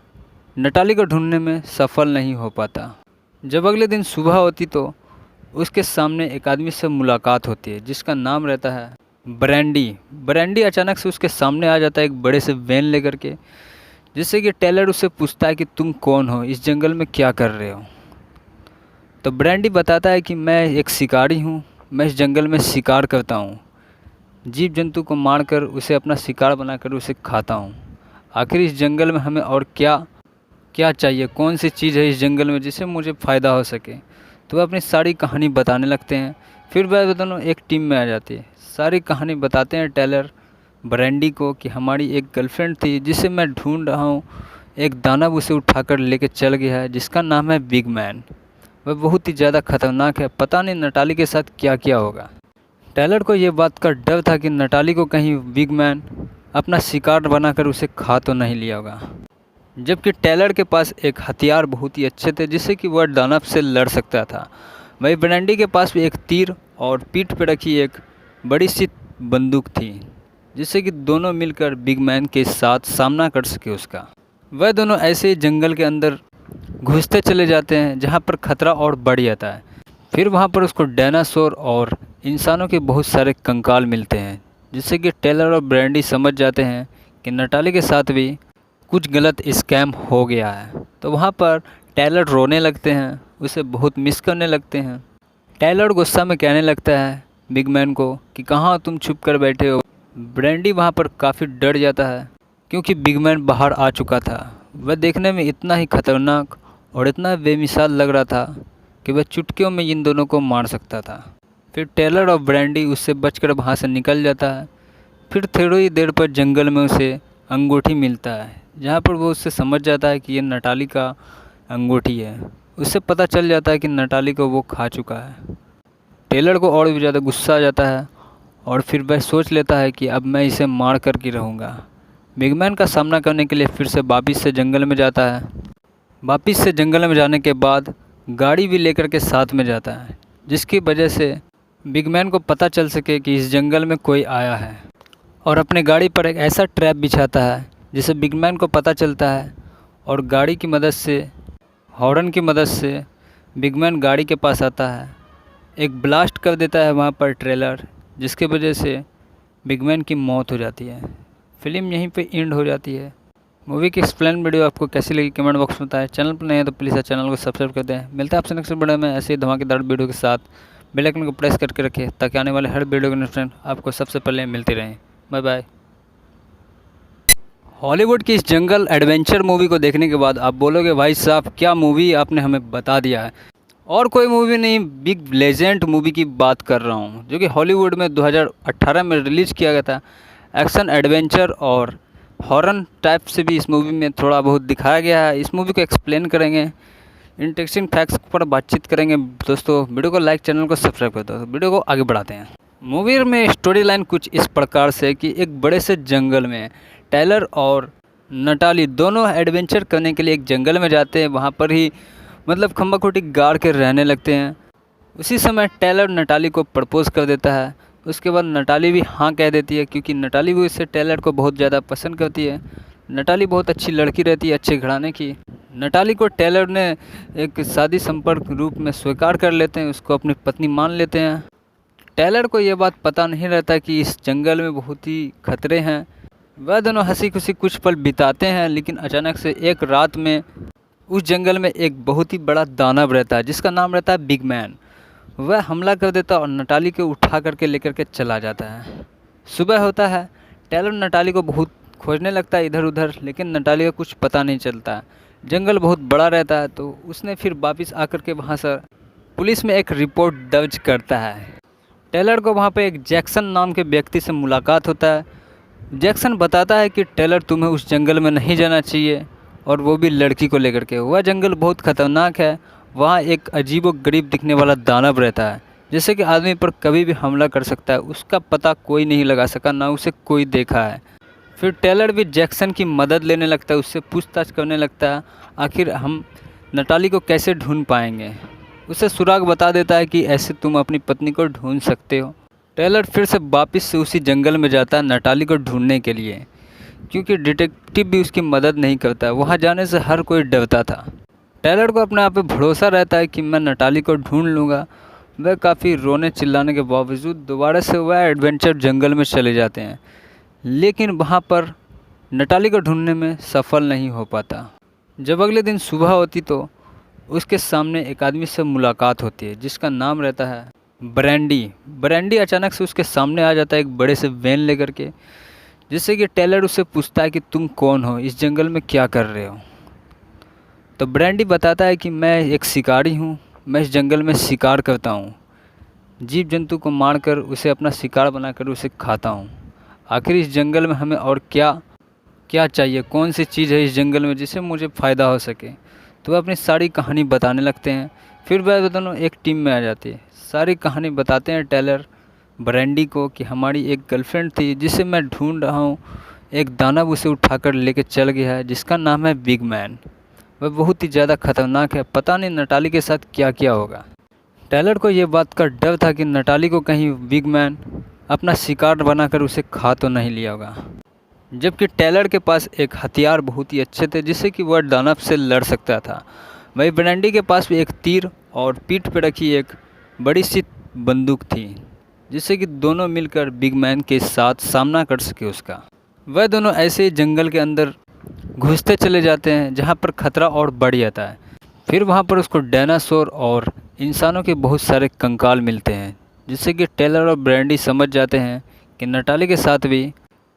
नटाली को ढूंढने में सफल नहीं हो पाता। जब अगले दिन सुबह होती तो उसके सामने एक आदमी से मुलाकात होती है जिसका नाम रहता है ब्रैंडी। ब्रैंडी अचानक से उसके सामने आ जाता है एक बड़े से वैन लेकर के, जिससे कि टेलर उससे पूछता है कि तुम कौन हो, इस जंगल में क्या कर रहे हो। तो ब्रैंडी बताता है कि मैं एक शिकारी हूँ, मैं इस जंगल में शिकार करता हूँ, जीव जंतु को मारकर उसे अपना शिकार बनाकर उसे खाता हूँ। आखिर इस जंगल में हमें और क्या क्या चाहिए, कौन सी चीज़ है इस जंगल में जिससे मुझे फ़ायदा हो सके। तो वह अपनी सारी कहानी बताने लगते हैं। फिर वह दोनों एक टीम में आ जाती है। सारी कहानी बताते हैं टेलर ब्रैंडी को कि हमारी एक गर्लफ्रेंड थी जिसे मैं ढूंढ रहा हूँ। एक दानव उसे उठाकर लेके चल गया है जिसका नाम है बिग मैन। वह बहुत ही ज़्यादा खतरनाक है, पता नहीं नटाली के साथ क्या क्या होगा। टेलर को ये बात का डर था कि नटाली को कहीं बिग मैन अपना शिकार बनाकर उसे खा तो नहीं लिया होगा। जबकि टेलर के पास एक हथियार बहुत ही अच्छे थे जिससे कि वह दानव से लड़ सकता था। वही ब्रैंडी के पास भी एक तीर और पीठ पर रखी एक बड़ी सी बंदूक थी जिससे कि दोनों मिलकर बिग मैन के साथ सामना कर सके उसका। वह दोनों ऐसे ही जंगल के अंदर घुसते चले जाते हैं जहाँ पर खतरा और बढ़ जाता है। फिर वहाँ पर उसको डायनासोर और इंसानों के बहुत सारे कंकाल मिलते हैं जिससे कि टेलर और ब्रैंडी समझ जाते हैं कि नटाली के साथ भी कुछ गलत स्कैम हो गया है। तो वहाँ पर टेलर रोने लगते हैं, उसे बहुत मिस करने लगते हैं। टेलर गुस्सा में कहने लगता है बिग मैन को कि कहाँ तुम छुप कर बैठे हो। ब्रैंडी वहाँ पर काफ़ी डर जाता है क्योंकि बिग मैन बाहर आ चुका था। वह देखने में इतना ही खतरनाक और इतना बेमिसाल लग रहा था कि वह चुटकियों में इन दोनों को मार सकता था। फिर टेलर और ब्रैंडी उससे बचकर वहाँ से निकल जाता है। फिर थोड़ी ही देर पर जंगल में उसे अंगूठी मिलता है जहाँ पर वो उससे समझ जाता है कि ये नटाली का अंगूठी है। उससे पता चल जाता है कि नटाली को वो खा चुका है। टेलर को और भी ज़्यादा गुस्सा आ जाता है और फिर वह सोच लेता है कि अब मैं इसे मार कर के रहूँगा। बिगमैन का सामना करने के लिए फिर से वापिस से जंगल में जाता है। वापिस से जंगल में जाने के बाद गाड़ी भी लेकर के साथ में जाता है जिसकी वजह से बिगमैन को पता चल सके कि इस जंगल में कोई आया है, और अपने गाड़ी पर एक ऐसा ट्रैप बिछाता है जिसे बिगमैन को पता चलता है। और गाड़ी की मदद से, हॉर्न की मदद से बिगमैन गाड़ी के पास आता है, एक ब्लास्ट कर देता है वहाँ पर ट्रेलर, जिसके वजह से बिगमैन की मौत हो जाती है। फिल्म यहीं पे एंड हो जाती है। मूवी की एक्सप्लेन वीडियो आपको कैसी लगी कमेंट बॉक्स में बताएं। चैनल पर नहीं है तो प्लीज़ चैनल को सब्सक्राइब कर दें। मिलता है आपसे नेक्स्ट वीडियो में ऐसे ही धमाकेदार वीडियो के साथ। बेल आइकन को प्रेस करके रखें ताकि आने वाले हर वीडियो के नोटिफिकेशन आपको सबसे पहले मिलती रहें। Bye bye. हॉलीवुड की इस जंगल एडवेंचर मूवी को देखने के बाद आप बोलोगे भाई साहब क्या मूवी आपने हमें बता दिया है। और कोई मूवी नहीं, बिग लेजेंड मूवी की बात कर रहा हूँ जो कि हॉलीवुड में 2018 में रिलीज़ किया गया था। एक्शन एडवेंचर और हॉरर टाइप से भी इस मूवी में थोड़ा बहुत दिखाया गया है। इस मूवी को एक्सप्लेन करेंगे, इंटरेस्टिंग फैक्ट्स पर बातचीत करेंगे। दोस्तों वीडियो को लाइक, चैनल को सब्सक्राइब कर दो। वीडियो को आगे बढ़ाते हैं। मूवी में स्टोरी लाइन कुछ इस प्रकार से कि एक बड़े से जंगल में टेलर और नटाली दोनों एडवेंचर करने के लिए एक जंगल में जाते हैं। वहाँ पर ही मतलब खम्बा खोटी गाड़ के रहने लगते हैं। उसी समय टेलर नटाली को प्रपोज़ कर देता है। उसके बाद नटाली भी हाँ कह देती है क्योंकि नटाली भी उससे टेलर को बहुत ज़्यादा पसंद करती है। नटाली बहुत अच्छी लड़की रहती है, अच्छे घराने की। नटाली को टेलर ने एक शादी संपर्क रूप में स्वीकार कर लेते हैं, उसको अपनी पत्नी मान लेते हैं। टेलर को ये बात पता नहीं रहता कि इस जंगल में बहुत ही खतरे हैं। वह दोनों हंसी खुशी कुछ पल बिताते हैं, लेकिन अचानक से एक रात में उस जंगल में एक बहुत ही बड़ा दानव रहता है जिसका नाम रहता है बिग मैन। वह हमला कर देता और नटाली को उठा करके लेकर के चला जाता है। सुबह होता है, टेलर नटाली को बहुत खोजने लगता है इधर उधर, लेकिन नटाली का कुछ पता नहीं चलता। जंगल बहुत बड़ा रहता है तो उसने फिर वापस आकर के वहाँ से पुलिस में एक रिपोर्ट दर्ज करता है। टेलर को वहाँ पे एक जैक्सन नाम के व्यक्ति से मुलाकात होता है। जैक्सन बताता है कि टेलर तुम्हें उस जंगल में नहीं जाना चाहिए, और वो भी लड़की को लेकर के। वह जंगल बहुत ख़तरनाक है, वहाँ एक अजीबो गरीब दिखने वाला दानव रहता है जैसे कि आदमी पर कभी भी हमला कर सकता है, उसका पता कोई नहीं लगा सका, ना उसे कोई देखा है। फिर टेलर भी जैक्सन की मदद लेने लगता है, उससे पूछताछ करने लगता है आखिर हम नटाली को कैसे ढूंढ पाएंगे। उसे सुराग बता देता है कि ऐसे तुम अपनी पत्नी को ढूंढ सकते हो। टेलर फिर से वापस से उसी जंगल में जाता है नटाली को ढूंढने के लिए, क्योंकि डिटेक्टिव भी उसकी मदद नहीं करता है। वहाँ जाने से हर कोई डरता था। टेलर को अपने आप पे भरोसा रहता है कि मैं नटाली को ढूंढ लूँगा। वह काफ़ी रोने चिल्लाने के बावजूद दोबारा से वह एडवेंचर जंगल में चले जाते हैं, लेकिन वहाँ पर नटाली को ढूंढने में सफल नहीं हो पाता। जब अगले दिन सुबह होती तो उसके सामने एक आदमी से मुलाकात होती है जिसका नाम रहता है ब्रैंडी। ब्रैंडी अचानक से उसके सामने आ जाता है एक बड़े से वैन लेकर के, जिससे कि टेलर उससे पूछता है कि तुम कौन हो, इस जंगल में क्या कर रहे हो। तो ब्रैंडी बताता है कि मैं एक शिकारी हूँ, मैं इस जंगल में शिकार करता हूँ, जीव जंतु को मारकर उसे अपना शिकार बनाकर उसे खाता हूँ। आखिर इस जंगल में हमें और क्या क्या चाहिए, कौन सी चीज़ है इस जंगल में जिससे मुझे फ़ायदा हो सके। तो वह अपनी सारी कहानी बताने लगते हैं। फिर वह दोनों एक टीम में आ जाती है। सारी कहानी बताते हैं टेलर ब्रैंडी को कि हमारी एक गर्लफ्रेंड थी जिसे मैं ढूंढ रहा हूँ। एक दानव उसे उठाकर लेके चल गया है जिसका नाम है बिग मैन। वह बहुत ही ज़्यादा खतरनाक है, पता नहीं नटाली के साथ क्या क्या होगा। टेलर को ये बात का डर था कि नटाली को कहीं बिग मैन अपना शिकार बनाकर उसे खा तो नहीं लिया होगा। जबकि टेलर के पास एक हथियार बहुत ही अच्छे थे जिससे कि वह दानव से लड़ सकता था। वही ब्रैंडी के पास भी एक तीर और पीठ पर रखी एक बड़ी सी बंदूक थी जिससे कि दोनों मिलकर बिग मैन के साथ सामना कर सके उसका। वह दोनों ऐसे ही जंगल के अंदर घुसते चले जाते हैं जहाँ पर खतरा और बढ़ जाता है। फिर वहाँ पर उसको डायनासोर और इंसानों के बहुत सारे कंकाल मिलते हैं जिससे कि टेलर और ब्रैंडी समझ जाते हैं कि नटाली के साथ भी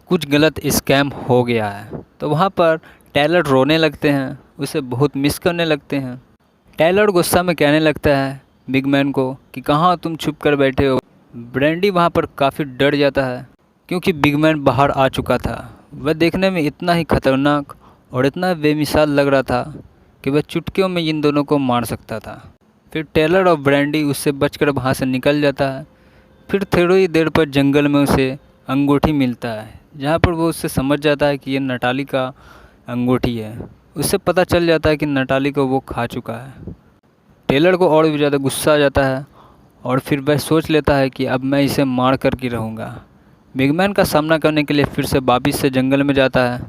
कुछ गलत स्कैम हो गया है। तो वहाँ पर टेलर रोने लगते हैं, उसे बहुत मिस करने लगते हैं। टेलर गुस्सा में कहने लगता है बिग मैन को कि कहाँ तुम छुप कर बैठे हो। ब्रैंडी वहाँ पर काफ़ी डर जाता है क्योंकि बिग मैन बाहर आ चुका था। वह देखने में इतना ही खतरनाक और इतना बेमिसाल लग रहा था कि वह चुटकियों में इन दोनों को मार सकता था। फिर टेलर और ब्रैंडी उससे बचकर वहाँ से निकल जाता है। फिर थोड़ी देर पर जंगल में उसे अंगूठी मिलता है जहाँ पर वो उससे समझ जाता है कि ये नटाली का अंगूठी है। उससे पता चल जाता है कि नटाली को वो खा चुका है। टेलर को और भी ज़्यादा गुस्सा आ जाता है और फिर वह सोच लेता है कि अब मैं इसे मार कर के रहूँगा। बिग मैन का सामना करने के लिए फिर से वापिस से जंगल में जाता है।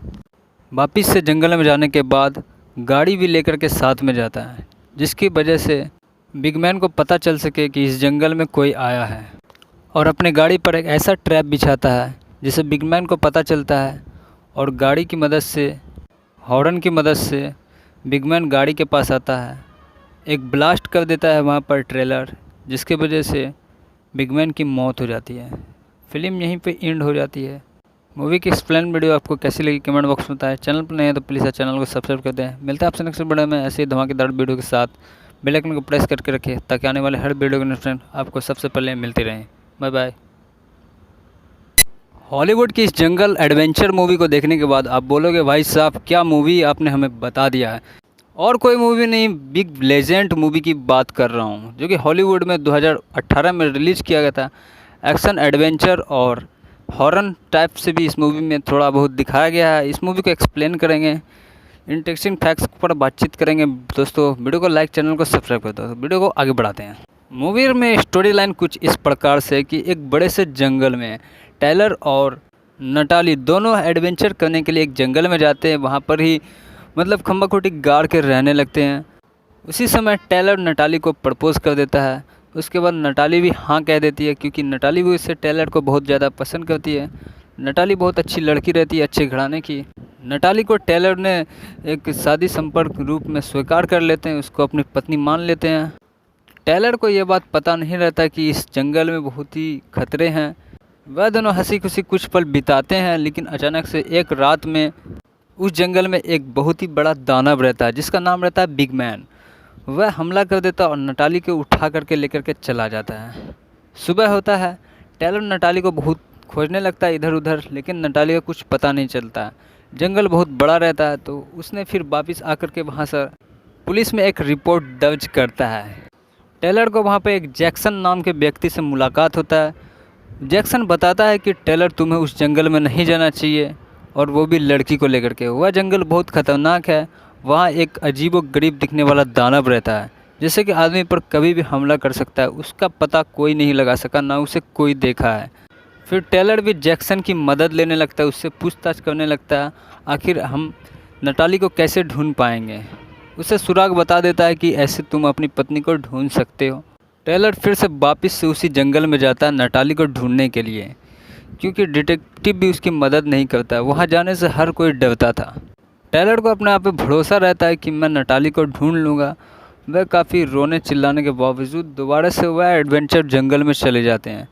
वापिस से जंगल में जाने के बाद गाड़ी भी लेकर के साथ में जाता है जिसकी वजह से बिग मैन को पता चल सके कि इस जंगल में कोई आया है, और अपने गाड़ी पर एक ऐसा ट्रैप बिछाता है जिसे बिग मैन को पता चलता है। और गाड़ी की मदद से, हॉर्न की मदद से बिग मैन गाड़ी के पास आता है, एक ब्लास्ट कर देता है वहाँ पर ट्रेलर, जिसके वजह से बिग मैन की मौत हो जाती है। फिल्म यहीं पे एंड हो जाती है। मूवी की एक्सप्लेन वीडियो आपको कैसी लगी कमेंट बॉक्स में बताएं। चैनल पर नहीं है तो प्लीज़ चैनल को सब्सक्राइब कर दें। मिलते हैं आपसे नेक्स्ट वीडियो में ऐसे ही धमाकेदार वीडियो के साथ। बेल आइकन को प्रेस करके रखें ताकि आने वाले हर वीडियो के नोटिफिकेशन आपको सबसे पहले मिलती रहें। Bye bye. हॉलीवुड की इस जंगल एडवेंचर मूवी को देखने के बाद आप बोलोगे भाई साहब क्या मूवी आपने हमें बता दिया है। और कोई मूवी नहीं, बिग लेजेंड मूवी की बात कर रहा हूँ जो कि हॉलीवुड में 2018 में रिलीज़ किया गया था। एक्शन एडवेंचर और हॉरर टाइप से भी इस मूवी में थोड़ा बहुत दिखाया गया है। इस मूवी को एक्सप्लेन करेंगे, इंटरेस्टिंग फैक्ट्स पर बातचीत करेंगे। दोस्तों वीडियो को लाइक, चैनल को सब्सक्राइब कर दो। वीडियो को आगे बढ़ाते हैं। मूवी में स्टोरी लाइन कुछ इस प्रकार से कि एक बड़े से जंगल में टेलर और नटाली दोनों एडवेंचर करने के लिए एक जंगल में जाते हैं। वहाँ पर ही मतलब खंबा खोटी गाड़ के रहने लगते हैं। उसी समय टेलर नटाली को प्रपोज़ कर देता है। उसके बाद नटाली भी हाँ कह देती है क्योंकि नटाली भी उससे टेलर को बहुत ज़्यादा पसंद करती है। नटाली बहुत अच्छी लड़की रहती है, अच्छे घराने की। नटाली को टेलर ने एक शादी संपर्क रूप में स्वीकार कर लेते हैं, उसको अपनी पत्नी मान लेते हैं। टेलर को ये बात पता नहीं रहता कि इस जंगल में बहुत ही खतरे हैं। वह दोनों हंसी खुशी कुछ पल बिताते हैं, लेकिन अचानक से एक रात में उस जंगल में एक बहुत ही बड़ा दानव रहता है जिसका नाम रहता है बिग मैन। वह हमला कर देता है और नटाली को उठा करके लेकर के चला जाता है। सुबह होता है, टेलर नटाली को बहुत खोजने लगता है इधर उधर, लेकिन नटाली का कुछ पता नहीं चलता। जंगल बहुत बड़ा रहता है तो उसने फिर वापस आकर के वहाँ से पुलिस में एक रिपोर्ट दर्ज करता है। टेलर को वहाँ पे एक जैक्सन नाम के व्यक्ति से मुलाकात होता है। जैक्सन बताता है कि टेलर तुम्हें उस जंगल में नहीं जाना चाहिए, और वो भी लड़की को लेकर के। वह जंगल बहुत ख़तरनाक है, वहाँ एक अजीबोगरीब दिखने वाला दानव रहता है, जैसे कि आदमी पर कभी भी हमला कर सकता है। उसका पता कोई नहीं लगा सका, ना उसे कोई देखा है। फिर टेलर भी जैक्सन की मदद लेने लगता है, उससे पूछताछ करने लगता है आखिर हम नटाली को कैसे ढूंढ पाएंगे। उसे सुराग बता देता है कि ऐसे तुम अपनी पत्नी को ढूंढ सकते हो। टेलर फिर से वापस से उसी जंगल में जाता है नटाली को ढूंढने के लिए, क्योंकि डिटेक्टिव भी उसकी मदद नहीं करता। वहाँ जाने से हर कोई डरता था। टेलर को अपने आप पे भरोसा रहता है कि मैं नटाली को ढूंढ लूँगा। वह काफ़ी रोने चिल्लाने के बावजूद दोबारा से वह एडवेंचर जंगल में चले जाते हैं,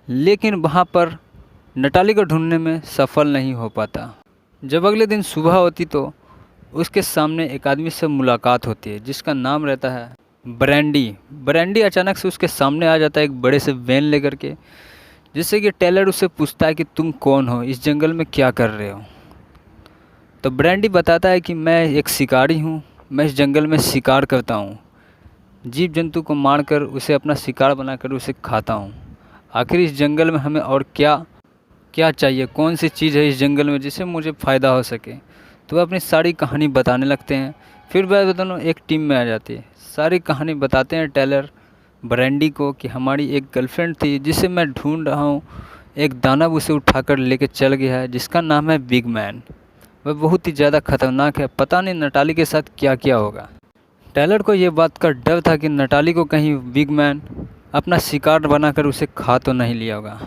लेकिन वहाँ पर नटाली को ढूंढने में सफल नहीं हो पाता। जब अगले दिन सुबह होती तो उसके सामने एक आदमी से मुलाकात होती है, जिसका नाम रहता है ब्रैंडी। ब्रैंडी अचानक से उसके सामने आ जाता है एक बड़े से वैन लेकर के, जिससे कि टेलर उससे पूछता है कि तुम कौन हो, इस जंगल में क्या कर रहे हो। तो ब्रैंडी बताता है कि मैं एक शिकारी हूँ, मैं इस जंगल में शिकार करता हूँ, जीव जंतु को मारकर उसे अपना शिकार बनाकर उसे खाता हूँ। आखिर इस जंगल में हमें और क्या क्या चाहिए, कौन सी चीज़ है इस जंगल में जिससे मुझे फ़ायदा हो सके। तो वह अपनी सारी कहानी बताने लगते हैं। फिर वह दोनों एक टीम में आ जाती है। सारी कहानी बताते हैं टेलर ब्रैंडी को कि हमारी एक गर्लफ्रेंड थी जिसे मैं ढूंढ रहा हूँ, एक दानव उसे उठाकर लेके चल गया है जिसका नाम है बिग मैन। वह बहुत ही ज़्यादा खतरनाक है, पता नहीं नटाली के साथ क्या क्या होगा। टेलर को ये बात का डर था कि नटाली को कहीं बिग मैन अपना शिकार बनाकर उसे खा तो नहीं लिया होगा।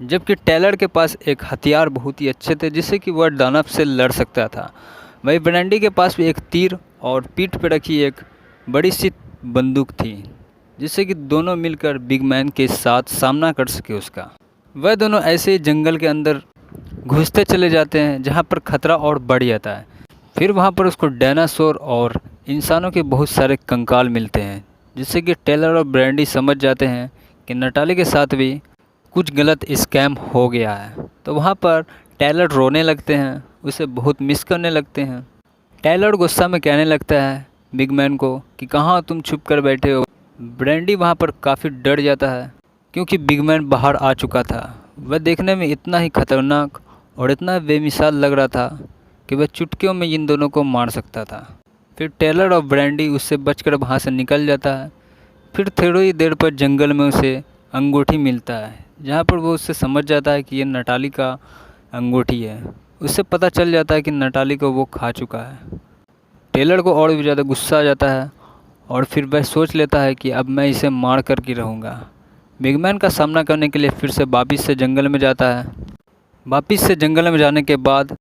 जबकि टेलर के पास एक हथियार बहुत ही अच्छे थे जिससे कि वह दानव से लड़ सकता था। वही ब्रैंडी के पास भी एक तीर और पीठ पर रखी एक बड़ी सी बंदूक थी, जिससे कि दोनों मिलकर बिग मैन के साथ सामना कर सके उसका। वह दोनों ऐसे ही जंगल के अंदर घुसते चले जाते हैं जहाँ पर खतरा और बढ़ जाता है। फिर वहाँ पर उसको डायनासोर और इंसानों के बहुत सारे कंकाल मिलते हैं, जिससे कि टेलर और ब्रैंडी समझ जाते हैं कि नटाली के साथ भी कुछ गलत स्कैम हो गया है। तो वहाँ पर टेलर रोने लगते हैं, उसे बहुत मिस करने लगते हैं। टेलर गुस्सा में कहने लगता है बिग मैन को कि कहाँ तुम छुप कर बैठे हो। ब्रैंडी वहाँ पर काफ़ी डर जाता है, क्योंकि बिग मैन बाहर आ चुका था। वह देखने में इतना ही खतरनाक और इतना बेमिसाल लग रहा था कि वह चुटकियों में इन दोनों को मार सकता था। फिर टेलर और ब्रैंडी उससे बचकर वहाँ से निकल जाता है। फिर थोड़ी ही देर पर जंगल में उसे अंगूठी मिलता है, जहाँ पर वो उससे समझ जाता है कि ये नटाली का अंगूठी है। उससे पता चल जाता है कि नटाली को वो खा चुका है। टेलर को और भी ज़्यादा गुस्सा आ जाता है और फिर वह सोच लेता है कि अब मैं इसे मार कर के रहूँगा। बिगमैन का सामना करने के लिए फिर से वापिस से जंगल में जाता है। वापिस से जंगल में जाने के बाद